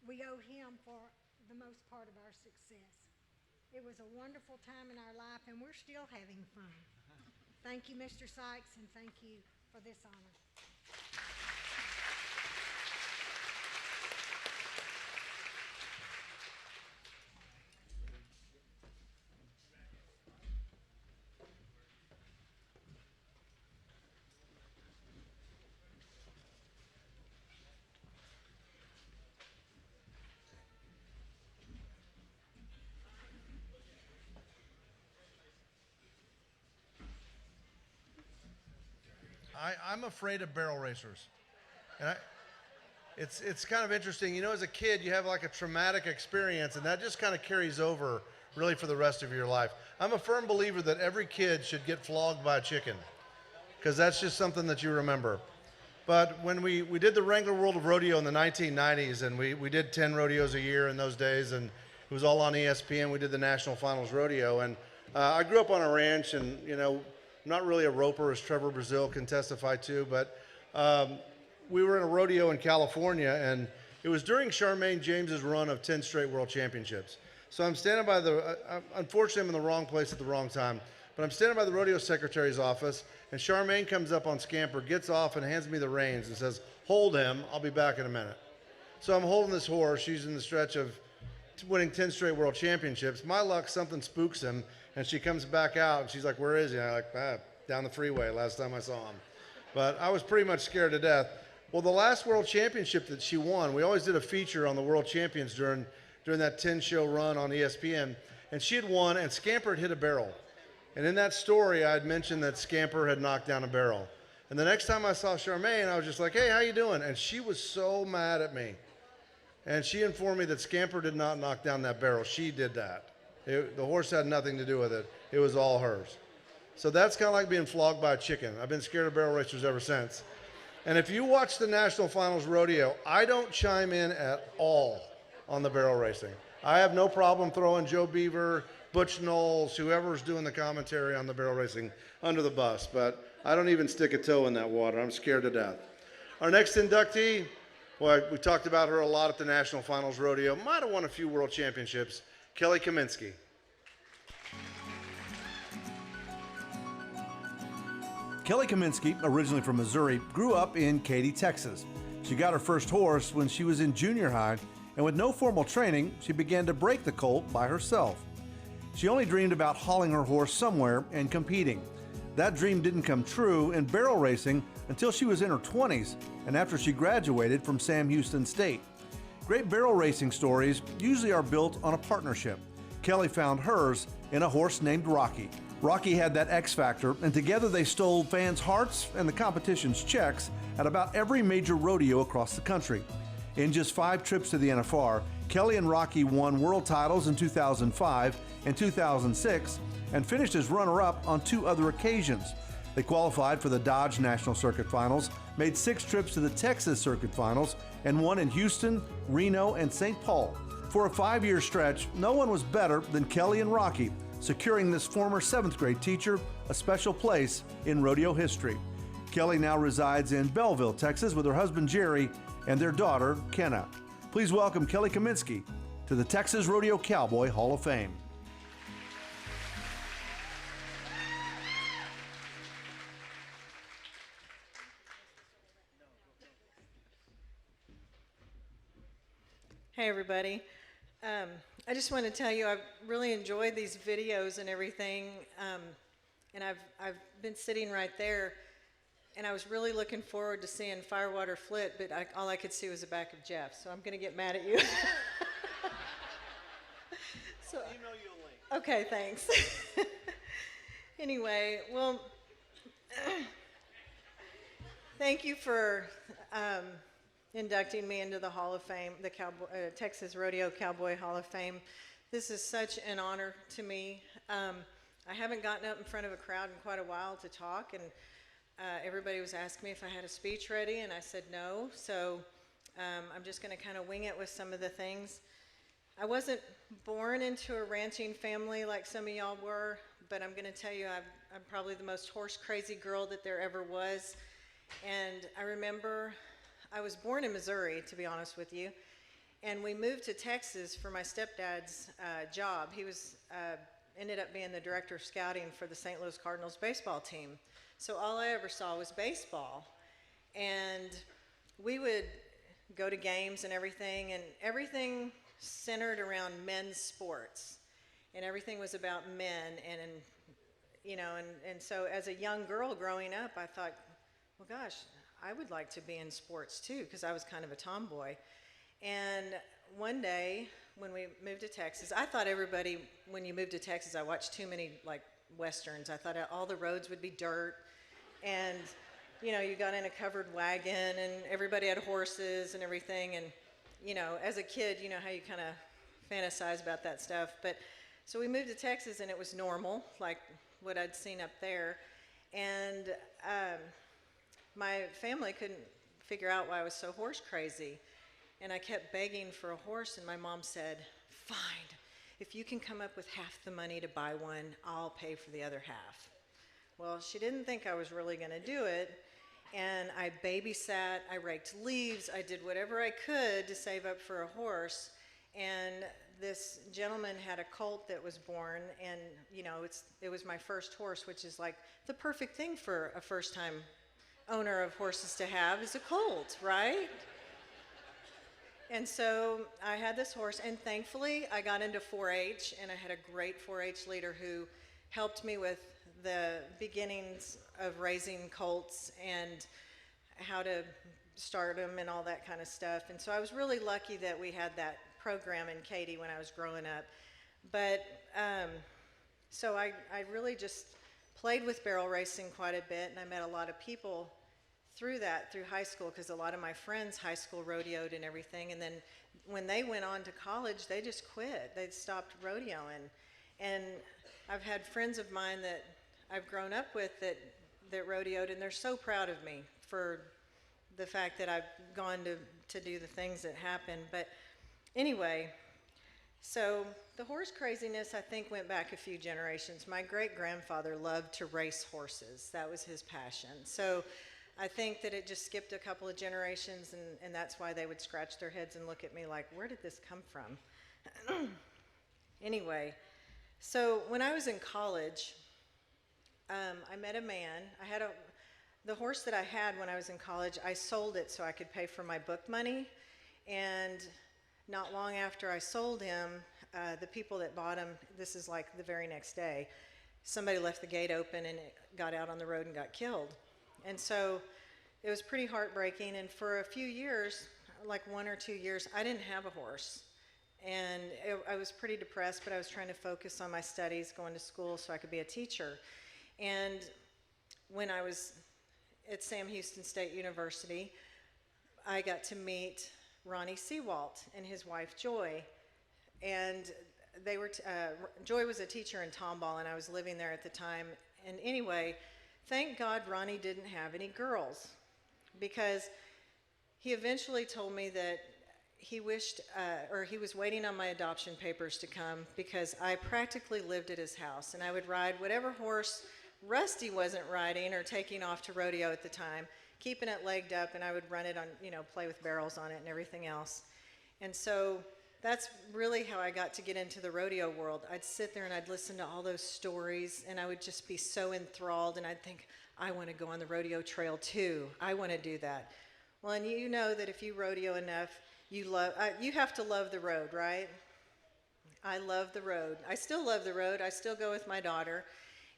we owe him for the most part of our success. It was a wonderful time in our life, and we're still having fun. Thank you, Mr. Sykes, and thank you for this honor. I'm afraid of barrel racers. And it's kind of interesting. You know, as a kid, you have like a traumatic experience, and that just kind of carries over really for the rest of your life. I'm a firm believer that every kid should get flogged by a chicken, because that's just something that you remember. But when we did the Wrangler World of Rodeo in the 1990s, and we did 10 rodeos a year in those days, and it was all on ESPN. We did the National Finals Rodeo, and I grew up on a ranch, and, you know, I'm not really a roper, as Trevor Brazil can testify to, but we were in a rodeo in California, and it was during Charmaine James's run of 10 straight world championships. So I'm standing by unfortunately I'm in the wrong place at the wrong time, but I'm standing by the rodeo secretary's office, and Charmaine comes up on Scamper, gets off, and hands me the reins and says, "Hold him, I'll be back in a minute." So I'm holding this horse. She's in the stretch of winning 10 straight world championships. My luck, something spooks him, and she comes back out, and she's like, "Where is he?" And I'm like, "Down the freeway, last time I saw him." But I was pretty much scared to death. Well, the last world championship that she won, we always did a feature on the world champions during that 10-show run on ESPN, and she had won, and Scamper had hit a barrel. And in that story, I had mentioned that Scamper had knocked down a barrel. And the next time I saw Charmaine, I was just like, "Hey, how you doing?" And she was so mad at me. And she informed me that Scamper did not knock down that barrel. She did that. The horse had nothing to do with it. It was all hers. So that's kind of like being flogged by a chicken. I've been scared of barrel racers ever since. And if you watch the National Finals Rodeo, I don't chime in at all on the barrel racing. I have no problem throwing Joe Beaver, Butch Knowles, whoever's doing the commentary on the barrel racing under the bus, but I don't even stick a toe in that water. I'm scared to death. Our next inductee, well, we talked about her a lot at the National Finals Rodeo, might have won a few world championships, Kelly Kaminsky. Kelly Kaminsky, originally from Missouri, grew up in Katy, Texas. She got her first horse when she was in junior high, and with no formal training, she began to break the colt by herself. She only dreamed about hauling her horse somewhere and competing. That dream didn't come true in barrel racing until she was in her 20s and after she graduated from Sam Houston State. Great barrel racing stories usually are built on a partnership. Kelly found hers in a horse named Rocky. Rocky had that X factor, and together they stole fans' hearts and the competition's checks at about every major rodeo across the country. In just 5 trips to the NFR, Kelly and Rocky won world titles in 2005 and 2006 and finished as runner-up on 2 other occasions. They qualified for the Dodge National Circuit Finals, made 6 trips to the Texas Circuit Finals, and won in Houston, Reno, and St. Paul. For a 5-year stretch, no one was better than Kelly and Rocky, securing this former 7th grade teacher a special place in rodeo history. Kelly now resides in Belleville, Texas with her husband Jerry and their daughter Kenna. Please welcome Kelly Kaminsky to the Texas Rodeo Cowboy Hall of Fame. Hey everybody. I just want to tell you I've really enjoyed these videos and everything, and I've been sitting right there, and I was really looking forward to seeing Firewater Flit, but all I could see was the back of Jeff, so I'm going to get mad at you. So, email you a link. Okay, thanks. Anyway, well, thank you for inducting me into the Hall of Fame, the Texas Rodeo Cowboy Hall of Fame. This is such an honor to me. I haven't gotten up in front of a crowd in quite a while to talk, and everybody was asking me if I had a speech ready, and I said no, so I'm just going to kind of wing it with some of the things. I wasn't born into a ranching family like some of y'all were, but I'm going to tell you I'm probably the most horse-crazy girl that there ever was, and I remember I was born in Missouri, to be honest with you, and we moved to Texas for my stepdad's job. He was ended up being the director of scouting for the St. Louis Cardinals baseball team. So all I ever saw was baseball, and we would go to games and everything centered around men's sports, and everything was about men, and you know, and so as a young girl growing up, I thought, well, gosh, I would like to be in sports too, because I was kind of a tomboy. And one day when we moved to Texas, I thought everybody, when you moved to Texas, I watched too many like Westerns. I thought all the roads would be dirt. And you know, you got in a covered wagon and everybody had horses and everything. And, you know, as a kid, you know how you kind of fantasize about that stuff. But so we moved to Texas and it was normal, like what I'd seen up there. And my family couldn't figure out why I was so horse crazy. And I kept begging for a horse, and my mom said, fine, if you can come up with half the money to buy one, I'll pay for the other half. Well, she didn't think I was really going to do it, and I babysat, I raked leaves, I did whatever I could to save up for a horse, and this gentleman had a colt that was born, and you know, it was my first horse, which is like the perfect thing for a first-time owner of horses to have is a colt, right? And so I had this horse, and thankfully I got into 4-H, and I had a great 4-H leader who helped me with the beginnings of raising colts and how to start them and all that kind of stuff. And so I was really lucky that we had that program in Katy when I was growing up. But so I really just played with barrel racing quite a bit, and I met a lot of people through high school, because a lot of my friends high school rodeoed and everything, and then when they went on to college, they just quit. They'd stopped rodeoing. And I've had friends of mine that I've grown up with that rodeoed, and they're so proud of me for the fact that I've gone to do the things that happened. But anyway, so the horse craziness, I think, went back a few generations. My great-grandfather loved to race horses. That was his passion. So I think that it just skipped a couple of generations, and that's why they would scratch their heads and look at me like, where did this come from? Anyway, so when I was in college, I met a man. The horse that I had when I was in college, I sold it so I could pay for my book money, and not long after I sold him, the people that bought him, this is like the very next day, somebody left the gate open and it got out on the road and got killed. And so it was pretty heartbreaking, and for a few years, like 1 or 2 years, I didn't have a horse. And I was pretty depressed, but I was trying to focus on my studies, going to school so I could be a teacher. And when I was at Sam Houston State University, I got to meet Ronnie Seawalt and his wife Joy. And they were Joy was a teacher in Tomball, and I was living there at the time. And anyway, thank God Ronnie didn't have any girls, because he eventually told me that he wished, or he was waiting on my adoption papers to come, because I practically lived at his house, and I would ride whatever horse Rusty wasn't riding or taking off to rodeo at the time, keeping it legged up, and I would run it on, you know, play with barrels on it and everything else. And so that's really how I got to get into the rodeo world. I'd sit there and I'd listen to all those stories, and I would just be so enthralled, and I'd think, I want to go on the rodeo trail too. I want to do that. Well, and you know that if you rodeo enough, you have to love the road, right? I love the road. I still love the road. I still go with my daughter,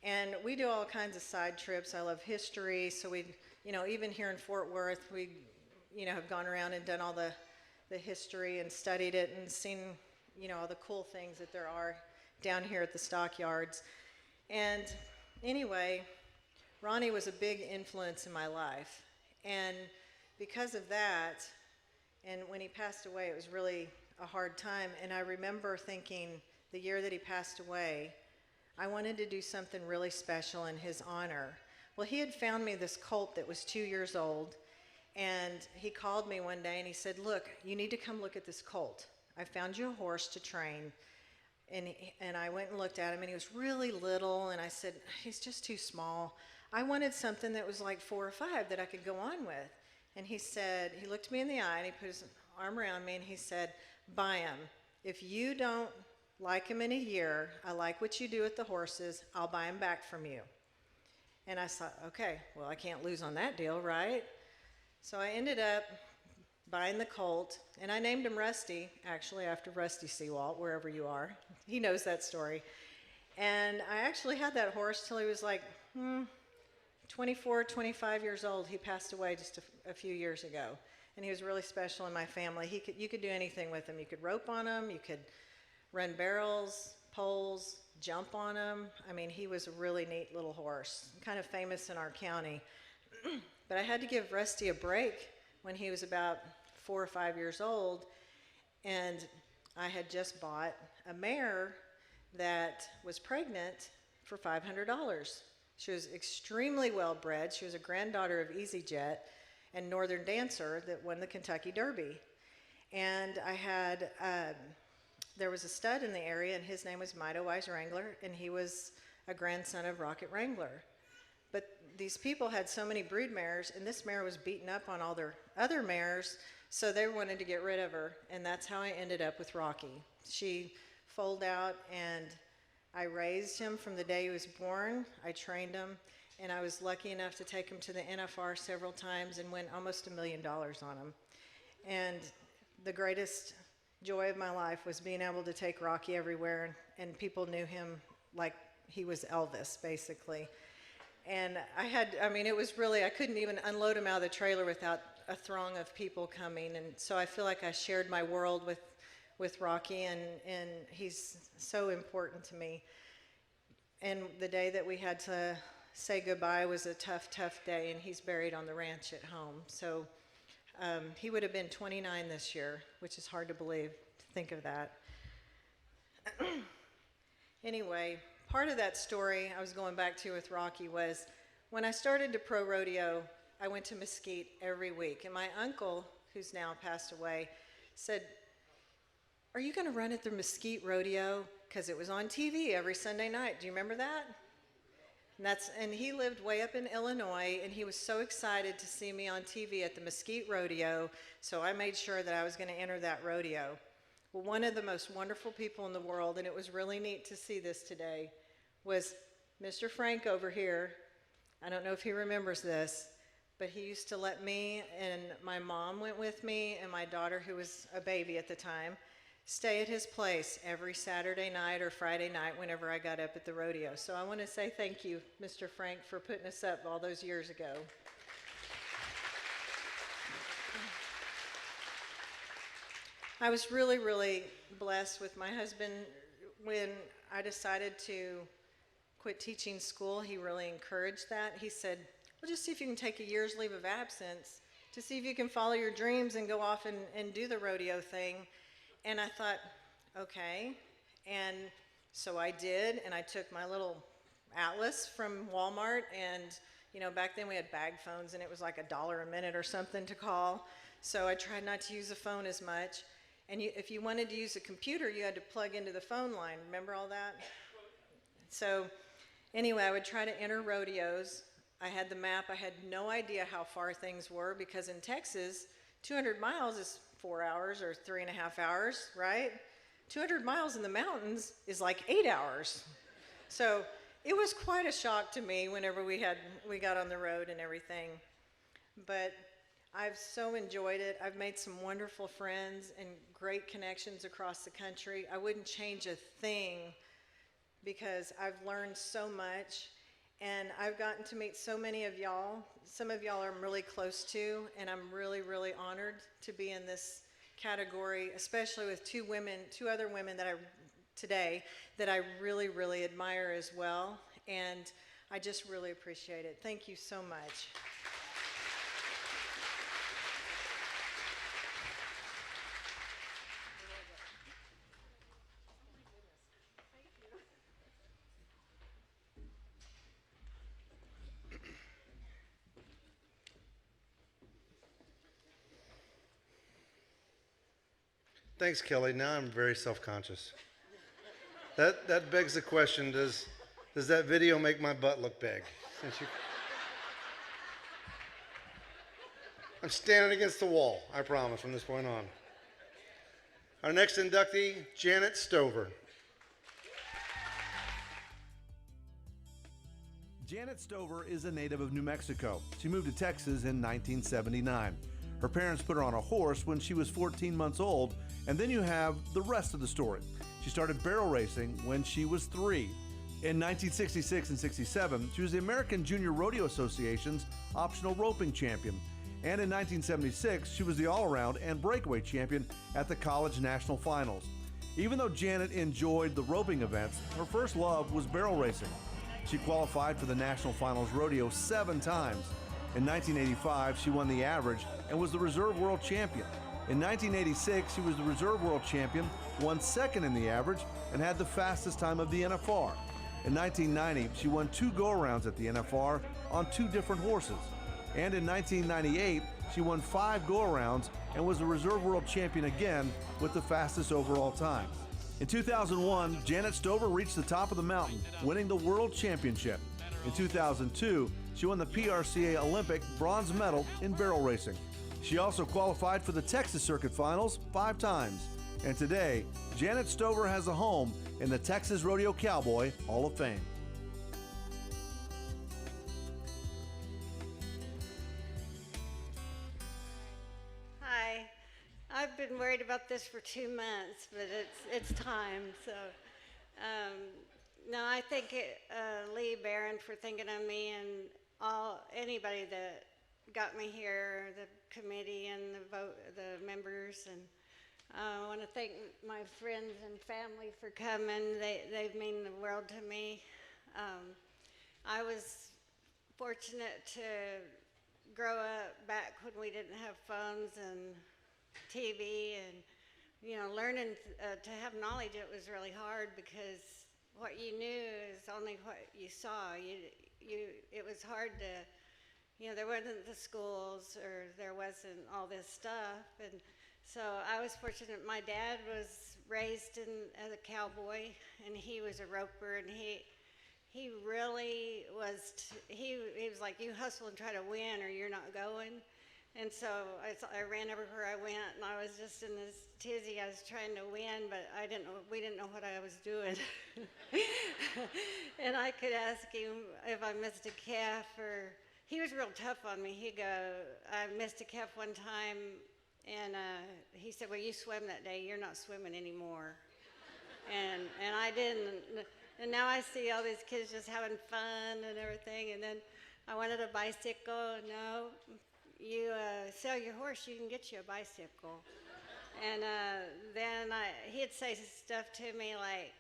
and we do all kinds of side trips. I love history, so we, you know, even here in Fort Worth, we, you know, have gone around and done all the history and studied it and seen, you know, all the cool things that there are down here at the stockyards. And anyway, Ronnie was a big influence in my life, and because of that, and when he passed away, it was really a hard time. And I remember thinking the year that he passed away, I wanted to do something really special in his honor. Well, he had found me this colt that was 2 years old, and he called me one day and he said, look, you need to come look at this colt. I found you a horse to train. And I went and looked at him, and he was really little, and I said, he's just too small. I wanted something that was like 4 or 5 that I could go on with. And he said, he looked me in the eye, and he put his arm around me, and he said, buy him. If you don't like him in a year, I like what you do with the horses, I'll buy him back from you. And I thought, okay, well, I can't lose on that deal, right? So I ended up buying the colt, and I named him Rusty, actually after Rusty Seawalt, wherever you are. He knows that story. And I actually had that horse till he was like 24, 25 years old. He passed away just a few years ago, and he was really special in my family. You could do anything with him. You could rope on him, you could run barrels, poles, jump on him. I mean, he was a really neat little horse, kind of famous in our county. But I had to give Rusty a break when he was about 4 or 5 years old, and I had just bought a mare that was pregnant for $500. She was extremely well bred. She was a granddaughter of EasyJet and Northern Dancer that won the Kentucky Derby. And I had, there was a stud in the area, and his name was Mido Wise Wrangler, and he was a grandson of Rocket Wrangler. But these people had so many brood mares, and this mare was beaten up on all their other mares, so they wanted to get rid of her, and that's how I ended up with Rocky. She foaled out, and I raised him from the day he was born. I trained him, and I was lucky enough to take him to the NFR several times and win almost $1 million on him. And the greatest joy of my life was being able to take Rocky everywhere, and people knew him like he was Elvis, basically. And it was really, I couldn't even unload him out of the trailer without a throng of people coming. And so I feel like I shared my world with Rocky, and he's so important to me. And the day that we had to say goodbye was a tough, tough day, and he's buried on the ranch at home. So he would have been 29 this year, which is hard to believe, to think of that. Anyway, part of that story I was going back to with Rocky was when I started to pro rodeo, I went to Mesquite every week. And my uncle, who's now passed away, said, "Are you going to run at the Mesquite Rodeo?" Because it was on TV every Sunday night. Do you remember that? And he lived way up in Illinois, and he was so excited to see me on TV at the Mesquite Rodeo, so I made sure that I was going to enter that rodeo. Well, one of the most wonderful people in the world, and it was really neat to see this today, was Mr. Frank over here. I don't know if he remembers this, but he used to let me, and my mom went with me, and my daughter, who was a baby at the time, stay at his place every Saturday night or Friday night whenever I got up at the rodeo. So I want to say thank you, Mr. Frank, for putting us up all those years ago. I was really, really blessed with my husband. When I decided to quit teaching school, he really encouraged that. He said, "Well, just see if you can take a year's leave of absence to see if you can follow your dreams and go off and do the rodeo thing." And I thought, okay. And so I did, and I took my little atlas from Walmart, and back then we had bag phones, and it was like $1 a minute or something to call. So I tried not to use the phone as much. And if you wanted to use a computer, you had to plug into the phone line. Remember all that? So anyway, I would try to enter rodeos. I had the map. I had no idea how far things were, because in Texas, 200 miles is 4 hours or 3.5 hours, right? 200 miles in the mountains is like 8 hours. So it was quite a shock to me whenever we got on the road and everything. But I've so enjoyed it. I've made some wonderful friends and great connections across the country. I wouldn't change a thing, because I've learned so much, and I've gotten to meet so many of y'all. Some of y'all I'm really close to, and I'm really, really honored to be in this category, especially with two other women today that I really, really admire as well, and I just really appreciate it. Thank you so much. Thanks, Kelly. Now I'm very self-conscious. That begs the question, does that video make my butt look big? I'm standing against the wall, I promise, from this point on. Our next inductee, Janet Stover. Janet Stover is a native of New Mexico. She moved to Texas in 1979. Her parents put her on a horse when she was 14 months old, and then you have the rest of the story. She started barrel racing when she was 3. In 1966 and 67, she was the American Junior Rodeo Association's optional roping champion. And in 1976, she was the all-around and breakaway champion at the College National Finals. Even though Janet enjoyed the roping events, her first love was barrel racing. She qualified for the National Finals Rodeo 7 times. In 1985, she won the average and was the reserve world champion. In 1986, she was the reserve world champion, won second in the average, and had the fastest time of the NFR. In 1990, she won 2 go-arounds at the NFR on 2 different horses. And in 1998, she won 5 go-arounds and was the reserve world champion again with the fastest overall time. In 2001, Janet Stover reached the top of the mountain, winning the world championship. In 2002, she won the PRCA Olympic bronze medal in barrel racing. She also qualified for the Texas Circuit Finals 5 times. And today, Janet Stover has a home in the Texas Rodeo Cowboy Hall of Fame. Hi. I've been worried about this for 2 months, but it's time. So, no, I thank Lee Barron for thinking of me and anybody that got me here, the committee and the members, and I want to thank my friends and family for coming. They've mean the world to me. I was fortunate to grow up back when we didn't have phones and TV, and learning to have knowledge. It was really hard because what you knew is only what you saw. It was hard to, there wasn't the schools, or there wasn't all this stuff, and so I was fortunate. My dad was raised as a cowboy, and he was a roper, and he really was. He was like, you hustle and try to win, or you're not going. And so I ran everywhere I went, and I was just in this tizzy. I was trying to win, but we didn't know what I was doing. And I could ask him if I missed a calf, or he was real tough on me. He'd go, I missed a calf one time, and he said, well, you swam that day. You're not swimming anymore. And I didn't. And now I see all these kids just having fun and everything. And then I wanted a bicycle. No. You sell your horse, you can get you a bicycle. And then he'd say stuff to me like,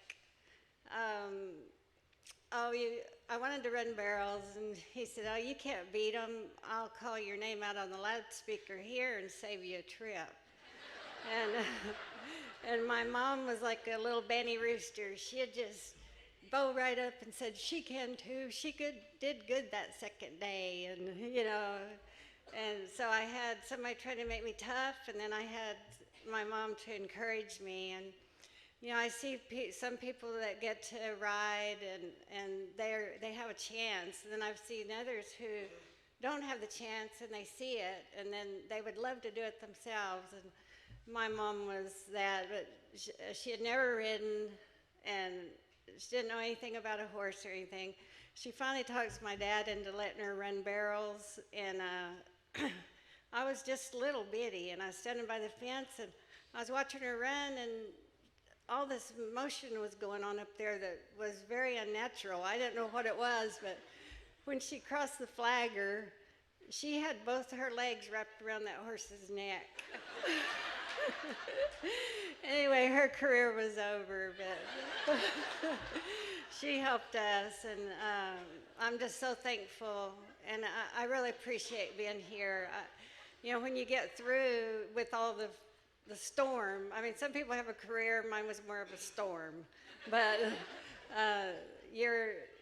I wanted to run barrels, and he said, oh, you can't beat them. I'll call your name out on the loudspeaker here and save you a trip. And my mom was like a little Benny Rooster. She'd just bow right up and said, she can too. She did good that second day, and and so I had somebody trying to make me tough, and then I had my mom to encourage me. And I see some people that get to ride, and they have a chance. And then I've seen others who don't have the chance, and they see it, and then they would love to do it themselves. And my mom was that, but she had never ridden, and she didn't know anything about a horse or anything. She finally talks my dad into letting her run barrels, and I was just little bitty, and I was standing by the fence, and I was watching her run, and all this motion was going on up there that was very unnatural. I didn't know what it was, but when she crossed the flagger, she had both her legs wrapped around that horse's neck. Anyway, her career was over, but she helped us, and I'm just so thankful, and I really appreciate being here. When you get through with all the storm, I mean, some people have a career, mine was more of a storm, but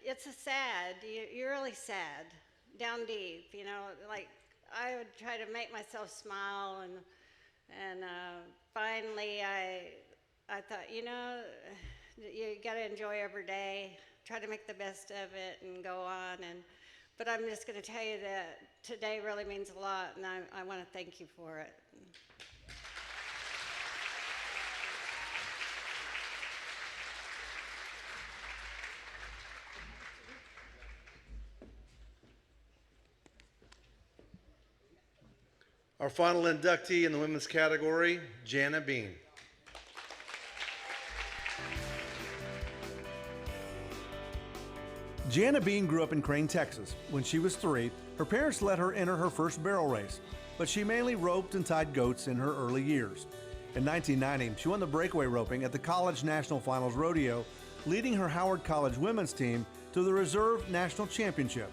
it's you're really sad, down deep, like I would try to make myself smile, and finally I thought, you got to enjoy every day, try to make the best of it and go on. But I'm just going to tell you that today really means a lot, and I want to thank you for it. Our final inductee in the women's category, Jana Bean. Jana Bean grew up in Crane, Texas. When she was 3, her parents let her enter her first barrel race, but she mainly roped and tied goats in her early years. In 1990, she won the breakaway roping at the College National Finals Rodeo, leading her Howard College women's team to the Reserve National Championship.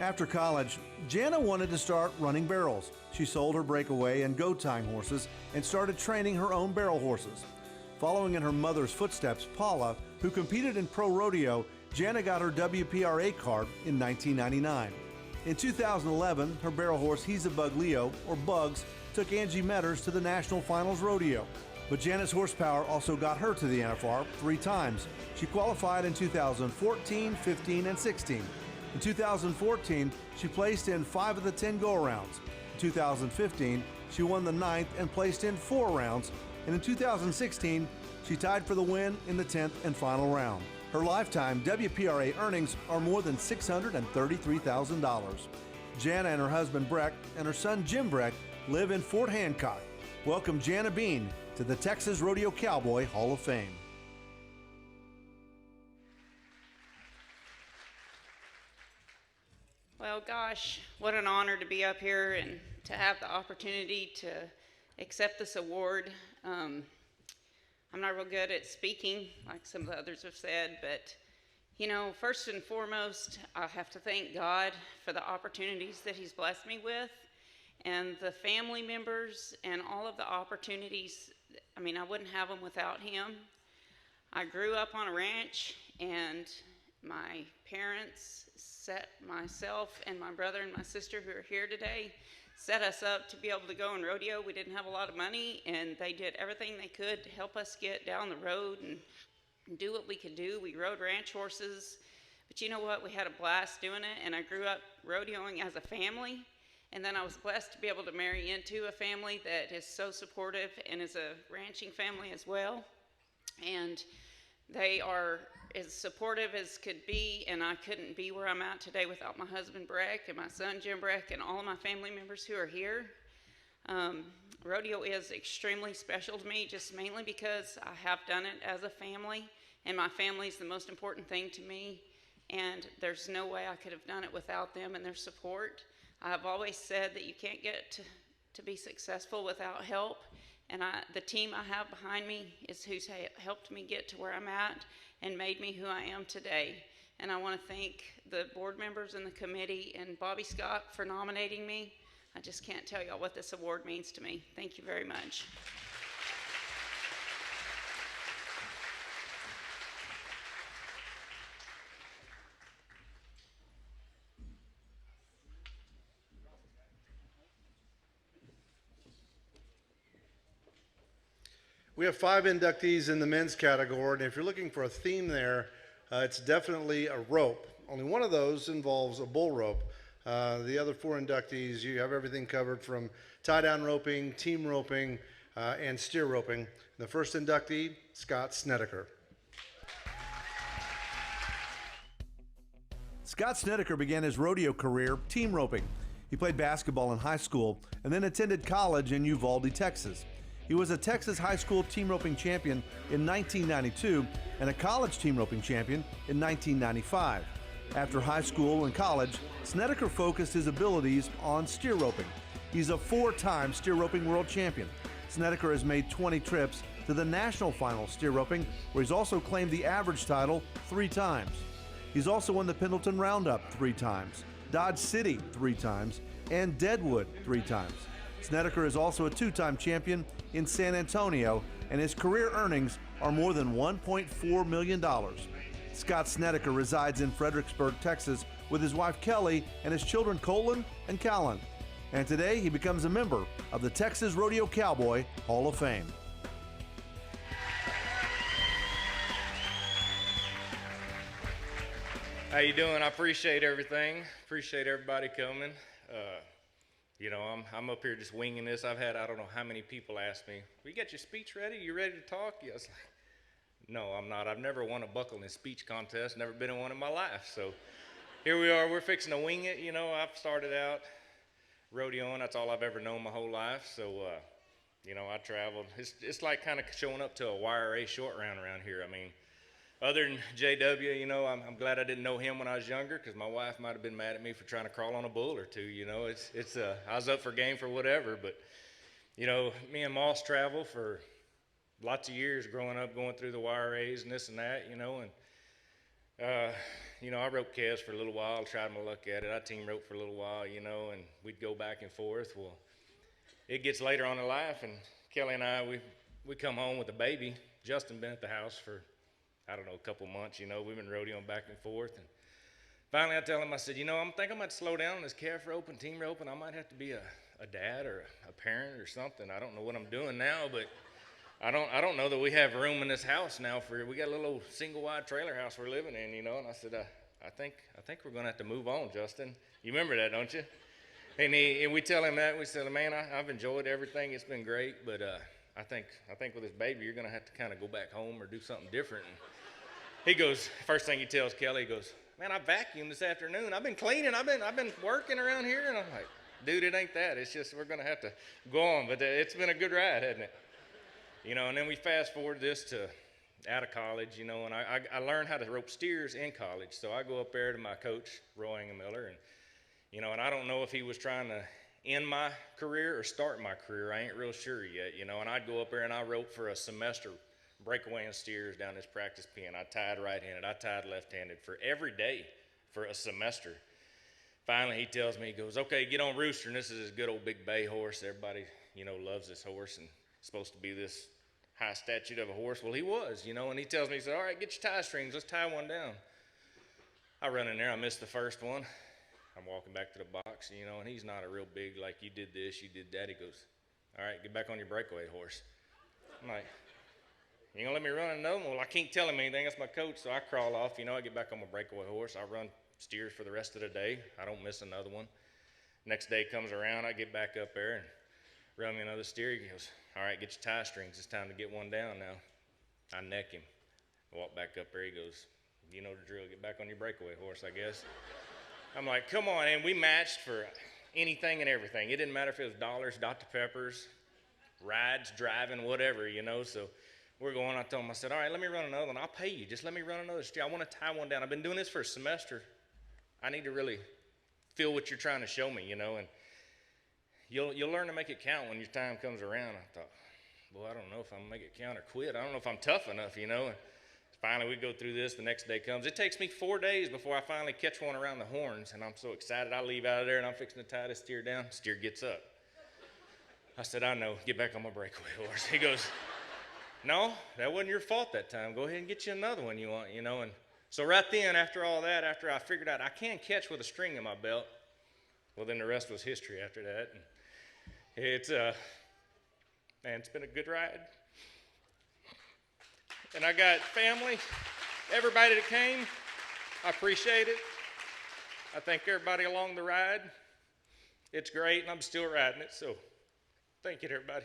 After college, Jana wanted to start running barrels. She sold her breakaway and go tying horses and started training her own barrel horses. Following in her mother's footsteps, Paula, who competed in pro rodeo, Jana got her WPRA card in 1999. In 2011, her barrel horse He's-a-Bug Leo, or Bugs, took Angie Metters to the National Finals Rodeo. But Jana's horsepower also got her to the NFR 3 times. She qualified in 2014, 15, and 16. In 2014, she placed in 5 of the 10 go-arounds. In 2015, she won the 9th and placed in 4 rounds. And in 2016, she tied for the win in the 10th and final round. Her lifetime WPRA earnings are more than $633,000. Jana and her husband Breck and her son Jim Breck live in Fort Hancock. Welcome Jana Bean to the Texas Rodeo Cowboy Hall of Fame. Well, gosh, what an honor to be up here and to have the opportunity to accept this award. I'm not real good at speaking, like some of the others have said, but you know, first and foremost, I have to thank God for the opportunities that He's blessed me with, and the family members and all of the opportunities. I mean, I wouldn't have them without Him. I grew up on a ranch, and my parents set myself and my brother and my sister, who are here today, set us up to be able to go and rodeo. We didn't have a lot of money, and they did everything they could to help us get down the road and do what we could do. We rode ranch horses, but you know what? We had a blast doing it, and I grew up rodeoing as a family, and then I was blessed to be able to marry into a family that is so supportive and is a ranching family as well. And they are as supportive as could be, and I couldn't be where I'm at today without my husband Breck and my son Jim Breck and all of my family members who are here. Rodeo is extremely special to me, just mainly because I have done it as a family, and my family is the most important thing to me, and there's no way I could have done it without them and their support. I've always said that you can't get to be successful without help, and the team I have behind me is who's helped me get to where I'm at and made me who I am today. And I want to thank the board members and the committee and Bobby Scott for nominating me. I just can't tell y'all what this award means to me. Thank you very much. We have 5 inductees in the men's category, and if you're looking for a theme there, it's definitely a rope. Only one of those involves a bull rope. The other 4 inductees, you have everything covered from tie-down roping, team roping, and steer roping. The first inductee, Scott Snedeker. Scott Snedeker began his rodeo career team roping. He played basketball in high school and then attended college in Uvalde, Texas. He was a Texas high school team roping champion in 1992 and a college team roping champion in 1995. After high school and college, Snedeker focused his abilities on steer roping. He's a 4-time steer roping world champion. Snedeker has made 20 trips to the national final steer roping, where he's also claimed the average title 3 times. He's also won the Pendleton Roundup 3 times, Dodge City 3 times, and Deadwood 3 times. Snedeker is also a 2-time champion in San Antonio, and his career earnings are more than $1.4 million. Scott Snedeker resides in Fredericksburg, Texas, with his wife Kelly and his children Colin and Callan. And today he becomes a member of the Texas Rodeo Cowboy Hall of Fame. How you doing? I appreciate everything. Appreciate everybody coming. You know, I'm up here just winging this. I've had, I don't know how many people ask me, "We got your speech ready? You ready to talk?" Yeah, it's like, no, I'm not. I've never won a buckle in speech contest. Never been in one in my life. So here we are. We're fixing to wing it. You know, I've started out rodeoing. That's all I've ever known my whole life. So, you know, I traveled. It's like kind of showing up to a YRA short round around here. I mean, other than JW, you know, I'm glad I didn't know him when I was younger, because my wife might have been mad at me for trying to crawl on a bull or two. You know, I was up for game for whatever. But, you know, me and Moss travel for lots of years growing up, going through the YRAs and this and that, you know. And, I roped calves for a little while, tried my luck at it. I team roped for a little while, and we'd go back and forth. Well, it gets later on in life, and Kelly and I, we come home with a baby. Justin been at the house for, I don't know, a couple months, we've been rodeoing back and forth. And finally I tell him, I said, I think I might slow down on this calf rope and team rope, and I might have to be a dad or a parent or something. I don't know what I'm doing now, but I don't know that we have room in this house now we got a little old single wide trailer house we're living in, and I said, I think we're gonna have to move on, Justin. You remember that, don't you? And we tell him that, we said, man, I've enjoyed everything, it's been great, but I think with this baby, you're gonna have to kind of go back home or do something different. And he goes, first thing he tells Kelly, he goes, man, I vacuumed this afternoon. I've been cleaning, I've been working around here. And I'm like, dude, it ain't that. It's just we're gonna have to go on, but it's been a good ride, hasn't it? And then we fast forward this to out of college, and I learned how to rope steers in college. So I go up there to my coach, Roy Miller, and I don't know if he was trying to end my career or start my career. I ain't real sure yet, and I'd go up there and I rope for a semester, breakaway and steers down this practice pen. I tied right-handed, I tied left-handed for every day for a semester. Finally, he tells me, he goes, okay, get on Rooster, and this is his good old big bay horse. Everybody, loves this horse, and supposed to be this high statute of a horse. Well, he was, and he tells me, he said, all right, get your tie strings, let's tie one down. I run in there, I missed the first one. I'm walking back to the box, and he's not a real big, like, you did this, you did that. He goes, all right, get back on your breakaway horse. I'm like, you gonna let me run another one? Well, I can't tell him anything, that's my coach, so I crawl off, I get back on my breakaway horse, I run steers for the rest of the day, I don't miss another one. Next day comes around, I get back up there and run me another steer. He goes, all right, get your tie strings, it's time to get one down now. I neck him, I walk back up there, he goes, you know the drill, get back on your breakaway horse, I guess. I'm like, come on, and we matched for anything and everything. It didn't matter if it was dollars, Dr. Peppers, rides, driving, whatever, so we're going, I told him, I said, all right, let me run another one, I'll pay you, just let me run another steer. I want to tie one down. I've been doing this for a semester. I need to really feel what you're trying to show me, and you'll learn to make it count when your time comes around. I thought, well, I don't know if I'm gonna make it count or quit. I don't know if I'm tough enough, And finally, we go through this. The next day comes. It takes me 4 days before I finally catch one around the horns, and I'm so excited. I leave out of there, and I'm fixing to tie this steer down. Steer gets up. I said, I know. Get back on my breakaway horse. He goes, no, that wasn't your fault that time. Go ahead and get you another one you want, And so right then, after all that, after I figured out I can't catch with a string in my belt, well, then the rest was history after that. And it's been a good ride. And I got family, everybody that came, I appreciate it. I thank everybody along the ride. It's great, and I'm still riding it, so thank you to everybody.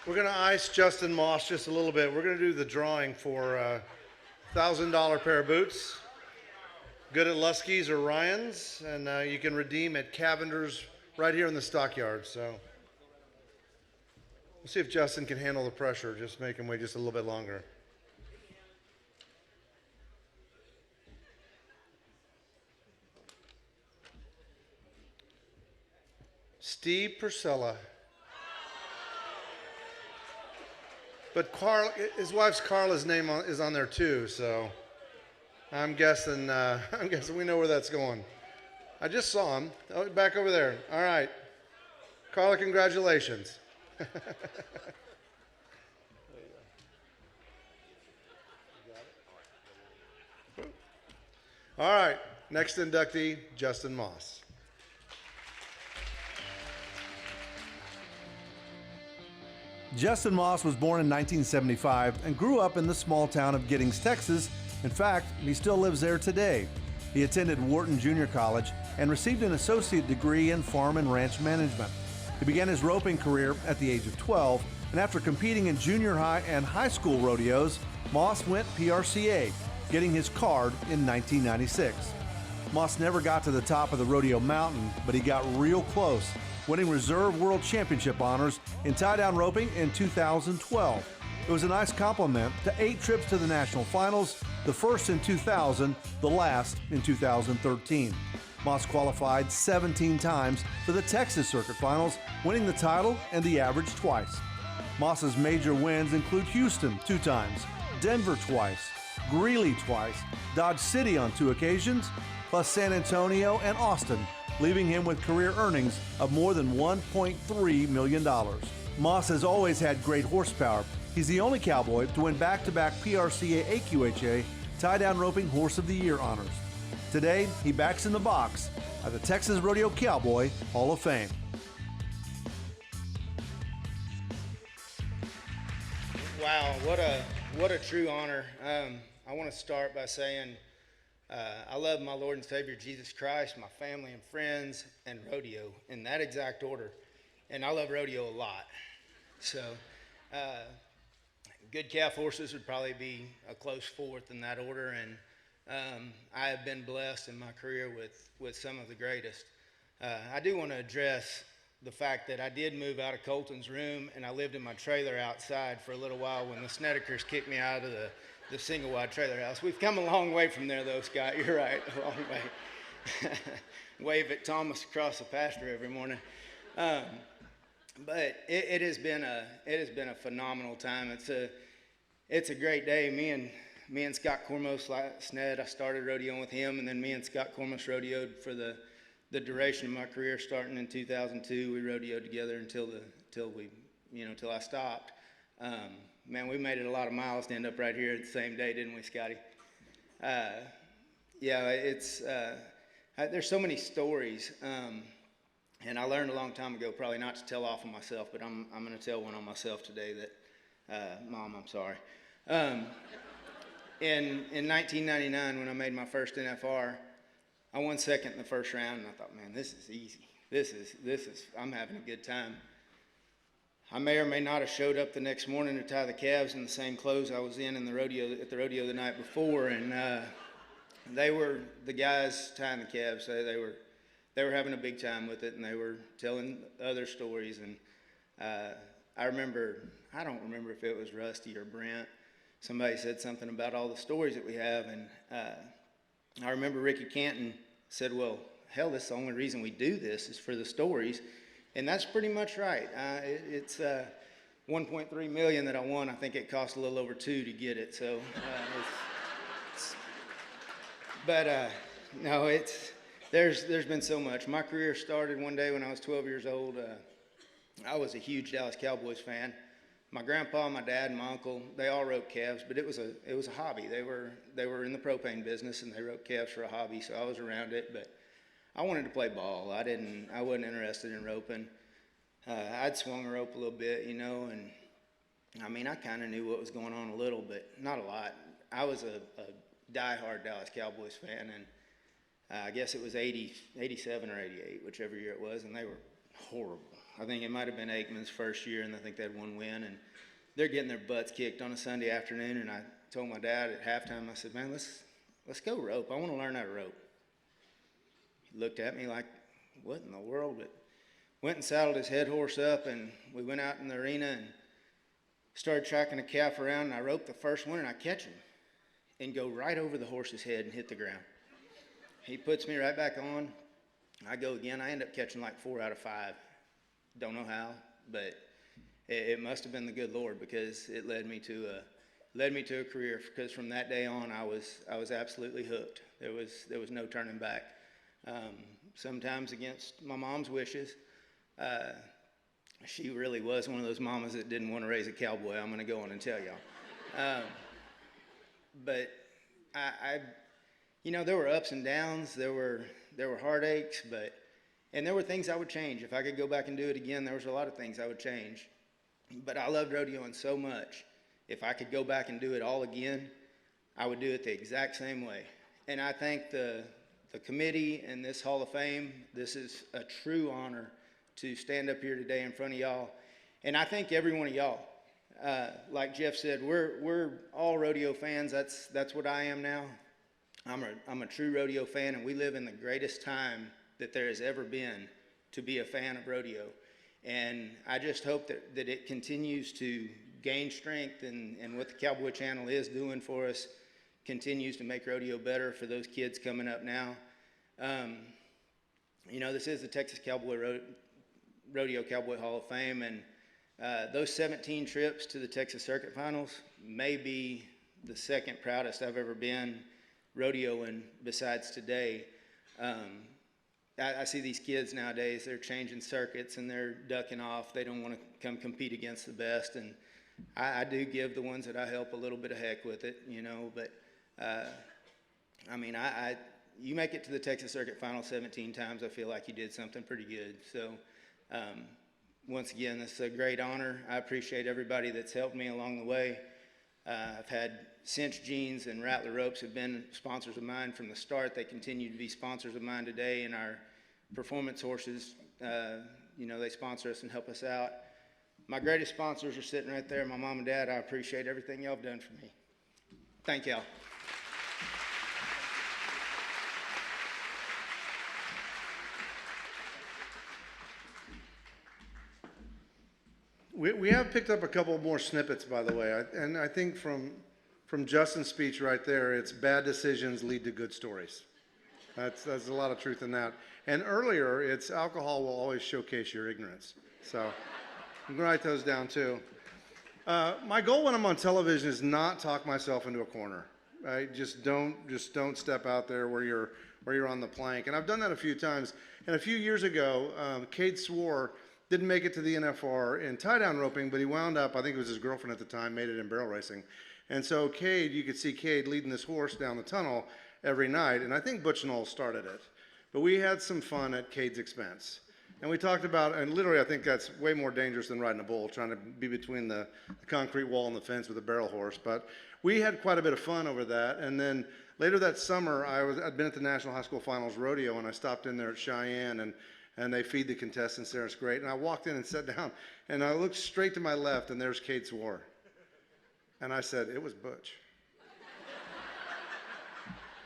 We're going to ice Justin Moss just a little bit. We're going to do the drawing for a $1,000 pair of boots. Good at Lusky's or Ryan's, and you can redeem at Cavender's right here in the stockyard. So let's see if Justin can handle the pressure. Just make him wait just a little bit longer. Steve Purcella. But Carl, his wife's Carla's name is on there too, so I'm guessing we know where that's going. I just saw him. Oh, back over there. All right. Carla, congratulations. All right. Next inductee, Justin Moss. Justin Moss was born in 1975 and grew up in the small town of Giddings, Texas. In fact, he still lives there today. He attended Wharton Junior College and received an associate degree in farm and ranch management. He began his roping career at the age of 12, and after competing in junior high and high school rodeos, Moss went PRCA, getting his card in 1996. Moss never got to the top of the rodeo mountain, but he got real close, winning Reserve World Championship honors in tie-down roping in 2012. It was a nice compliment to 8 trips to the national finals, the first in 2000, the last in 2013. Moss qualified 17 times for the Texas Circuit Finals, winning the title and the average twice. Moss's major wins include Houston 2 times, Denver twice, Greeley twice, Dodge City on 2 occasions, plus San Antonio and Austin, leaving him with career earnings of more than $1.3 million. Moss has always had great horsepower. He's the only cowboy to win back-to-back PRCA AQHA tie-down roping Horse of the Year honors. Today, he backs in the box at the Texas Rodeo Cowboy Hall of Fame. Wow, what a true honor. I want to start by saying I love my Lord and Savior Jesus Christ, my family and friends, and rodeo in that exact order. And I love rodeo a lot. So good calf horses would probably be a close fourth in that order. And I have been blessed in my career with some of the greatest. I do want to address the fact that I did move out of Colton's room and I lived in my trailer outside for a little while when the Snedekers kicked me out of the single wide trailer house. We've come a long way from there though, Scott. You're right, a long way. Wave at Thomas across the pasture every morning. But it has been a phenomenal time. It's a great day. Me and Scott Cormos Sned, I started rodeoing with him, and then me and Scott Cormos rodeoed for the duration of my career, starting in 2002. We rodeoed together until I stopped. Man, we made it a lot of miles to end up right here the same day, didn't we, Scotty? Yeah, there's so many stories, and I learned a long time ago probably not to tell off on myself, but I'm going to tell one on myself today that, Mom, I'm sorry. In 1999, when I made my first NFR, I won second in the first round, and I thought, man, this is easy. I'm having a good time. I may or may not have showed up the next morning to tie the calves in the same clothes I was in the rodeo at the rodeo the night before, and they were the guys tying the calves. They were having a big time with it, and they were telling other stories. And I don't remember if it was Rusty or Brent. Somebody said something about all the stories that we have, and I remember Ricky Canton said, well, hell, that's the only reason we do this is for the stories. And that's pretty much right. It's $1.3 million that I won. I think it cost a little over $2 to get it. So, no, there's been so much. My career started one day when I was 12 years old. I was a huge Dallas Cowboys fan. My grandpa, my dad, and my uncle, they all roped calves, but it was a hobby. They were in the propane business, and they roped calves for a hobby, so I was around it. But I wanted to play ball. I wasn't interested in roping. I'd swung a rope a little bit, and I mean, I kind of knew what was going on a little, but not a lot. I was a diehard Dallas Cowboys fan, and I guess it was 87 or 88, whichever year it was, and they were horrible. I think it might have been Aikman's first year, and I think they had one win, and they're getting their butts kicked on a Sunday afternoon, and I told my dad at halftime, I said, man, let's go rope. I want to learn how to rope. He looked at me like, what in the world? But went and saddled his head horse up, and we went out in the arena and started tracking a calf around, and I roped the first one, and I catch him and go right over the horse's head and hit the ground. He puts me right back on. I go again. I end up catching like 4 out of 5. Don't know how, but it must have been the good Lord, because it led me to a career. Because from that day on, I was absolutely hooked. There was no turning back. Sometimes against my mom's wishes. She really was one of those mamas that didn't want to raise a cowboy. I'm going to go on and tell y'all. But there were ups and downs. There were heartaches, and there were things I would change. If I could go back and do it again, there was a lot of things I would change. But I loved rodeoing so much. If I could go back and do it all again, I would do it the exact same way. And I thank the committee and this Hall of Fame. This is a true honor to stand up here today in front of y'all. And I thank every one of y'all. Like Jeff said, we're all rodeo fans. That's what I am now. I'm a true rodeo fan, and we live in the greatest time that there has ever been to be a fan of rodeo. And I just hope that it continues to gained strength, and what the Cowboy Channel is doing for us continues to make rodeo better for those kids coming up now. This is the Texas Rodeo Cowboy Hall of Fame, and those 17 trips to the Texas Circuit Finals may be the second proudest I've ever been rodeoing besides today. I see these kids nowadays, they're changing circuits and they're ducking off. They don't want to come compete against the best, and I do give the ones that I help a little bit of heck with it, but you make it to the Texas Circuit Final 17 times, I feel like you did something pretty good. So once again, this is a great honor. I appreciate everybody that's helped me along the way. I've had Cinch Jeans and Rattler Ropes have been sponsors of mine from the start. They continue to be sponsors of mine today, and our performance horses, they sponsor us and help us out. My greatest sponsors are sitting right there, my mom and dad. I appreciate everything y'all have done for me. Thank y'all. We have picked up a couple more snippets, by the way, and I think from Justin's speech right there, it's bad decisions lead to good stories. There's a lot of truth in that. And earlier, it's alcohol will always showcase your ignorance. So I'm gonna write those down too. My goal when I'm on television is not talk myself into a corner. Right? Just don't step out there where you're on the plank. And I've done that a few times. And a few years ago, Cade Swore didn't make it to the NFR in tie-down roping, but he wound up, I think it was his girlfriend at the time, made it in barrel racing. And so Cade, you could see Cade leading this horse down the tunnel every night, and I think Butch Knoll started it. But we had some fun at Cade's expense. And we talked about, and literally I think that's way more dangerous than riding a bull, trying to be between the concrete wall and the fence with a barrel horse. But we had quite a bit of fun over that. And then later that summer, I'd been at the National High School Finals Rodeo, and I stopped in there at Cheyenne, and they feed the contestants there. It's great. And I walked in and sat down, and I looked straight to my left, and there's Cade Swore. And I said, it was Butch.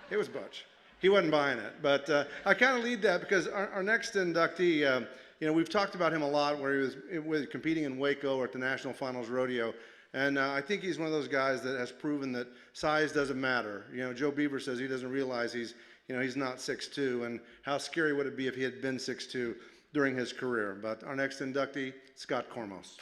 It was Butch. He wasn't buying it. But I kind of lead that because our next inductee, we've talked about him a lot where he was competing in Waco or at the National Finals Rodeo. And I think he's one of those guys that has proven that size doesn't matter. Joe Beaver says he doesn't realize he's not 6'2", and how scary would it be if he had been 6'2" during his career. But our next inductee, Scott Kormos.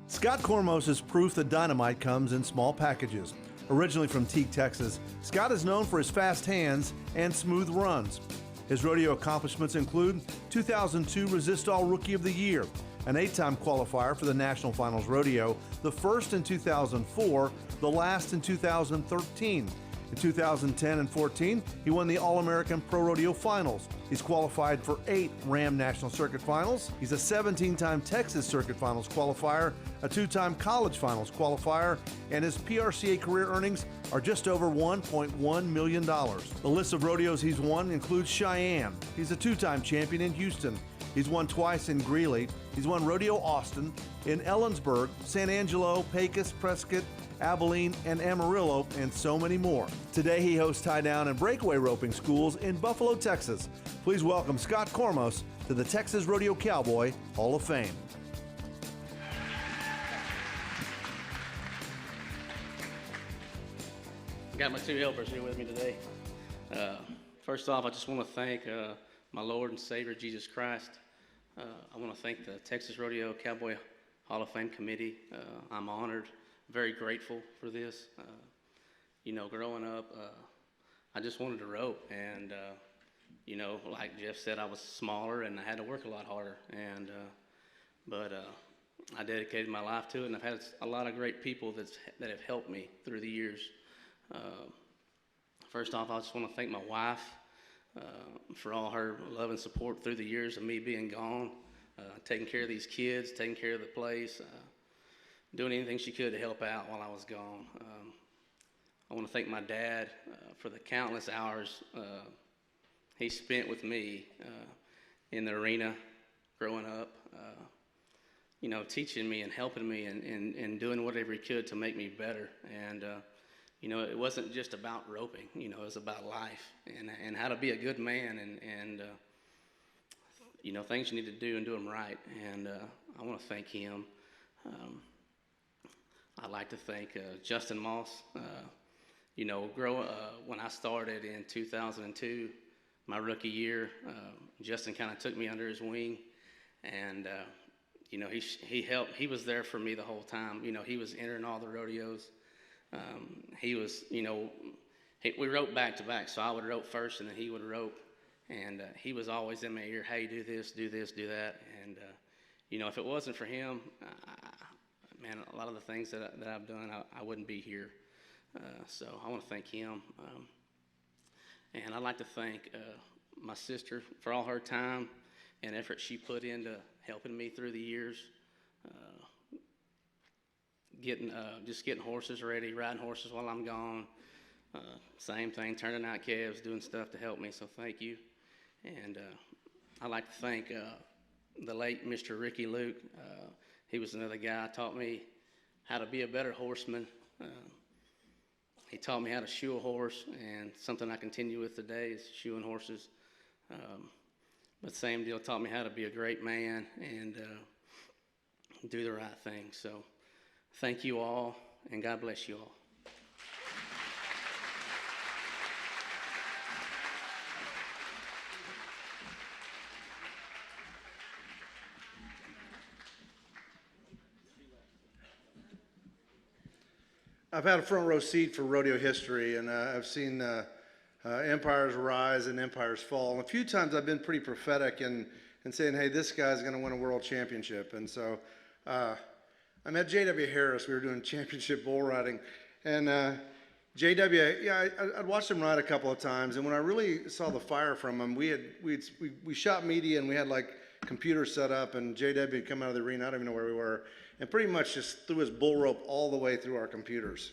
Scott Kormos is proof that dynamite comes in small packages. Originally from Teague, Texas, Scott is known for his fast hands and smooth runs. His rodeo accomplishments include 2002 Resistol Rookie of the Year, an 8-time qualifier for the National Finals Rodeo, the first in 2004, the last in 2013. In 2010 and 14, he won the All-American Pro Rodeo Finals. He's qualified for 8 Ram National Circuit Finals. He's a 17-time Texas Circuit Finals qualifier, a 2-time College Finals qualifier, and his PRCA career earnings are just over $1.1 million. The list of rodeos he's won includes Cheyenne. He's a 2-time champion in Houston. He's won twice in Greeley. He's won Rodeo Austin, in Ellensburg, San Angelo, Pecos, Prescott, Abilene, and Amarillo, and so many more. Today he hosts tie-down and breakaway roping schools in Buffalo, Texas. Please welcome Scott Kormos to the Texas Rodeo Cowboy Hall of Fame. I got my 2 helpers here with me today. First off, I just want to thank my Lord and Savior, Jesus Christ. I want to thank the Texas Rodeo Cowboy Hall of Fame Committee. I'm honored, very grateful for this. Growing up, I just wanted to rope, and like Jeff said, I was smaller and I had to work a lot harder. But I dedicated my life to it, and I've had a lot of great people that have helped me through the years. First off, I just want to thank my wife for all her love and support through the years of me being gone, taking care of these kids, taking care of the place, doing anything she could to help out while I was gone. I want to thank my dad for the countless hours he spent with me in the arena growing up, teaching me and helping me and doing whatever he could to make me better. And it wasn't just about roping, it was about life and how to be a good man. And things you need to do and do them right. And I want to thank him. I'd like to thank Justin Moss. When I started in 2002, my rookie year, Justin kind of took me under his wing, and he helped. He was there for me the whole time. He was entering all the rodeos. He was, we wrote back to back, so I would rope first, and then he would rope, and he was always in my ear. Hey, do this, do that, and if it wasn't for him, man, a lot of the things that I've done, I wouldn't be here. So I want to thank him. And I'd like to thank my sister for all her time and effort she put into helping me through the years. Getting horses ready, riding horses while I'm gone. Same thing, turning out calves, doing stuff to help me. So thank you. And I'd like to thank the late Mr. Ricky Luke. He was another guy who taught me how to be a better horseman. He taught me how to shoe a horse, and something I continue with today is shoeing horses. But same deal, taught me how to be a great man and do the right thing. So thank you all, and God bless you all. I've had a front row seat for rodeo history, and I've seen empires rise and empires fall. And a few times I've been pretty prophetic in saying, hey, this guy's going to win a world championship. And so I met J.W. Harris. We were doing championship bull riding. And J.W., I'd watched him ride a couple of times. And when I really saw the fire from him, we shot media, and we had like computers set up, and J.W. had come out of the arena. I don't even know where we were, and pretty much just threw his bull rope all the way through our computers.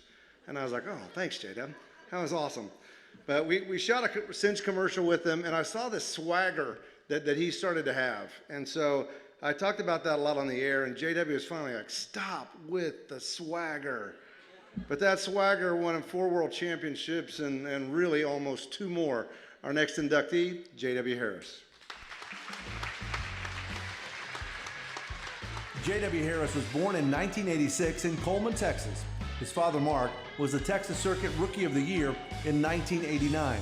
And I was like, oh, thanks, J-Dub. That was awesome. But we shot a cinch commercial with him, and I saw this swagger that he started to have. And so I talked about that a lot on the air, and J.W. was finally like, stop with the swagger. But that swagger won him 4 world championships and really almost 2 more. Our next inductee, J.W. Harris. J.W. Harris was born in 1986 in Coleman, Texas. His father, Mark, was the Texas Circuit Rookie of the Year in 1989.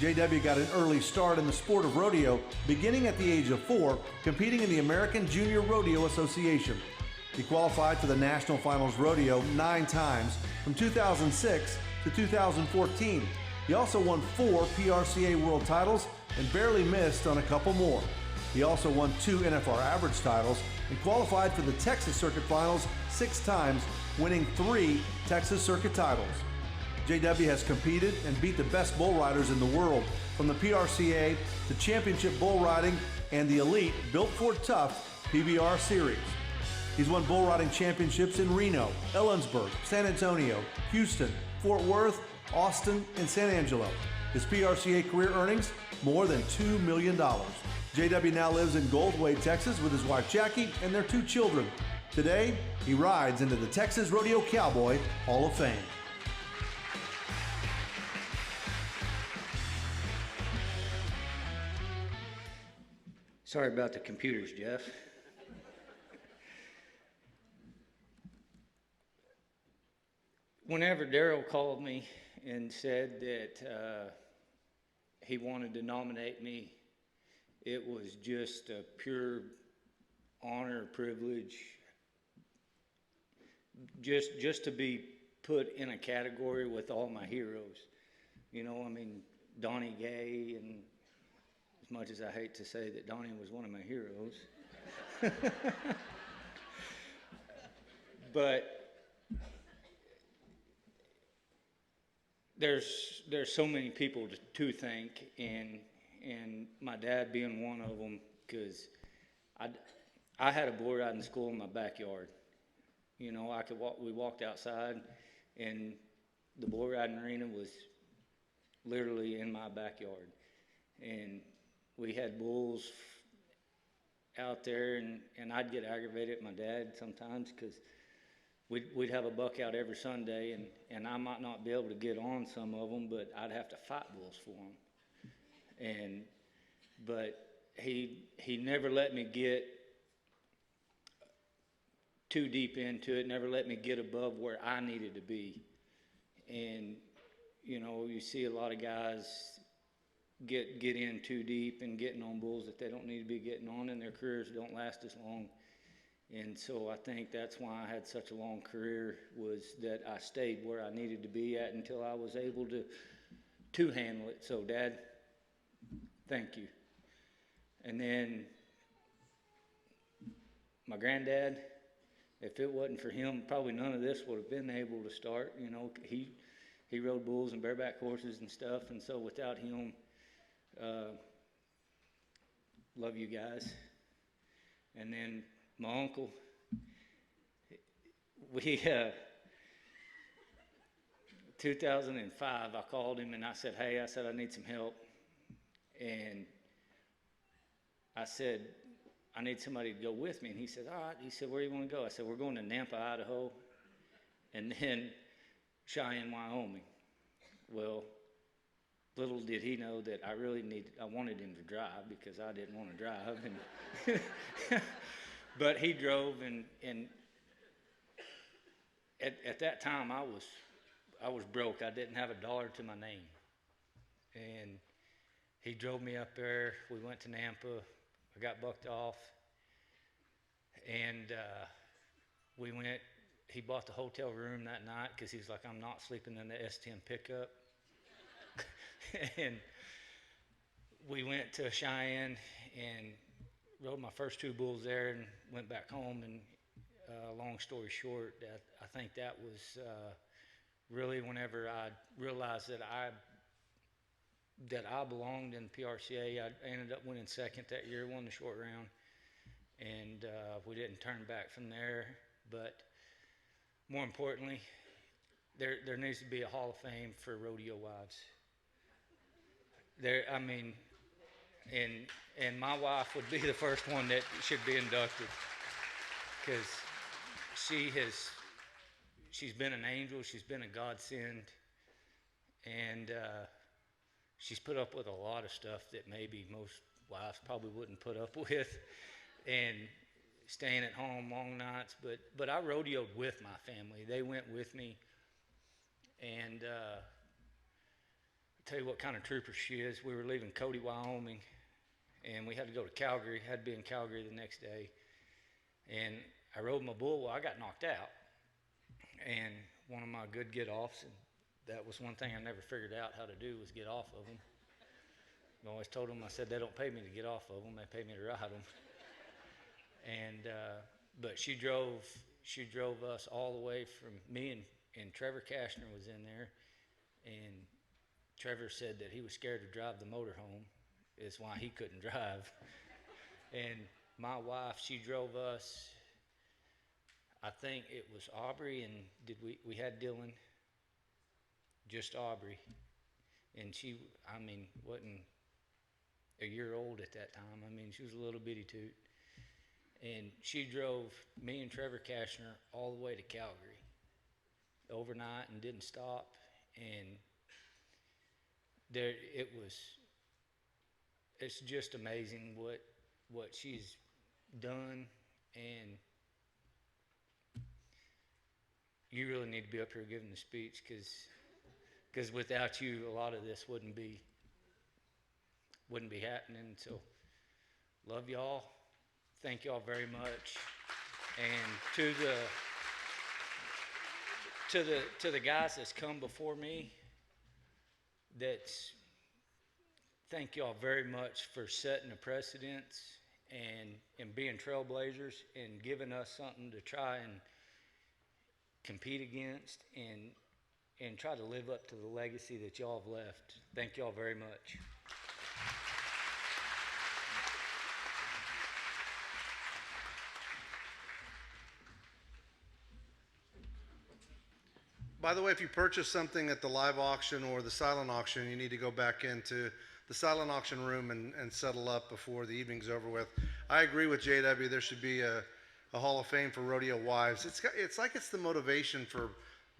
J.W. got an early start in the sport of rodeo, beginning at the age of 4, competing in the American Junior Rodeo Association. He qualified for the National Finals Rodeo 9 times from 2006 to 2014. He also won 4 PRCA World titles and barely missed on a couple more. He also won 2 NFR Average titles and qualified for the Texas Circuit Finals 6 times, winning 3 Texas Circuit titles. JW has competed and beat the best bull riders in the world, from the PRCA to championship bull riding and the elite Built Ford Tough PBR Series. He's won bull riding championships in Reno, Ellensburg, San Antonio, Houston, Fort Worth, Austin, and San Angelo. His PRCA career earnings, more than $2 million. JW now lives in Goldthwaite, Texas with his wife Jackie and their 2 children. Today, he rides into the Texas Rodeo Cowboy Hall of Fame. Sorry about the computers, Jeff. Whenever Daryl called me and said that he wanted to nominate me, it was just a pure honor, privilege, just to be put in a category with all my heroes. You know, I mean, Donnie Gay, and as much as I hate to say that Donnie was one of my heroes, but there's so many people to thank, and my dad being one of them, because I had a bull riding school in my backyard. You know, we walked outside, and the bull riding arena was literally in my backyard, and we had bulls out there, and I'd get aggravated at my dad sometimes because we'd have a buck out every Sunday, and I might not be able to get on some of them, but I'd have to fight bulls for them. But he never let me get too deep into it, never let me get above where I needed to be. And, you know, you see a lot of guys get in too deep and getting on bulls that they don't need to be getting on, and their careers don't last as long. And so I think that's why I had such a long career, was that I stayed where I needed to be at until I was able to handle it. So, Dad, thank you. And then my granddad, if it wasn't for him, probably none of this would have been able to start. You know, he rode bulls and bareback horses and stuff, and so without him, love you guys. And then my uncle, we 2005, I called him and I said, hey, I said, I need some help. And I said, I need somebody to go with me. And he said, all right. He said, where do you want to go? I said, we're going to Nampa, Idaho, and then Cheyenne, Wyoming. Well, little did he know that I wanted him to drive, because I didn't want to drive. And but he drove, and at that time I was broke. I didn't have $1 to my name. And he drove me up there. We went to Nampa. I got bucked off. And we went, he bought the hotel room that night, because he's like, I'm not sleeping in the S10 pickup. And we went to Cheyenne and rode my first 2 bulls there and went back home. And long story short, I think that was really whenever I realized that I belonged in PRCA. I ended up winning second that year, won the short round, and we didn't turn back from there. But more importantly, there needs to be a Hall of Fame for rodeo wives. And my wife would be the first one that should be inducted, because she's been an angel, she's been a godsend, and she's put up with a lot of stuff that maybe most wives probably wouldn't put up with, and staying at home long nights. But I rodeoed with my family. They went with me, and I'll tell you what kind of trooper she is. We were leaving Cody, Wyoming, and we had to go to Calgary. Had to be in Calgary the next day, and I rode my bull. Well, I got knocked out, and one of my good get-offs, and that was one thing I never figured out how to do, was get off of them. I always told them, I said, they don't pay me to get off of them, they pay me to ride them. And but she drove us all the way from me, and Trevor Kashner was in there, and Trevor said that he was scared to drive the motorhome, is why he couldn't drive. And my wife, she drove us, I think it was Aubrey, and we had Dylan, just Aubrey, and she, wasn't a year old at that time. She was a little bitty toot, and she drove me and Trevor Kashner all the way to Calgary overnight and didn't stop. And it's just amazing what she's done, and you really need to be up here giving the speech, because without you, a lot of this wouldn't be happening. So, love y'all. Thank y'all very much. And to the guys that's come before me, thank y'all very much for setting a precedence and being trailblazers and giving us something to try and compete against and try to live up to the legacy that y'all have left. Thank y'all very much. By the way, if you purchase something at the live auction or the silent auction, you need to go back into the silent auction room and settle up before the evening's over with. I agree with JW. There should be a Hall of Fame for rodeo wives. It's like it's the motivation for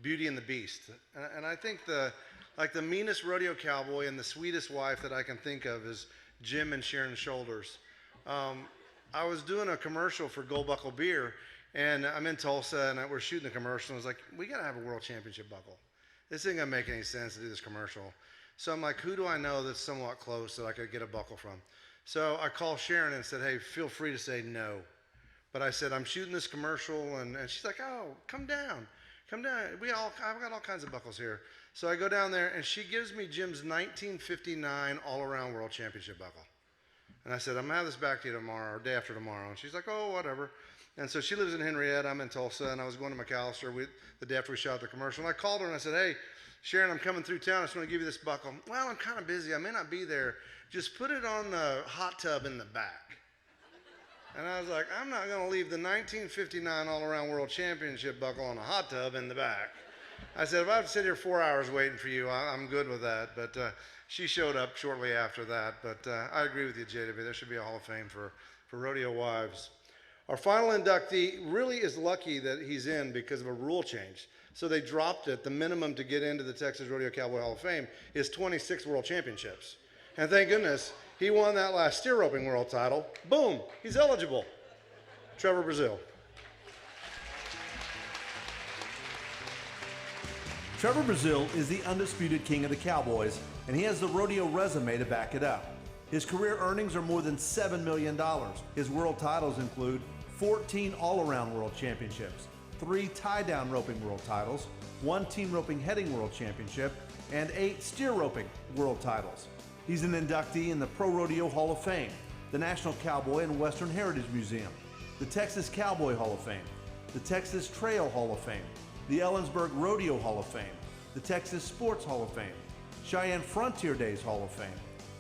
Beauty and the Beast. And I think the meanest rodeo cowboy and the sweetest wife that I can think of is Jim and Sharon Shoulders. I was doing a commercial for Gold Buckle Beer, and I'm in Tulsa, and we're shooting the commercial. And I was like, we got to have a world championship buckle. This ain't gonna make any sense to do this commercial. So I'm like, who do I know that's somewhat close that I could get a buckle from? So I called Sharon and said, hey, feel free to say no. But I said, I'm shooting this commercial, and she's like, oh, come down. Come down. I've got all kinds of buckles here. So I go down there, and she gives me Jim's 1959 all-around world championship buckle. And I said, I'm gonna have this back to you tomorrow, or day after tomorrow. And she's like, oh, whatever. And so she lives in Henrietta, I'm in Tulsa, and I was going to McAllister the day after we shot the commercial. And I called her and I said, hey, Sharon, I'm coming through town. I just want to give you this buckle. Well, I'm kind of busy. I may not be there. Just put it on the hot tub in the back. And I was like, I'm not going to leave the 1959 all-around world championship buckle on a hot tub in the back. I said, if I have to sit here 4 hours waiting for you, I'm good with that. But she showed up shortly after that. But I agree with you, JW. There should be a Hall of Fame for rodeo wives. Our final inductee really is lucky that he's in because of a rule change. So they dropped it. The minimum to get into the Texas Rodeo Cowboy Hall of Fame is 26 world championships. And thank goodness he won that last steer roping world title. Boom, he's eligible. Trevor Brazil. Trevor Brazil is the undisputed king of the Cowboys, and he has the rodeo resume to back it up. His career earnings are more than $7 million. His world titles include 14 all-around world championships, 3 tie-down roping world titles, 1 team roping heading world championship, and 8 steer roping world titles. He's an inductee in the Pro Rodeo Hall of Fame, the National Cowboy and Western Heritage Museum, the Texas Cowboy Hall of Fame, the Texas Trail Hall of Fame, the Ellensburg Rodeo Hall of Fame, the Texas Sports Hall of Fame, Cheyenne Frontier Days Hall of Fame,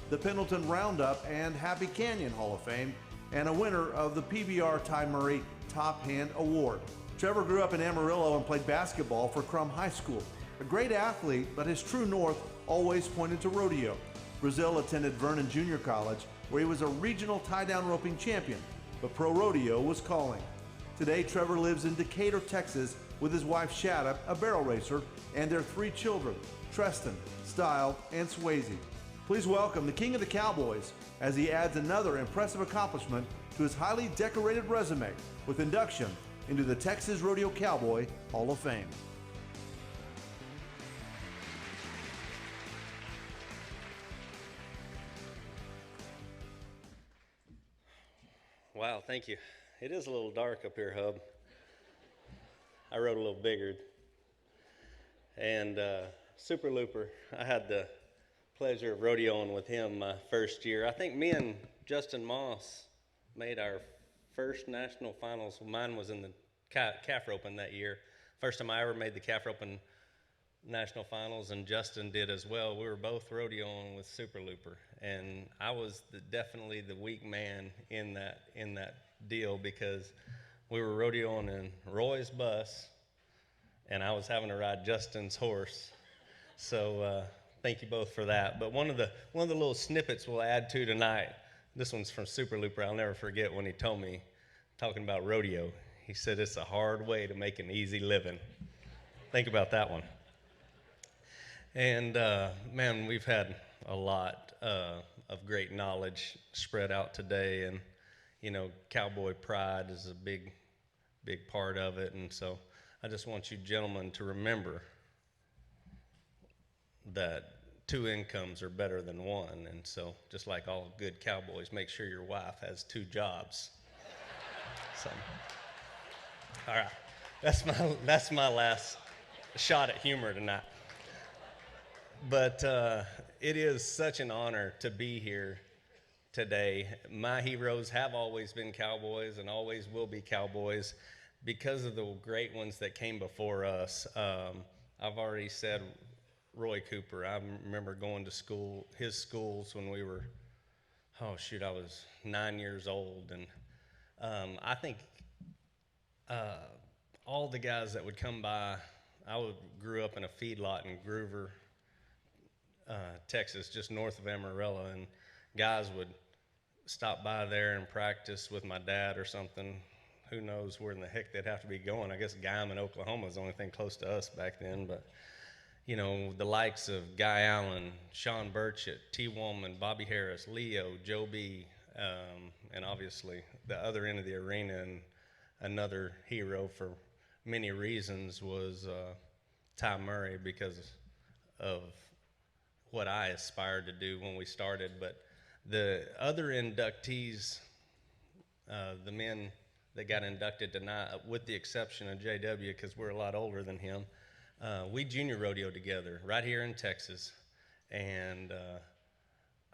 the Pendleton Roundup and Happy Canyon Hall of Fame, and a winner of the PBR Ty Murray Top Hand Award. Trevor grew up in Amarillo and played basketball for Crum High School. A great athlete, but his true north always pointed to rodeo. Brazil attended Vernon Junior College, where he was a regional tie-down roping champion, but pro rodeo was calling. Today, Trevor lives in Decatur, Texas, with his wife Shatta, a barrel racer, and their 3 children, Treston, Style, and Swayze. Please welcome the King of the Cowboys as he adds another impressive accomplishment to his highly decorated resume with induction into the Texas Rodeo Cowboy Hall of Fame. Wow, thank you. It is a little dark up here, Hub. I rode a little bigger. And Super Looper, I had the pleasure of rodeoing with him my first year. I think me and Justin Moss made our first national finals. Mine was in the calf roping that year. First time I ever made the calf roping national finals, and Justin did as well. We were both rodeoing with Super Looper, and I was definitely the weak man in that deal because we were rodeoing in Roy's bus, and I was having to ride Justin's horse. So thank you both for that. But one of the little snippets we'll add to tonight. This one's from Super Looper. I'll never forget when he told me, talking about rodeo. He said it's a hard way to make an easy living. Think about that one. And man, we've had a lot of great knowledge spread out today, and you know, cowboy pride is a big part of it. And so I just want you gentlemen to remember that 2 incomes are better than 1. And so just like all good cowboys, make sure your wife has 2 jobs. So, all right, that's my last shot at humor tonight. But it is such an honor to be here today. My heroes have always been cowboys and always will be cowboys because of the great ones that came before us. I've already said Roy Cooper. I remember going to school, his schools when we were, I was 9 years old. And I think all the guys that would come by, grew up in a feedlot in Groover, Texas, just north of Amarillo, and guys would stop by there and practice with my dad or something. Who knows where in the heck they'd have to be going. I guess Guyman, Oklahoma is the only thing close to us back then. But, you know, the likes of Guy Allen, Sean Burchett, T. Woolman, Bobby Harris, Leo, Joe B., And obviously, the other end of the arena and another hero for many reasons was Ty Murray, because of what I aspired to do when we started. But the other inductees, the men that got inducted tonight, with the exception of JW, because we're a lot older than him, we junior rodeoed together right here in Texas. And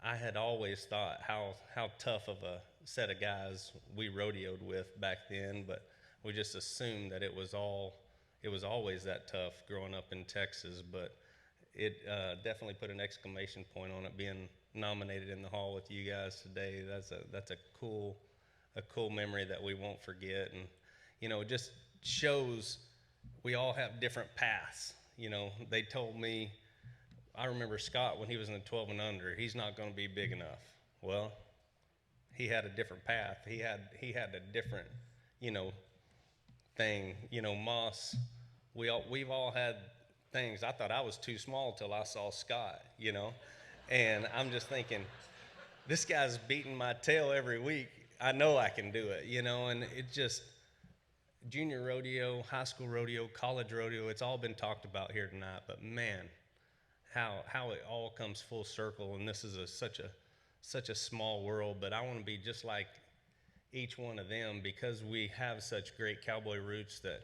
I had always thought how tough of a set of guys we rodeoed with back then, but we just assumed that it was always that tough growing up in Texas. But it definitely put an exclamation point on it, being nominated in the hall with you guys today. That's a cool memory that we won't forget. And it just shows we all have different paths. They told me, I remember Scott when he was in the 12 and under, he's not going to be big enough. Well, he had a different path. He had a different, thing. Moss, we've all had things. I thought I was too small till I saw Scott, and I'm just thinking, this guy's beating my tail every week. I know I can do it, and it just, junior rodeo, high school rodeo, college rodeo, it's all been talked about here tonight, but man, how it all comes full circle. And this is such a small world, but I want to be just like each one of them, because we have such great cowboy roots, that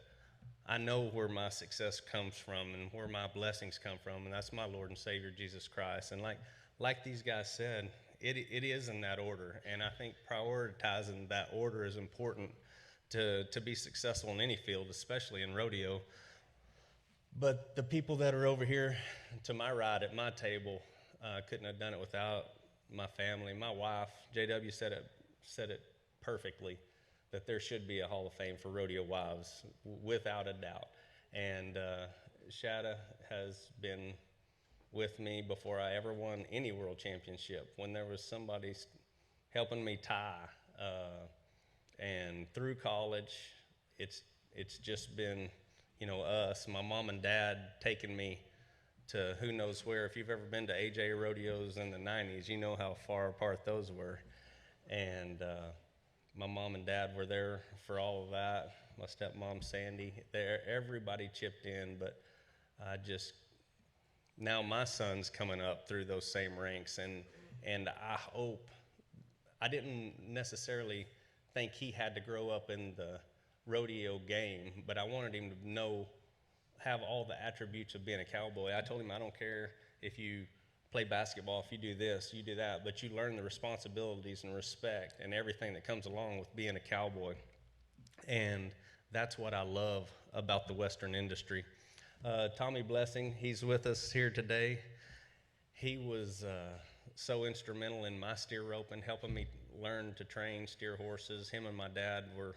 I know where my success comes from and where my blessings come from, and that's my Lord and Savior Jesus Christ. And like these guys said, it is in that order, and I think prioritizing that order is important to be successful in any field, especially in rodeo. But the people that are over here to my right at my table, couldn't have done it without my family. My wife, JW, said it perfectly, that there should be a Hall of Fame for rodeo wives, without a doubt. And Shada has been with me before I ever won any world championship, when there was somebody helping me tie. And through college, it's just been, us, my mom and dad taking me to who knows where. If you've ever been to AJ rodeos in the 90s, you know how far apart those were. And my mom and dad were there for all of that. My stepmom, Sandy, everybody chipped in. But now my son's coming up through those same ranks, and I hope, I didn't necessarily think he had to grow up in the rodeo game, but I wanted him to have all the attributes of being a cowboy. I told him, I don't care if you play basketball, if you do this, you do that, but you learn the responsibilities and respect and everything that comes along with being a cowboy. And that's what I love about the Western industry. Tommy Blessing, he's with us here today. He was so instrumental in my steer roping, helping me learn to train steer horses. Him and my dad were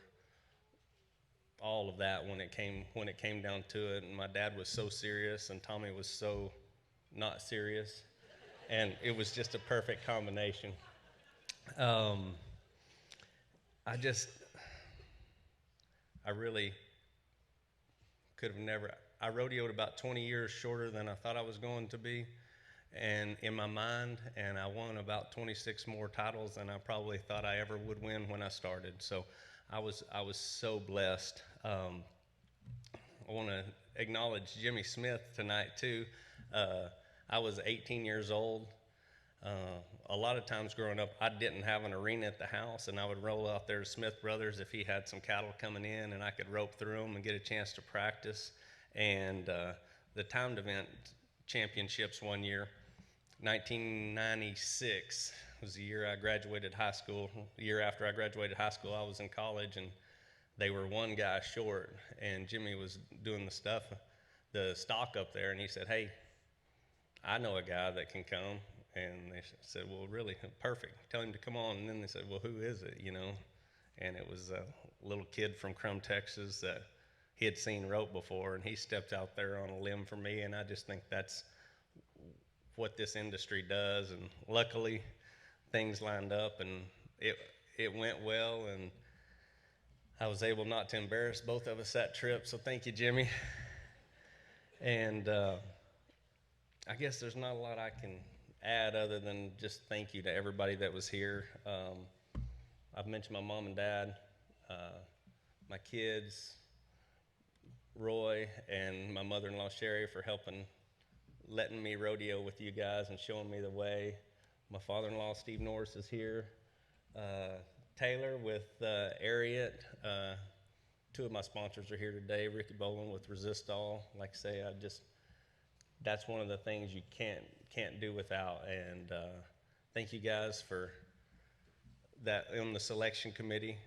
all of that when it came down to it. And my dad was so serious, and Tommy was so not serious, and it was just a perfect combination. I really could have never. I rodeoed about 20 years shorter than I thought I was going to be, and in my mind, and I won about 26 more titles than I probably thought I ever would win when I started. So I was so blessed. I want to acknowledge Jimmy Smith tonight too. I was 18 years old. A lot of times growing up, I didn't have an arena at the house, and I would roll out there to Smith Brothers if he had some cattle coming in, and I could rope through them and get a chance to practice. And the timed event championships one year, 1996, was the year I graduated high school. The year after I graduated high school, I was in college, and they were one guy short, and Jimmy was doing the stock up there, and he said, "Hey, I know a guy that can come." And they said, "Well, really? Perfect. Tell him to come on." And then they said, "Well, who is it?" And it was a little kid from Crum, Texas, that he had seen rope before, and he stepped out there on a limb for me. And I just think that's what this industry does. And luckily, things lined up, and it went well, and I was able not to embarrass both of us that trip. So thank you, Jimmy. And I guess there's not a lot I can add other than just thank you to everybody that was here. I've mentioned my mom and dad, my kids, Roy, and my mother-in-law Sherry for helping, letting me rodeo with you guys and showing me the way. My father-in-law Steve Norris is here. Taylor with Ariat. Two of my sponsors are here today. Ricky Boland with Resistol. Like I say, that's one of the things you can't do without. And thank you guys for that on the selection committee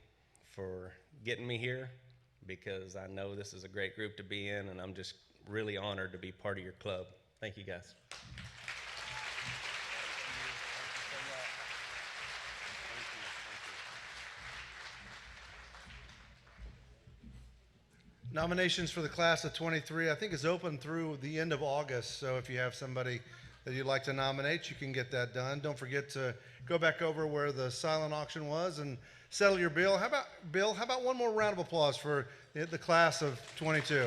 for getting me here, because I know this is a great group to be in, and I'm just really honored to be part of your club. Thank you, guys. Nominations for the class of 23, I think, is open through the end of August. So if you have somebody that you'd like to nominate, you can get that done. Don't forget to go back over where the silent auction was and settle your bill. How about one more round of applause for the class of 22?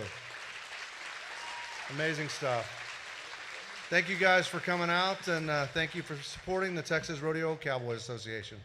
Amazing stuff. Thank you guys for coming out, and thank you for supporting the Texas Rodeo Cowboy Association.